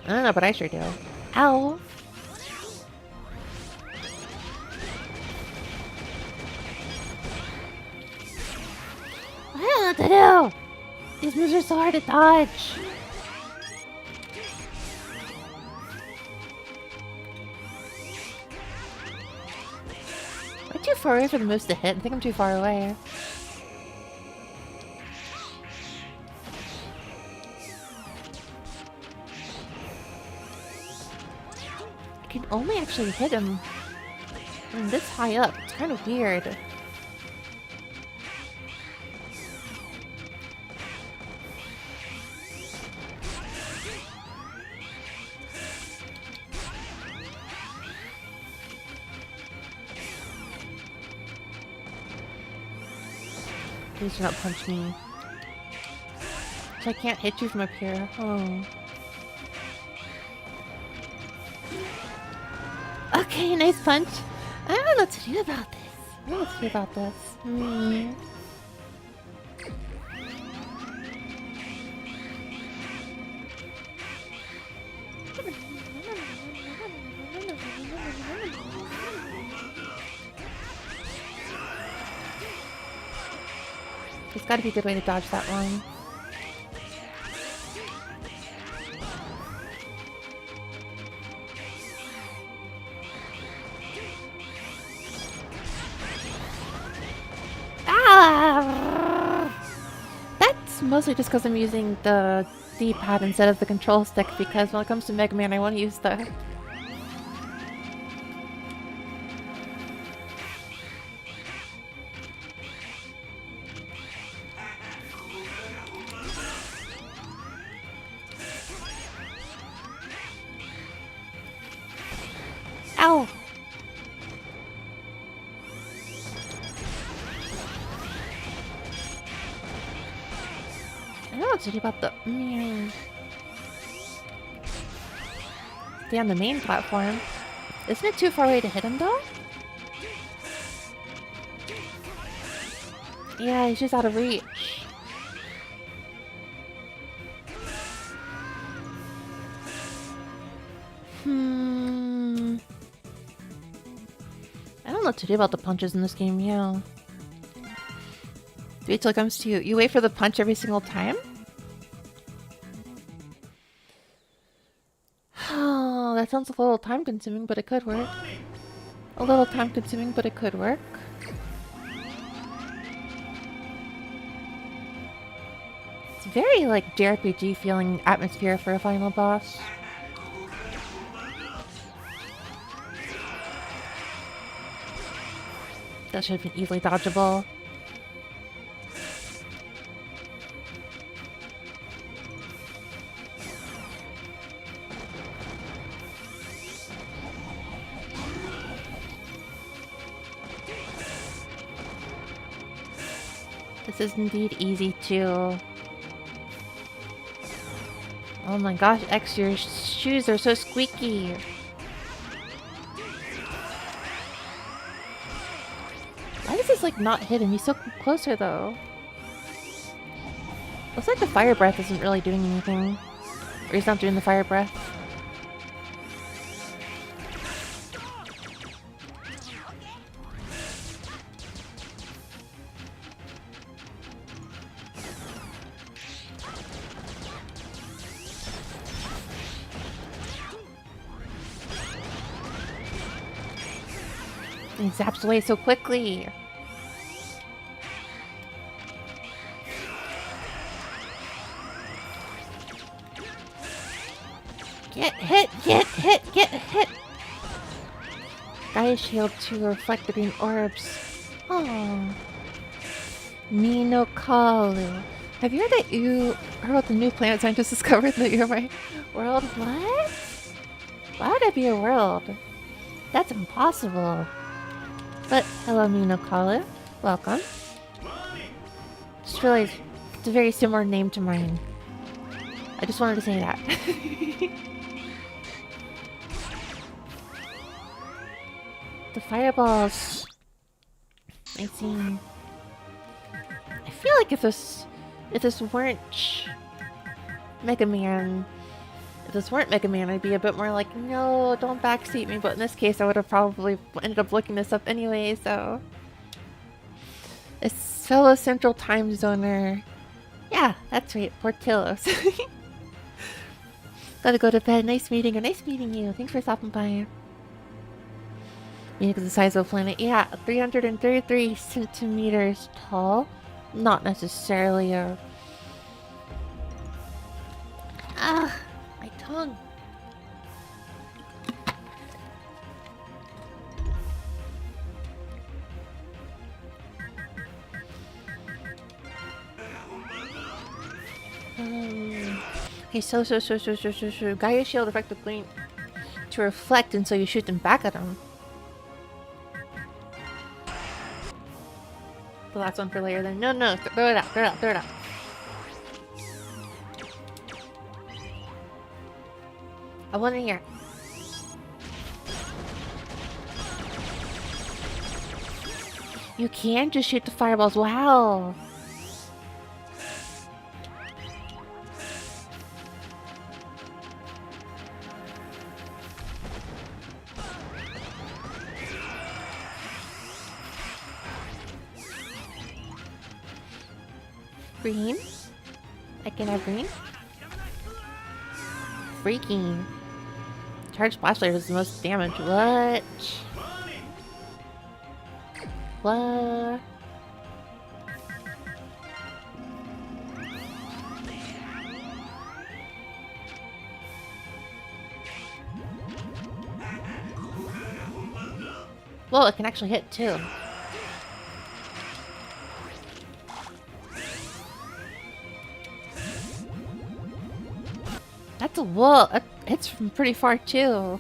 I don't know, but I sure do. Ow! I don't know what to do! These moves are so hard to dodge! Am I too far away for the moves to hit? I think I'm too far away. I can only actually hit him from this high up. It's kind of weird. Please do not punch me. So I can't hit you from up here. Oh. Okay, nice punch. I don't know what to do about this. I don't know what to do about this. There's gotta be a good way to dodge that one. That's mostly just because I'm using the D-pad instead of the control stick, because when it comes to Mega Man, I want to use the... Ow! I don't know what to do about the... Stay on the main platform. Isn't it too far away to hit him, though? Yeah, he's just out of reach. I don't know what to do about the punches in this game, yeah. Wait till it comes to you. You wait for the punch every single time? Oh, that sounds a little time consuming, but it could work. A little time consuming, but it could work. It's very like JRPG feeling atmosphere for a final boss. That should have been easily dodgeable. This is indeed easy too. Oh my gosh, X, your shoes are so squeaky. Why does this like not hit him? He's so closer though. Looks like the fire breath isn't really doing anything. Or he's not doing the fire breath. He zaps away so quickly. Get hit, get hit, get hit! Gaia shield to reflect the green orbs. Oh. Minokalu. Have you heard about the new planet scientists discovered in the nearby world? What? Why would it be a world? That's impossible. But hello, Minokalu. Welcome. Just realized it's a very similar name to mine. I just wanted to say that. The fireballs. I see. I feel like if this weren't Mega Man, I'd be a bit more like, no, don't backseat me. But in this case, I would have probably ended up looking this up anyway. So, a fellow Central Time Zoner. Yeah, that's right, Portillo's. Gotta go to bed. Nice meeting you. Thanks for stopping by. Meaning the size of a planet. Yeah, 333 centimeters tall. Not necessarily a... Ah, my tongue. Okay, so. Gaia shield affect the green to reflect, and so you shoot them back at them. The last one for later then. No, throw it out. I want to hear. You can just shoot the fireballs. Wow. Green? I can have green? Freaking. Charged flashlight does the most damage. What? What? Whoa, it can actually hit too. That's a wall. It hits from pretty far too.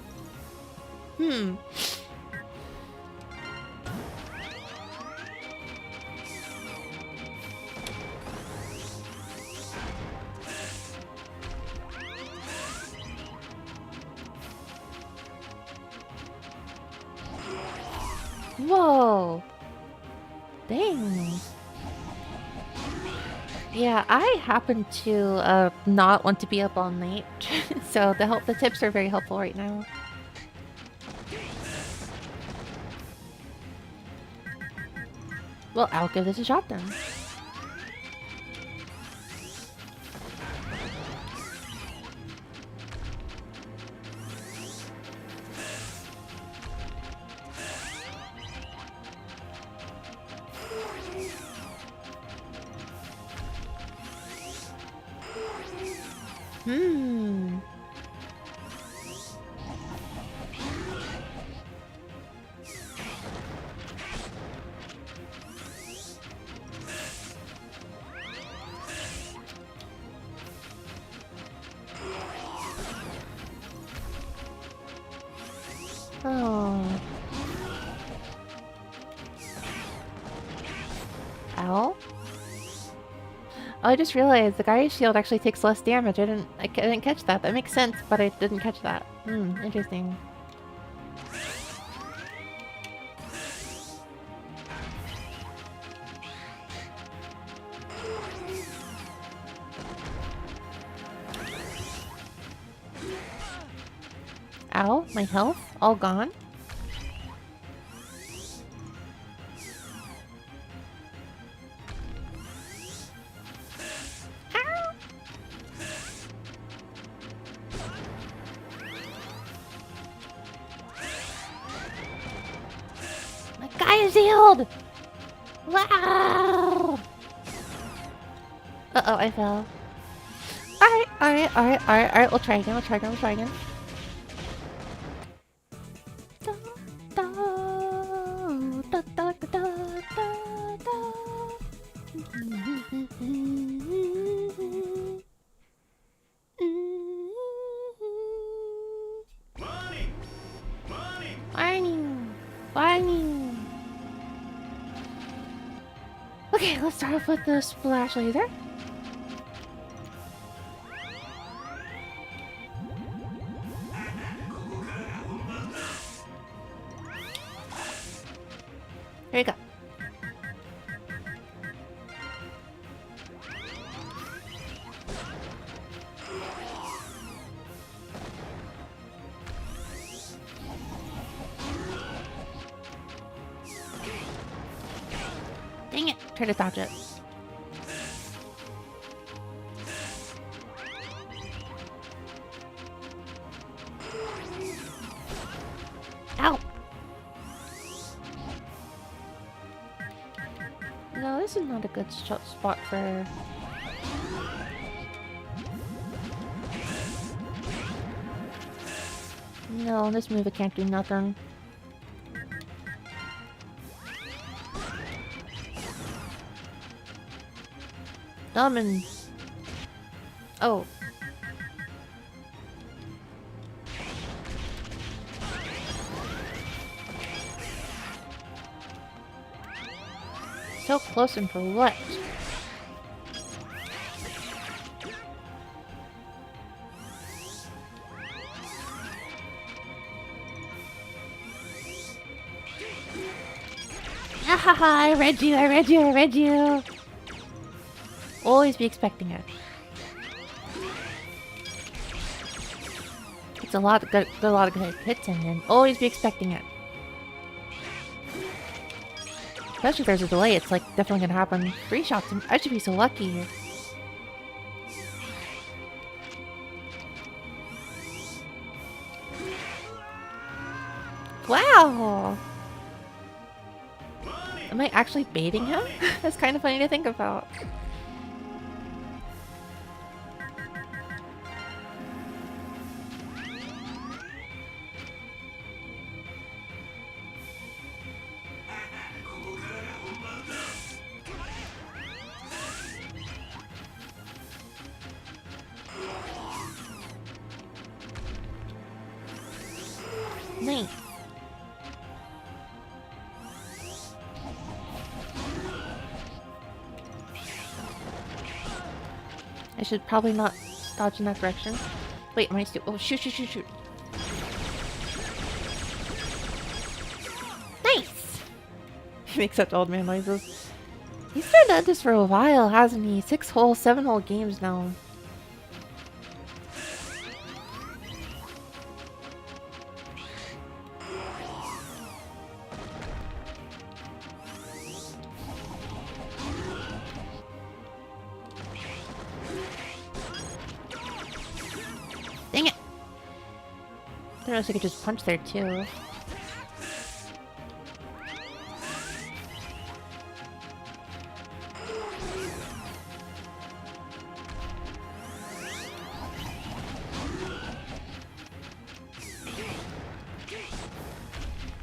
Whoa. Dang. Yeah, I happen to not want to be up all night, so the tips are very helpful right now. Well, I'll give this a shot then. Oh. Ow. Oh, I just realized the Gaia shield actually takes less damage. I didn't catch that. That makes sense, but I didn't catch that. Interesting. My health all gone. Ow. My guy is healed. Wow. Uh-oh, I fell. Alright. We'll try again. Da, da, da, da, da, da, da. Warning. Okay, let's start off with the splash laser. Here you go. Dang it! Try to dodge it. Ow! No, this is not a good spot for... No, this move I can't do nothing. Summons. Oh. So close and for what? Haha, I read you. Always be expecting it. It's a lot of good hits in and always be expecting it. Especially if there's a delay, it's like definitely gonna happen. 3 shots, I should be so lucky. Wow! Am I actually baiting him? That's kind of funny to think about. Nice. I should probably not dodge in that direction. Wait, am I still? Oh, shoot. Nice! He makes such old man noises. He's been at this for a while, hasn't he? 7 whole games now. Dang it! I noticed I could just punch there too.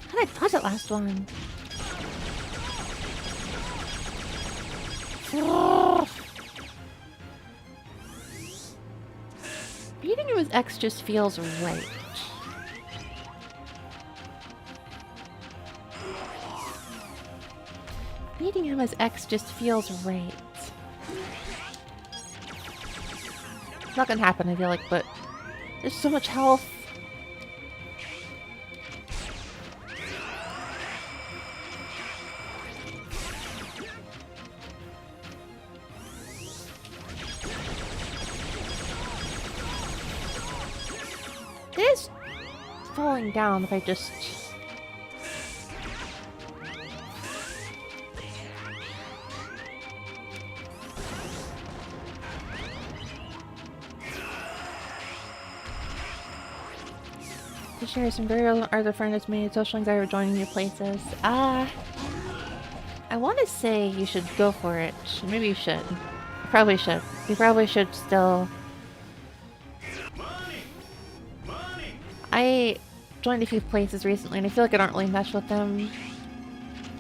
How did I dodge that last one? Beating him with X just feels right. Beating him as X just feels right. It's not gonna happen, I feel like, but there's so much health. falling down if I just... To share some very relevant other friends made social anxiety of joining new places. I want to say you should go for it. Maybe you should. You probably should. You probably should still. I joined a few places recently and I feel like I don't really mesh with them.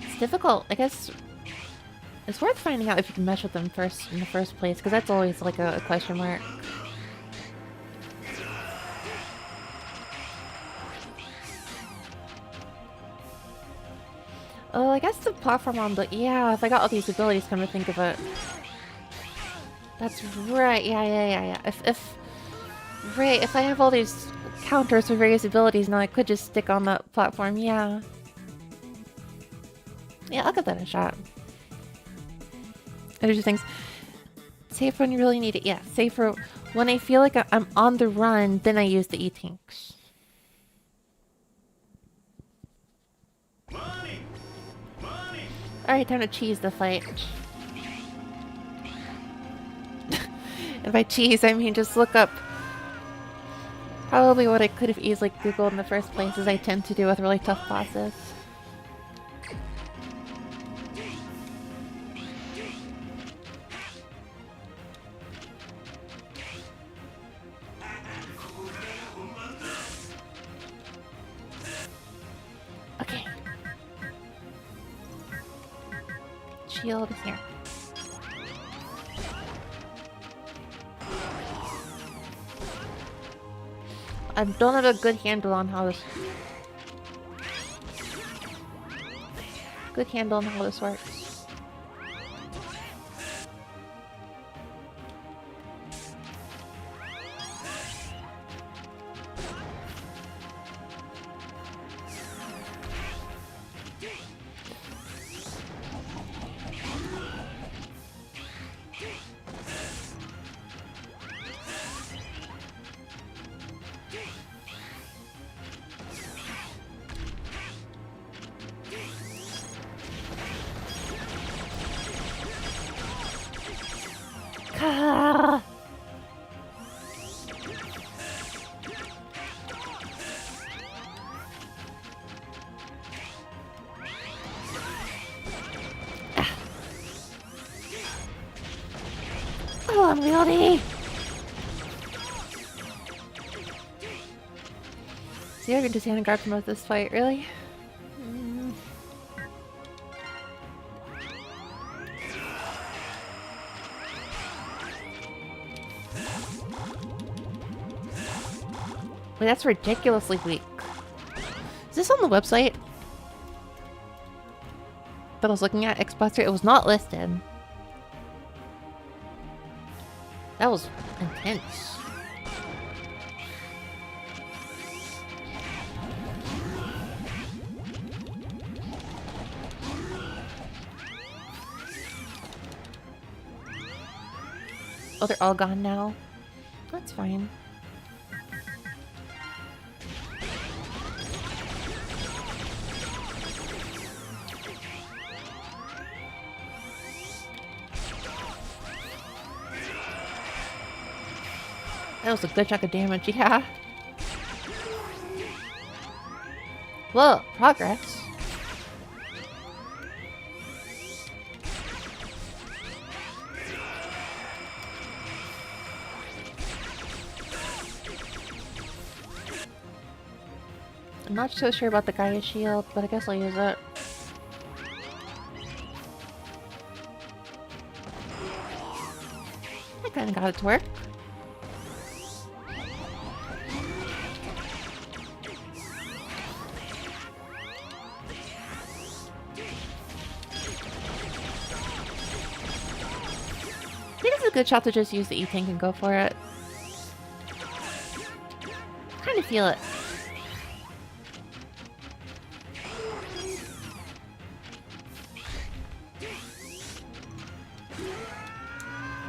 It's difficult. I guess it's worth finding out if you can mesh with them first in the first place, because that's always like a question mark. Oh, I guess the platform on the... Yeah, if I got all these abilities, come to think of it. That's right, yeah. If I have all these counters for various abilities, now I could just stick on that platform, yeah. Yeah, I'll give that a shot. Other two things. Save when you really need it, yeah. Save for when I feel like I'm on the run, then I use the E-Tanks. Alright, time to cheese the fight. And by cheese, I mean just look up probably what I could have easily googled in the first place, as I tend to do with really tough bosses. Okay. Shield is here. I don't have a good handle on how this... Good handle on how this works. Oh, unwieldy! See, I can just hand and guard for most of this fight, really? Wait, that's ridiculously weak. Is this on the website that I was looking at, Xbox? It was not listed. That was intense. Oh, they're all gone now? That's fine. That was a good chunk of damage, yeah. Whoa, progress. I'm not so sure about the Gaia shield, but I guess I'll use it. I kinda got it to work. I think it's a good shot to just use the E-Tank and go for it. Kind of feel it.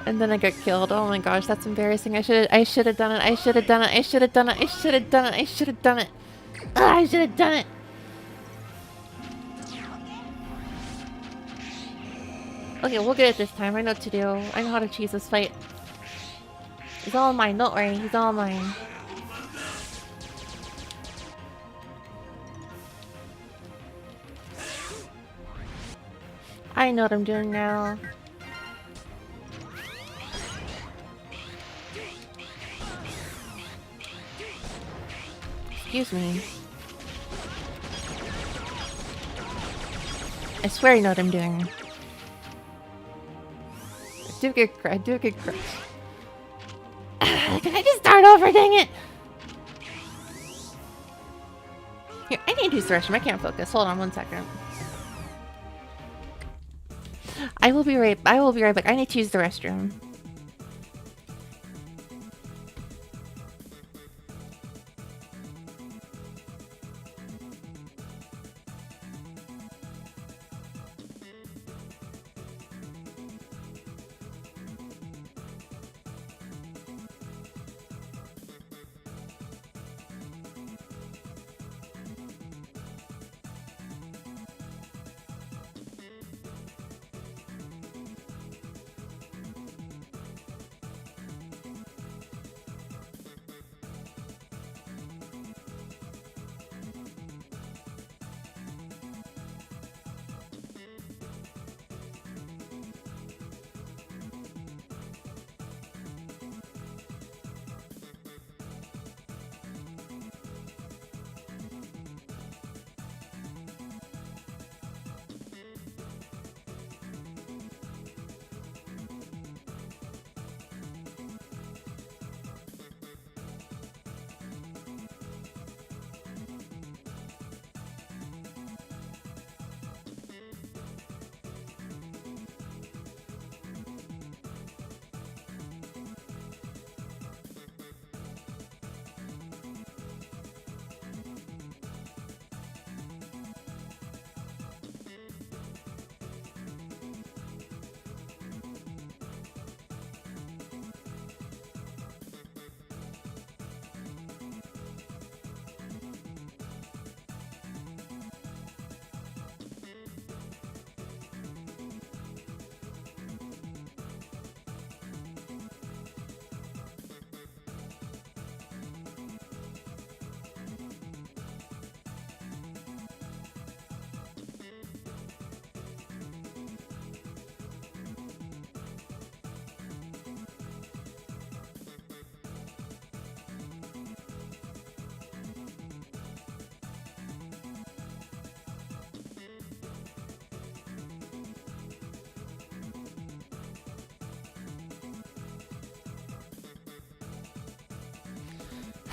And then I got killed. Oh my gosh, that's embarrassing. I should have done it. I should have done it. I should have done it. I should have done it. I should have done it. Ugh, I should have done it. Okay, we'll get it this time. I know what to do. I know how to cheese this fight. He's all mine. Don't worry. He's all mine. I know what I'm doing now. Excuse me. I swear I know what I'm doing. I do get crush. Can I just start over, dang it? Here, I need to use the restroom. I can't focus. Hold on 1 second. I will be right back. I need to use the restroom.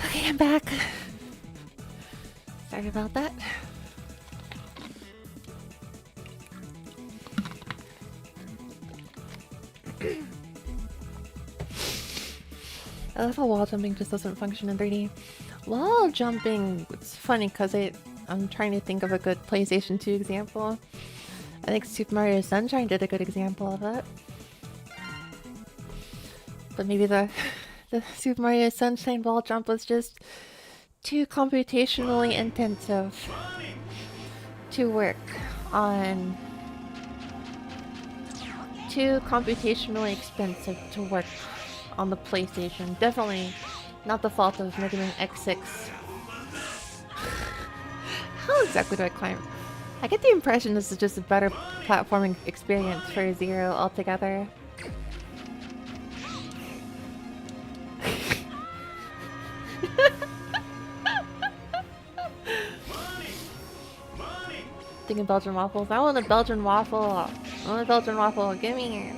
Okay, I'm back. Sorry about that. I love how wall jumping just doesn't function in 3D. Wall jumping, it's funny because I'm trying to think of a good PlayStation 2 example. I think Super Mario Sunshine did a good example of it. But maybe the Super Mario Sunshine wall jump was just too computationally intensive to work on. Too computationally expensive to work on the PlayStation. Definitely not the fault of Mega Man X6. How exactly do I climb? I get the impression this is just a better platforming experience for Zero altogether. Thinking Belgian waffles. I want a Belgian waffle. I want a Belgian waffle. Give me.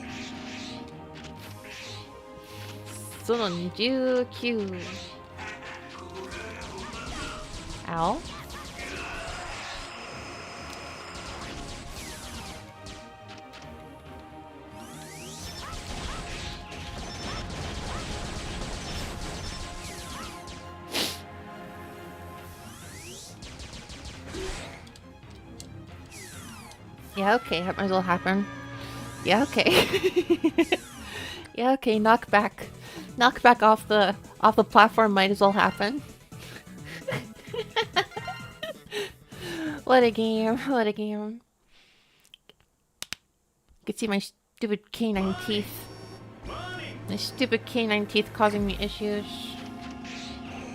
その19. Ow. Yeah, okay, that might as well happen. Yeah, okay. Yeah, okay, knockback. Knockback off the platform might as well happen. What a game. What a game. You can see my stupid canine teeth. My stupid canine teeth causing me issues.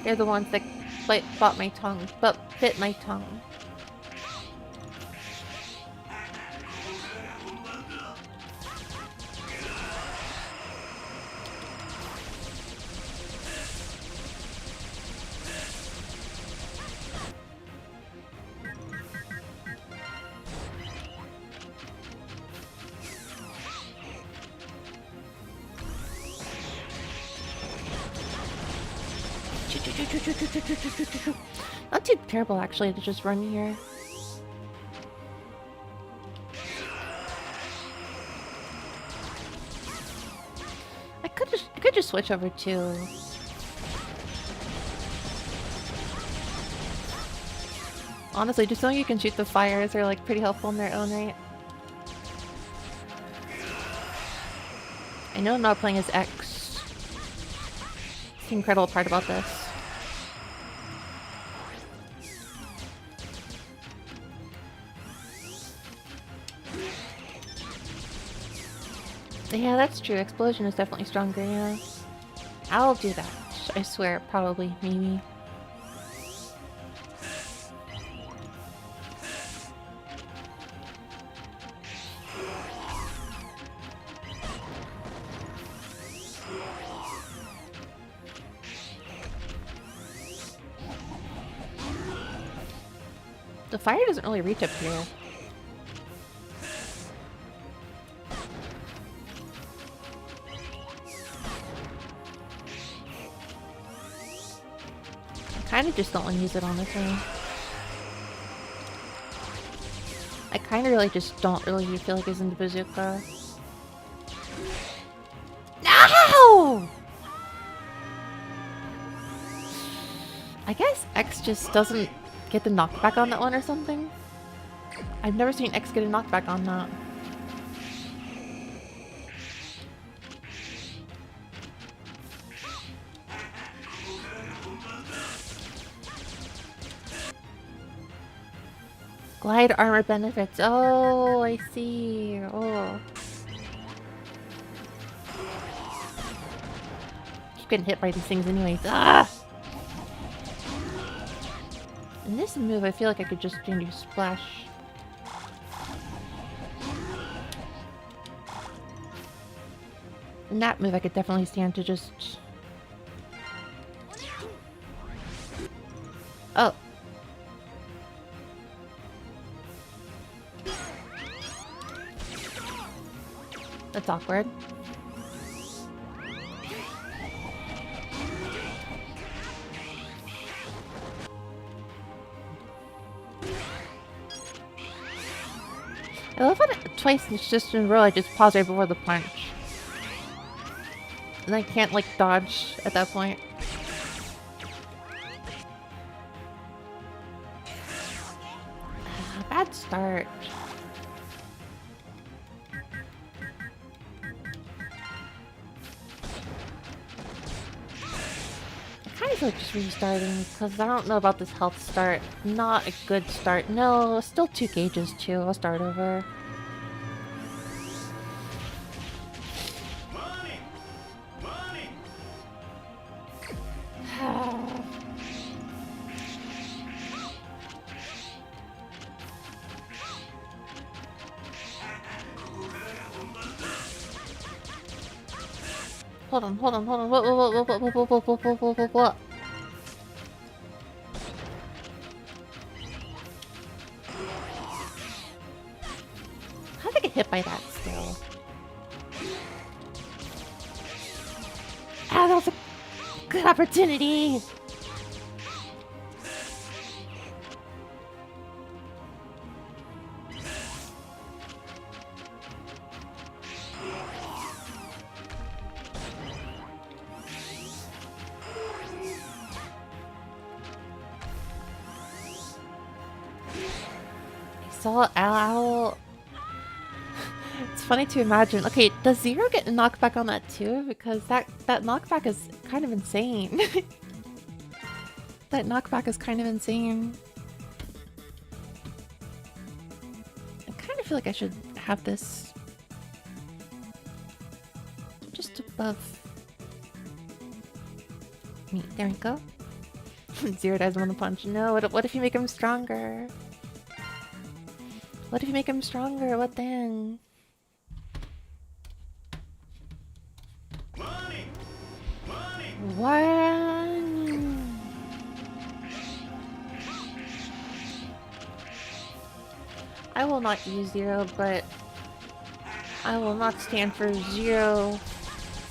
They're the ones that bit my tongue. Not too terrible actually to just run here. I could just switch over to honestly, just knowing you can shoot the fires are like pretty helpful in their own right. I know I'm not playing as X. It's the incredible part about this. Yeah, that's true. Explosion is definitely stronger, yeah. I'll do that. I swear, probably, maybe. The fire doesn't really reach up here. I kinda just don't want to use it on this one. I kinda really just don't really feel like using the bazooka. No! I guess X just doesn't get the knockback on that one or something. I've never seen X get a knockback on that. Glide armor benefits. Oh, I see. Oh. Keep getting hit by these things anyways. Ah! In this move, I feel like I could just do splash. In that move, I could definitely stand to just... Oh. That's awkward. I love when twice just in a row I just pause right before the punch. And I can't like dodge at that point. Bad start. I kind of feel like just restarting because I don't know about this health start. Not a good start. No, still 2 gauges too. I'll start over. Hold on. What? How did I get hit by that still? Ah, that was a good opportunity! Ow. It's funny to imagine. Okay, does Zero get a knockback on that too? Because that knockback is kind of insane. That knockback is kind of insane. feel like I should have this just above me. There we go. Zero doesn't want to punch. No, what if you make him stronger? What if you make him stronger? What then? What? I will not use zero, but I will not stand for zero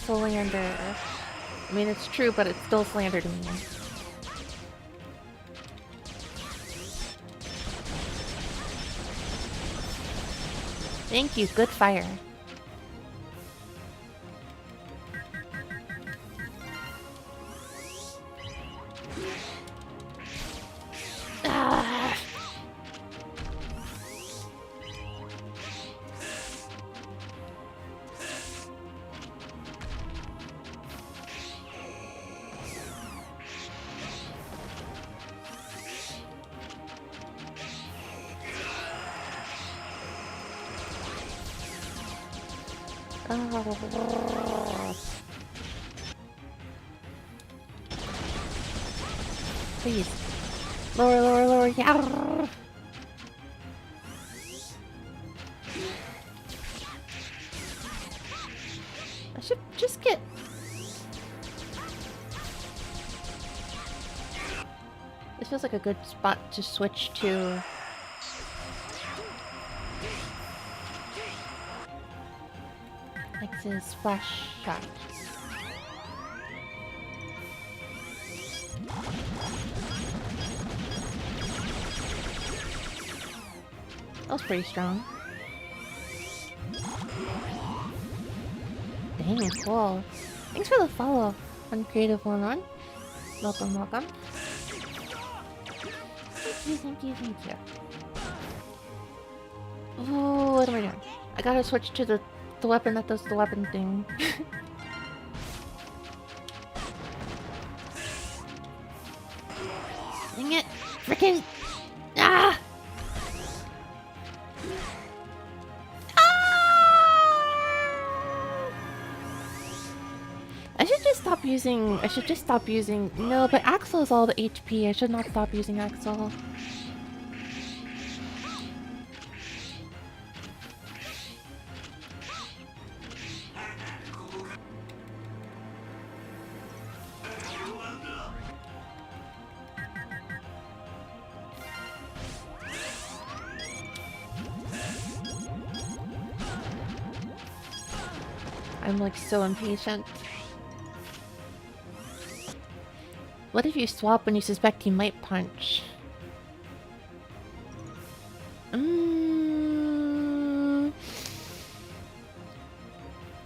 slander. I mean, it's true, but it's still slander to me. Thank you, good fire. Ah. Oh. Please. Lower, lower, lower. Yeah. I should just get... This feels like a good spot to switch to... X's splash shot. That was pretty strong. Dang, cool. Thanks for the follow on Creative 1-1. Welcome, welcome. Thank you, thank you, thank you. Ooh, what am I doing? I gotta switch to the weapon that does the weapon thing. Dang it! Frickin'! Ah! I should just stop using... No, but Axel is all the HP. I should not stop using Axel. I'm like so impatient. What if you swap when you suspect he might punch?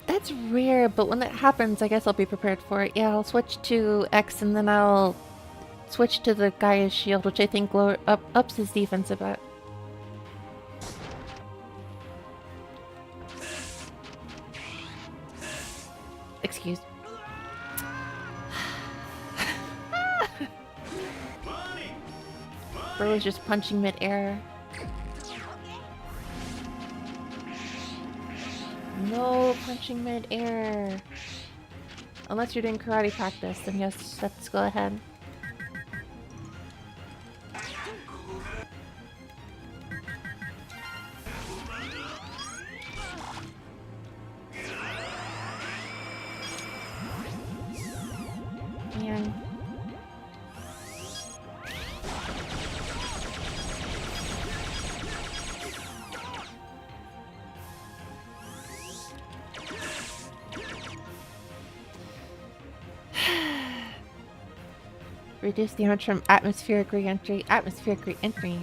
That's rare, but when that happens, I guess I'll be prepared for it. Yeah, I'll switch to X and then I'll switch to the Gaia's shield, which I think ups his defense a bit. Excuse. Bro is just punching mid-air. No punching mid-air. Unless you're doing karate practice, then yes, let's go ahead. Man. Reduce damage from atmospheric re-entry. Atmospheric re-entry.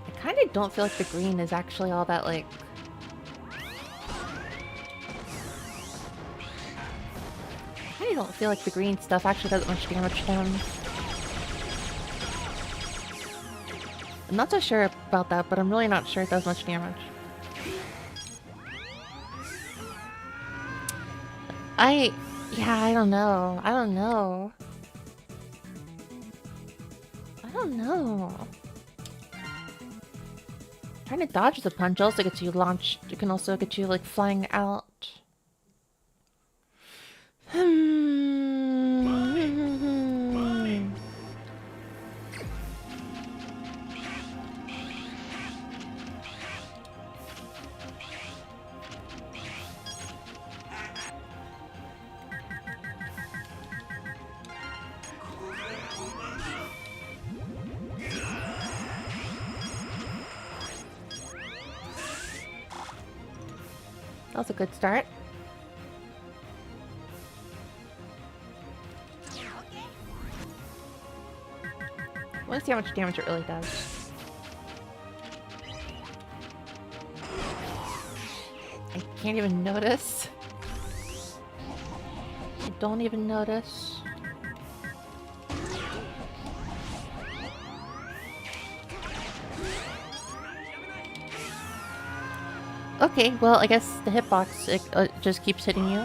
I kind of don't feel like the green is actually all that, like... I don't feel like the green stuff actually does much damage to him. I'm not so sure about that, but I'm really not sure it does much damage. Yeah, I don't know. I don't know. I don't know. Trying to dodge the punch also gets you launched. It can also get you like flying out. That was a good start. Let's see how much damage it really does. I can't even notice. I don't even notice. Okay, well, I guess the hitbox it just keeps hitting you.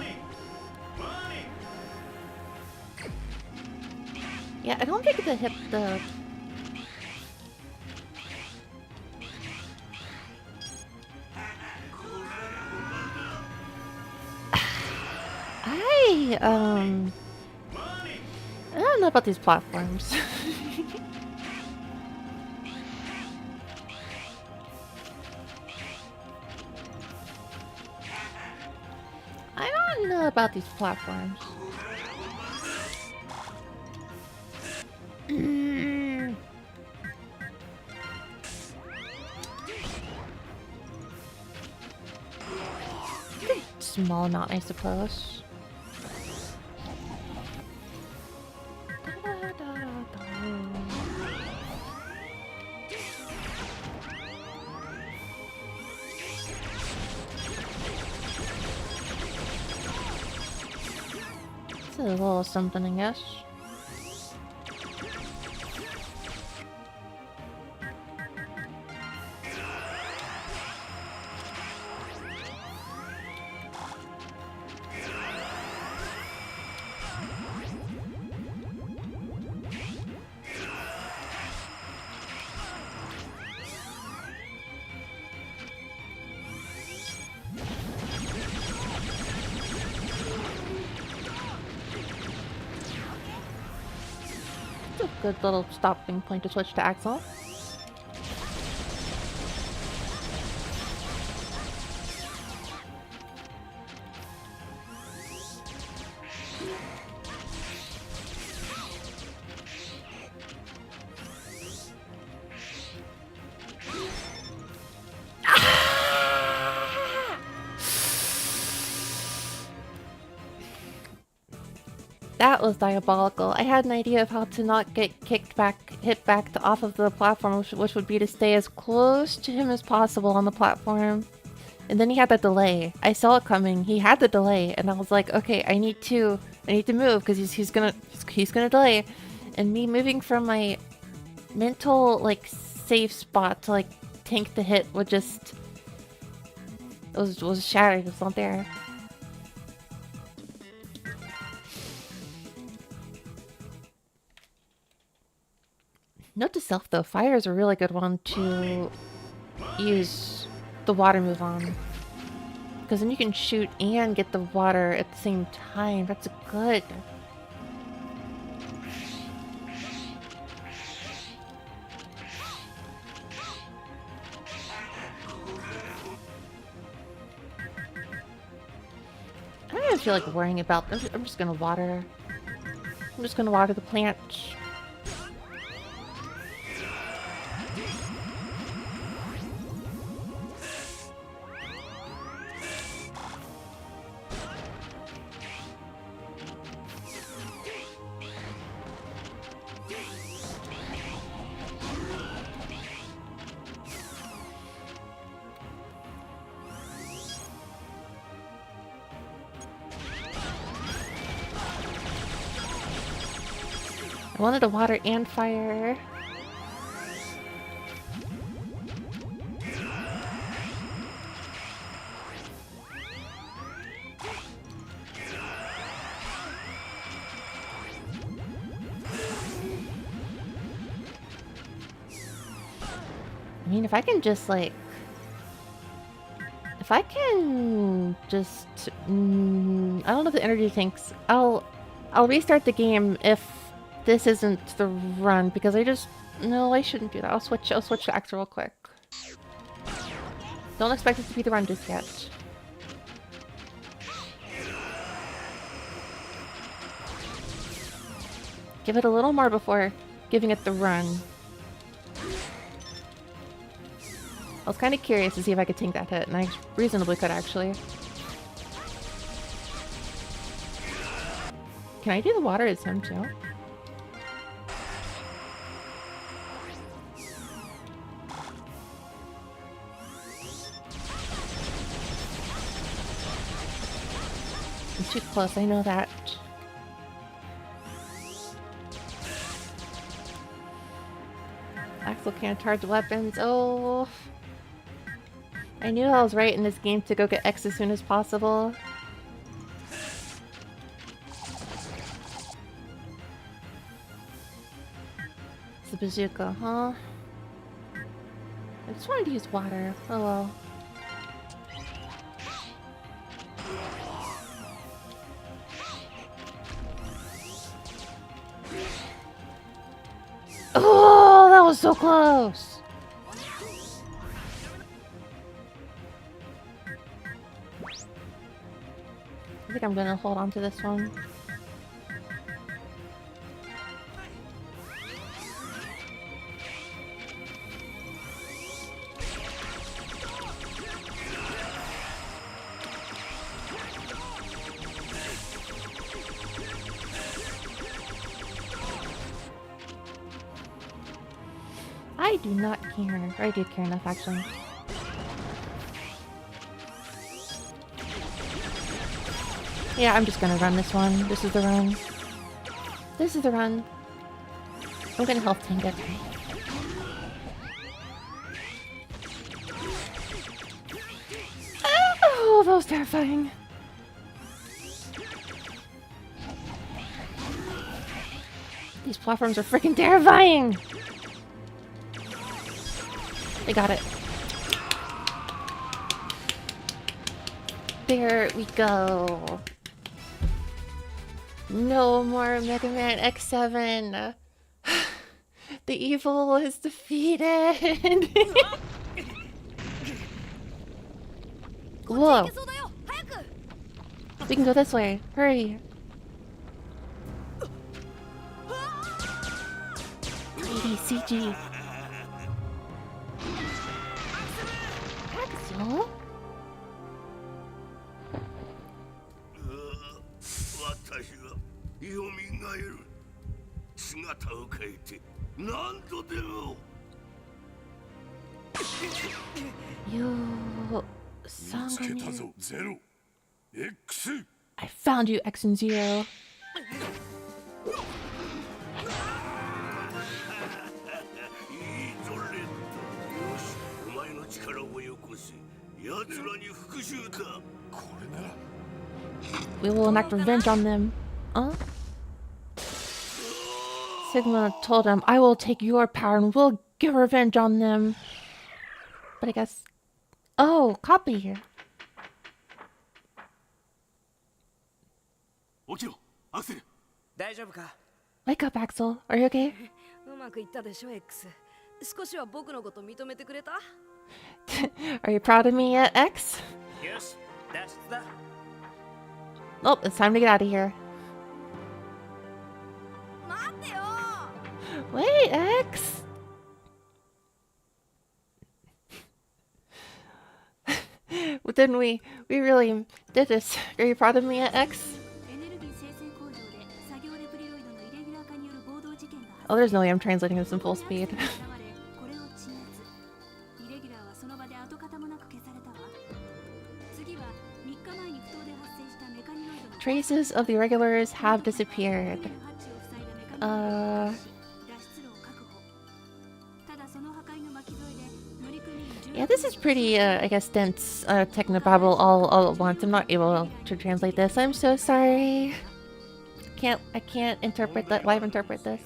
Yeah, I don't think the I don't know about these platforms. I don't know about these platforms. Small amount, I suppose. It's a little something, I guess. Good little stopping point to switch to Axel. That was diabolical. I had an idea of how to not get hit back off of the platform, which would be to stay as close to him as possible on the platform. And then he had the delay. I saw it coming. He had the delay, and I was like, okay, I need to move because he's gonna delay. And me moving from my mental like safe spot to like tank the hit would just was shattered. It was not there. Note to self though, fire is a really good one to use the water move on. Because then you can shoot and get the water at the same time. That's good. I don't even feel like worrying about them. I'm just gonna water. I'm just gonna water the plant. I wanted to water and fire. mean, if I can just like... If I can just... I don't know if the energy tanks... I'll restart the game if this isn't the run, because I just... No, I shouldn't do that. I'll switch to X real quick. Don't expect it to be the run just yet. Give it a little more before giving it the run. I was kind of curious to see if I could tank that hit, and I reasonably could actually. Can I do the water as him too? I'm too close, I know that. Axel can't charge weapons. Oh. I knew I was right in this game to go get X as soon as possible. It's the bazooka, huh? I just wanted to use water. Oh well. Oh, that was so close! I think I'm gonna hold on to this one. I do not care. Or I do care enough, actually. Yeah, I'm just gonna run this one. This is the run. This is the run. I'm gonna health tank it. Oh, that was terrifying. These platforms are freaking terrifying! They got it. There we go. No more Mega Man X7. The evil is defeated. Whoa. We can go this way. Hurry. 3D CG. Axel? 姿を変えて何度でも You... 見つけたぞ、ゼロ。X。I found you, X and Zero. いいぞレッド。よし、お前の力をよこせ。奴らに復讐だ。これなら。We will enact revenge on them. Huh? Sigma told him, I will take your power and we'll get revenge on them. But I guess... Oh, copy here. 起きろ、アクセル。大丈夫か Wake up, Axel. Are you okay? うまくいったでしょ X 少しは僕のこと認めてくれた Are you proud of me yet, X? よし脱出だ Oh, it's time to get out of here. 待ってよ Wait, X! Well, didn't we really did this. Are you proud of me yet, X? Oh, there's no way I'm translating this in full speed. Traces of the irregulars have disappeared. Yeah, this is pretty, I guess, dense technobabble all at once. I'm not able to translate this. I'm so sorry. I can't interpret that, live interpret this.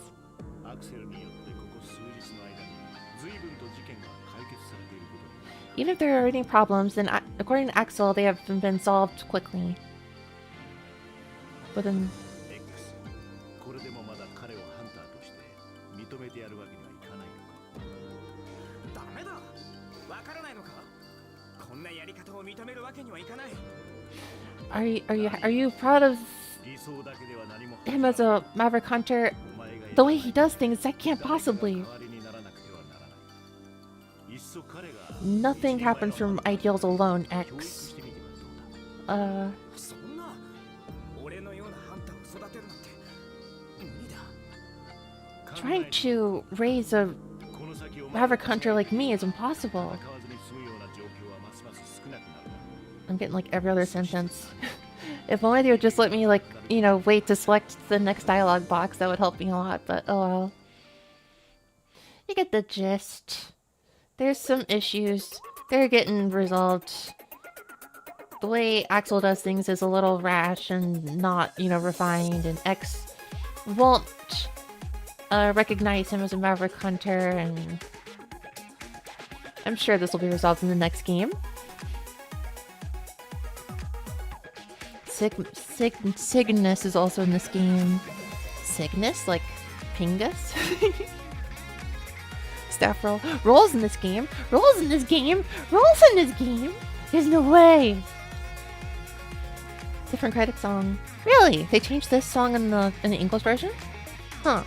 Even if there are any problems, then according to Axel, they have been solved quickly. Within... X これでもまだ彼をハンターとして認めてやるわけにはいかないのか。ダメだ。わからないのか。こんなやり方を認めるわけにはいかない。Are you proud of him as a Maverick Hunter? The way he does things, that can't possibly. Nothing happens from ideals alone, X. Trying to raise a Maverick Hunter like me is impossible. I'm getting like every other sentence. If only they would just let me, like, you know, wait to select the next dialogue box, that would help me a lot, but oh well. You get the gist. There's some issues. They're getting resolved. The way Axel does things is a little rash and not, you know, refined, and X won't recognize him as a Maverick Hunter, and I'm sure this will be resolved in the next game. Cygnus is also in this game. Cygnus? Like Pingus? Staff roll. Rolls in this game? Rolls in this game? Rolls in this game? There's no way! Different credit song. Really? They changed this song in the English version? Huh.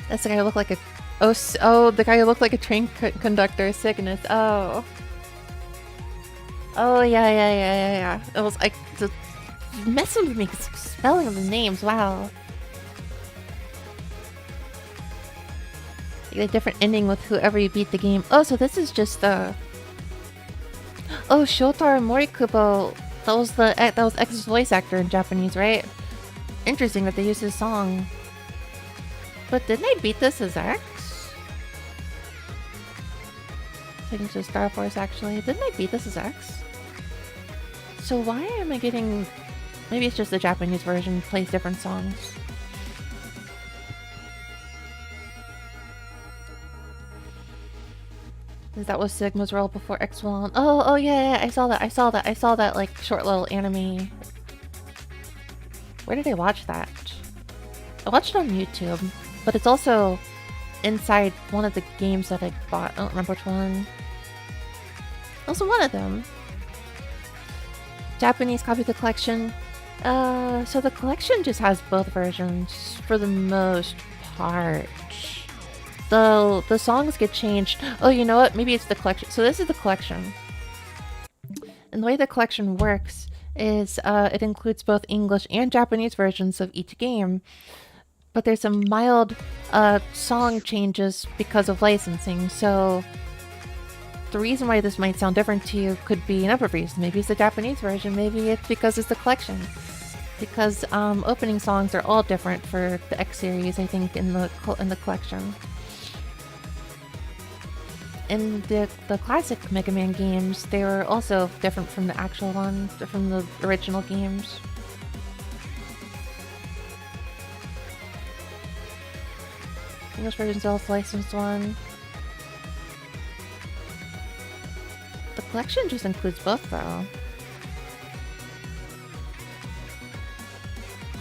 That's the guy who looked like a... Oh, the guy who looked like a train conductor. Cygnus. Oh. Oh, yeah. It was like... messing with me because spelling of the names, wow. You get a different ending with whoever you beat the game. Oh, so this is just the... Oh, Shotaro Morikubo. That was X's voice actor in Japanese, right? Interesting that they used his song. But didn't I beat this as X? I think it's Star Force, actually. Didn't I beat this as X? So why am I getting... Maybe it's just the Japanese version plays different songs. That was Sigma's role before X went on. Oh yeah, I saw that like short little anime. Where did I watch that? I watched it on YouTube, but it's also inside one of the games that I bought. I don't remember which one. Also one of them. Japanese copy of the collection. So the collection just has both versions for the most part. The songs get changed. Oh, you know what? Maybe it's the collection. So this is the collection. And the way the collection works is it includes both English and Japanese versions of each game. But there's some mild song changes because of licensing. So the reason why this might sound different to you could be a number of reasons. Maybe it's the Japanese version. Maybe it's because it's the collection. Because opening songs are all different for the X series, I think, in the collection. In the classic Mega Man games, they were also different from the actual ones, from the original games. English version's also licensed one. The collection just includes both, though.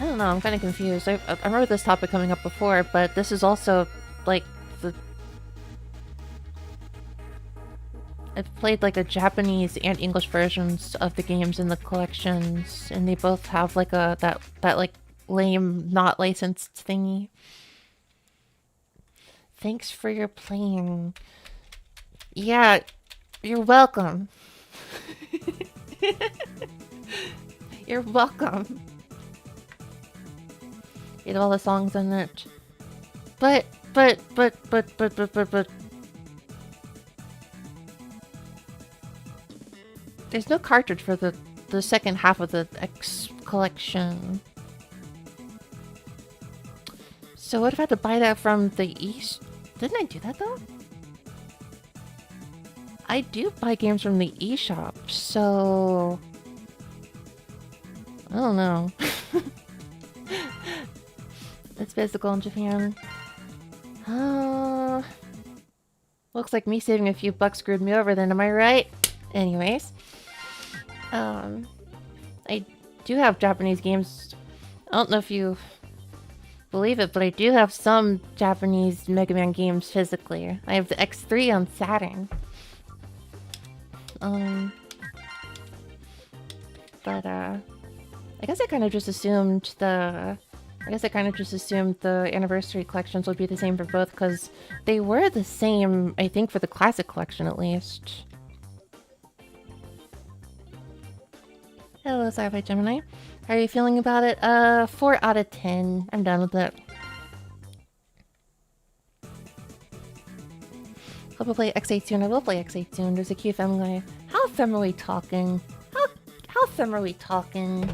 I don't know, I'm kind of confused. I remember this topic coming up before, but this is also, like, I've played like the Japanese and English versions of the games in the collections, and they both have like that like lame not licensed thingy. Thanks for your playing. Yeah, you're welcome. You're welcome. You have all the songs in it. But there's no cartridge for the second half of the X collection. So what if I had to buy that from the East? Didn't I do that though? I do buy games from the eShop, so... I don't know. It's physical in Japan. Looks like me saving a few bucks screwed me over then, am I right? Anyways. I do have Japanese games. I don't know if you believe it, but I do have some Japanese Mega Man games physically. I have the X3 on Saturn. But I guess I kind of just assumed the anniversary collections would be the same for both, because they were the same, I think, for the classic collection at least. Hello, Sci-Fi Gemini. How are you feeling about it? 4 out of 10. I'm done with it. Hope I'll play X8 soon. I will play X8 soon. There's a QFM guy. How fem are we talking? How fem are we talking?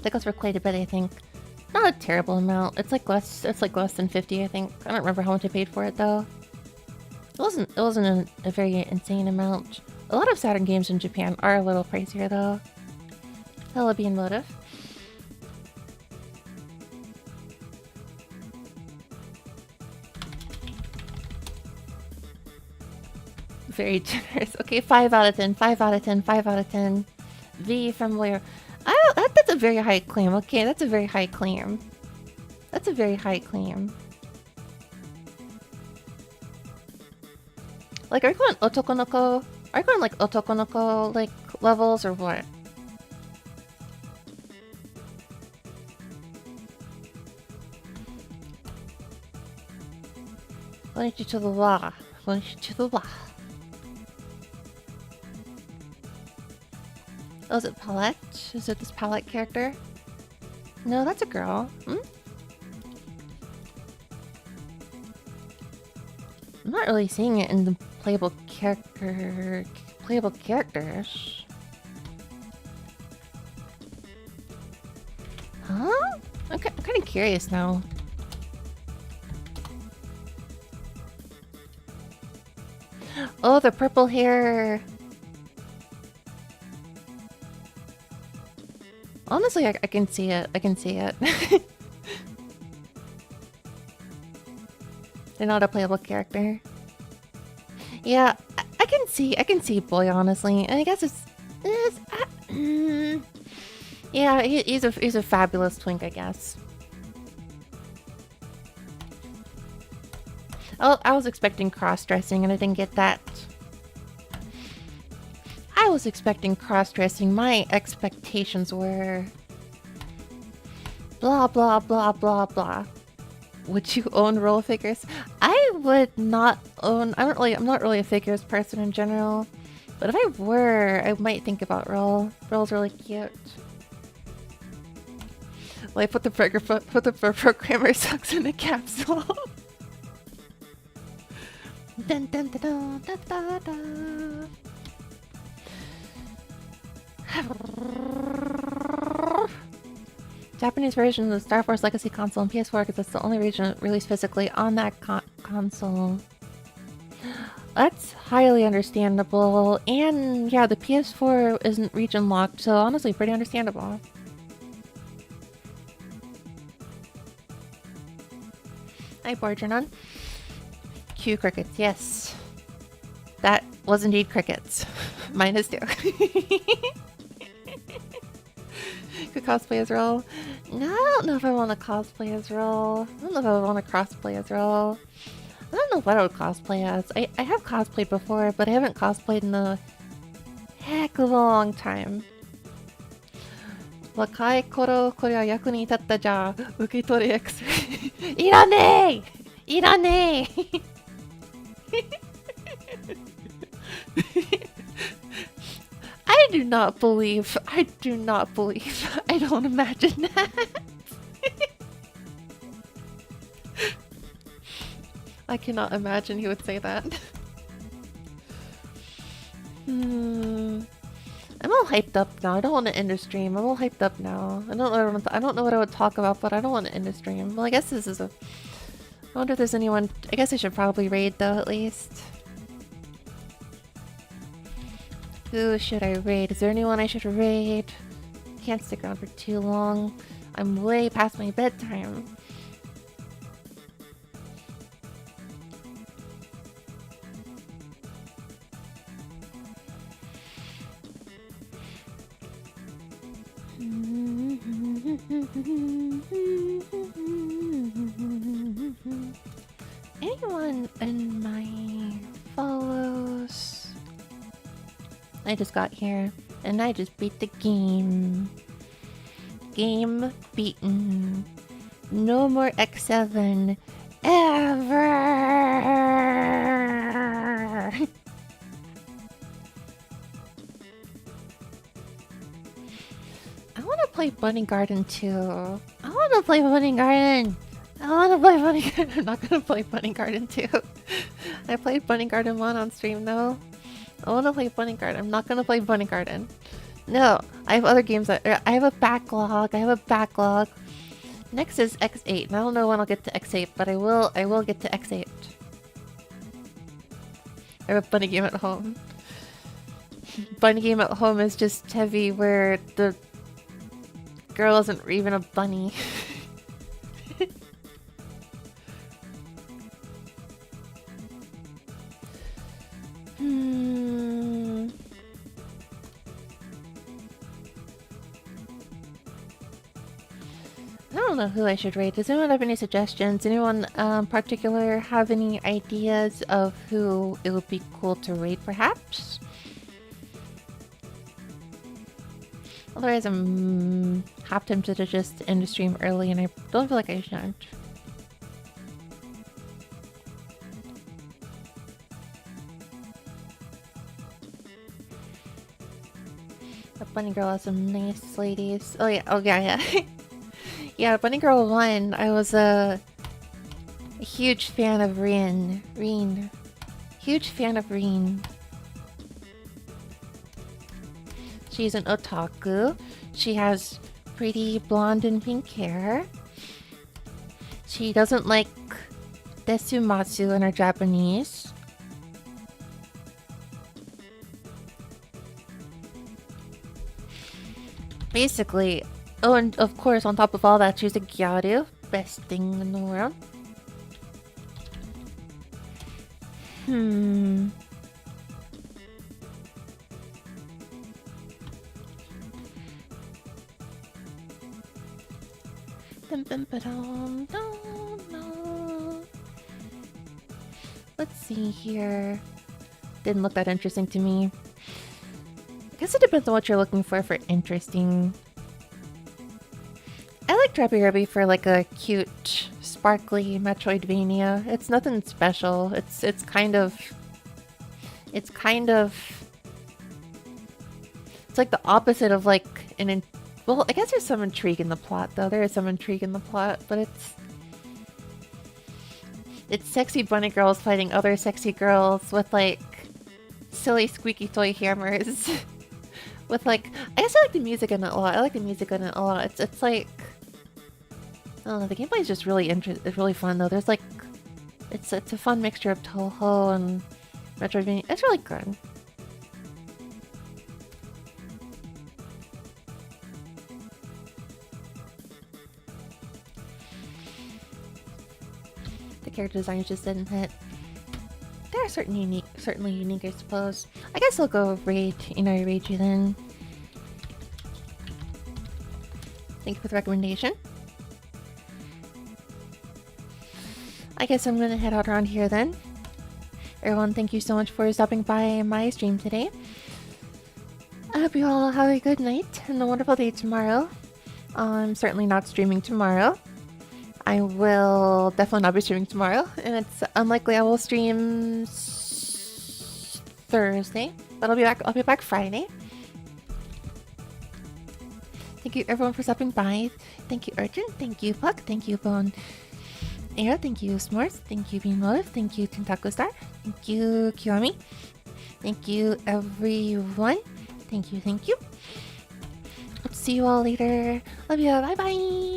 That goes for quite a bit, I think. Not a terrible amount. It's like less than 50, I think. I don't remember how much I paid for it though. It wasn't a very insane amount. A lot of Saturn games in Japan are a little pricier though. Hello, Bean Motive. Very generous. Okay, 5 out of 10, 5 out of 10, 5 out of 10. V from where? That's a very high claim. Okay, that's a very high claim. That's a very high claim. Like, are you going otokonoko? Are you going like otokonoko like levels or what? Konnichiwa. Konnichiwa. Oh, is it Palette? Is it this Palette character? No, that's a girl. Hmm? I'm not really seeing it in the playable characters. Huh? I'm kind of curious now. Oh, the purple hair. Honestly, I can see it. I can see it. They're not a playable character. Yeah, I can see boy, honestly. And I guess yeah, he's a fabulous twink, I guess. Oh, I was expecting cross-dressing and I didn't get that. I was expecting cross-dressing. My expectations were blah blah blah blah blah. Would you own roll figures? I would not own. I'm not really a figures person in general, but if I were, I might think about roll. Roll's really cute. Well, I put the programmer sucks in a capsule. Dun, dun, dun, dun, dun, dun, dun. Japanese version of the Star Force Legacy console on PS4 because it's the only region released physically on that console. That's highly understandable. And yeah, the PS4 isn't region locked, so honestly, pretty understandable. Hi, Borgernon. Q crickets, yes. That was indeed crickets. Minus 2. Could cosplay as Roll. No, I don't know if I want to cosplay as Roll. I don't know if I want to cosplay as Roll. I don't know what I would cosplay as. I have cosplayed before, but I haven't cosplayed in a heck of a long time. 若い頃これは役に立ったじゃ受け取れ X いらねえいらねえI do not believe, I don't imagine that. I cannot imagine he would say that. I'm all hyped up now. I don't want to end the stream. I'm all hyped up now. I don't know what I would talk about, but I don't want to end the stream. Well, I guess this is a... I wonder if there's anyone... I guess I should probably raid though, at least. Who should I raid? Is there anyone I should raid? Can't stick around for too long. I'm way past my bedtime. Anyone in my follows? I just got here and I just beat the game. Game beaten. No more X7 ever. I want to play Bunny Garden too. I want to play Bunny Garden. I want to play Bunny Garden. I'm not gonna play Bunny Garden 2. I played Bunny Garden 1 on stream though. I want to play Bunny Garden. I'm not gonna play Bunny Garden. No, I have other games that I have a backlog. Next is X8, and I don't know when I'll get to X8, but I will get to X8. I have a bunny game at home. Bunny game at home is just heavy where the girl isn't even a bunny. I don't know who I should rate. Does anyone have any suggestions? Anyone particular have any ideas of who it would be cool to rate, perhaps? Otherwise, I'm half tempted to just end the stream early, and I don't feel like I should. The bunny girl has some nice ladies. Oh yeah. Yeah, Bunny Girl 1, I was a huge fan of Rin. Huge fan of Rin. She's an otaku. She has pretty blonde and pink hair. She doesn't like desumatsu in her Japanese. Basically, oh, and of course, on top of all that, she's a gyaru. Best thing in the world. Let's see here. Didn't look that interesting to me. I guess it depends on what you're looking for interesting. I like Trappy Ruby for like a cute, sparkly Metroidvania. It's nothing special. It's kind of like the opposite of like well, I guess there's some intrigue in the plot though. There is some intrigue in the plot, but it's sexy bunny girls fighting other sexy girls with like silly squeaky toy hammers. With like, I guess I like the music in it a lot. It's like, I don't know, the gameplay is just really it's really fun though. There's like, it's a fun mixture of Toho and Metroidvania. It's really good. The character design just didn't hit. They are certainly unique, I suppose. I guess I'll go raid you then. Thank you for the recommendation. I guess I'm gonna head out around here then. Everyone, thank you so much for stopping by my stream today. I hope you all have a good night and a wonderful day tomorrow. I'm certainly not streaming tomorrow. I will definitely not be streaming tomorrow, and it's unlikely I will stream Thursday, but I'll be back Friday. Thank you everyone for stopping by. Thank you Urchin, thank you Puck, thank you Bone Air, thank you S'mores, thank you Beanmotive, thank you Tentaku Star, thank you Kiwami, thank you everyone, thank you. Hope to see you all later. Love you, bye bye.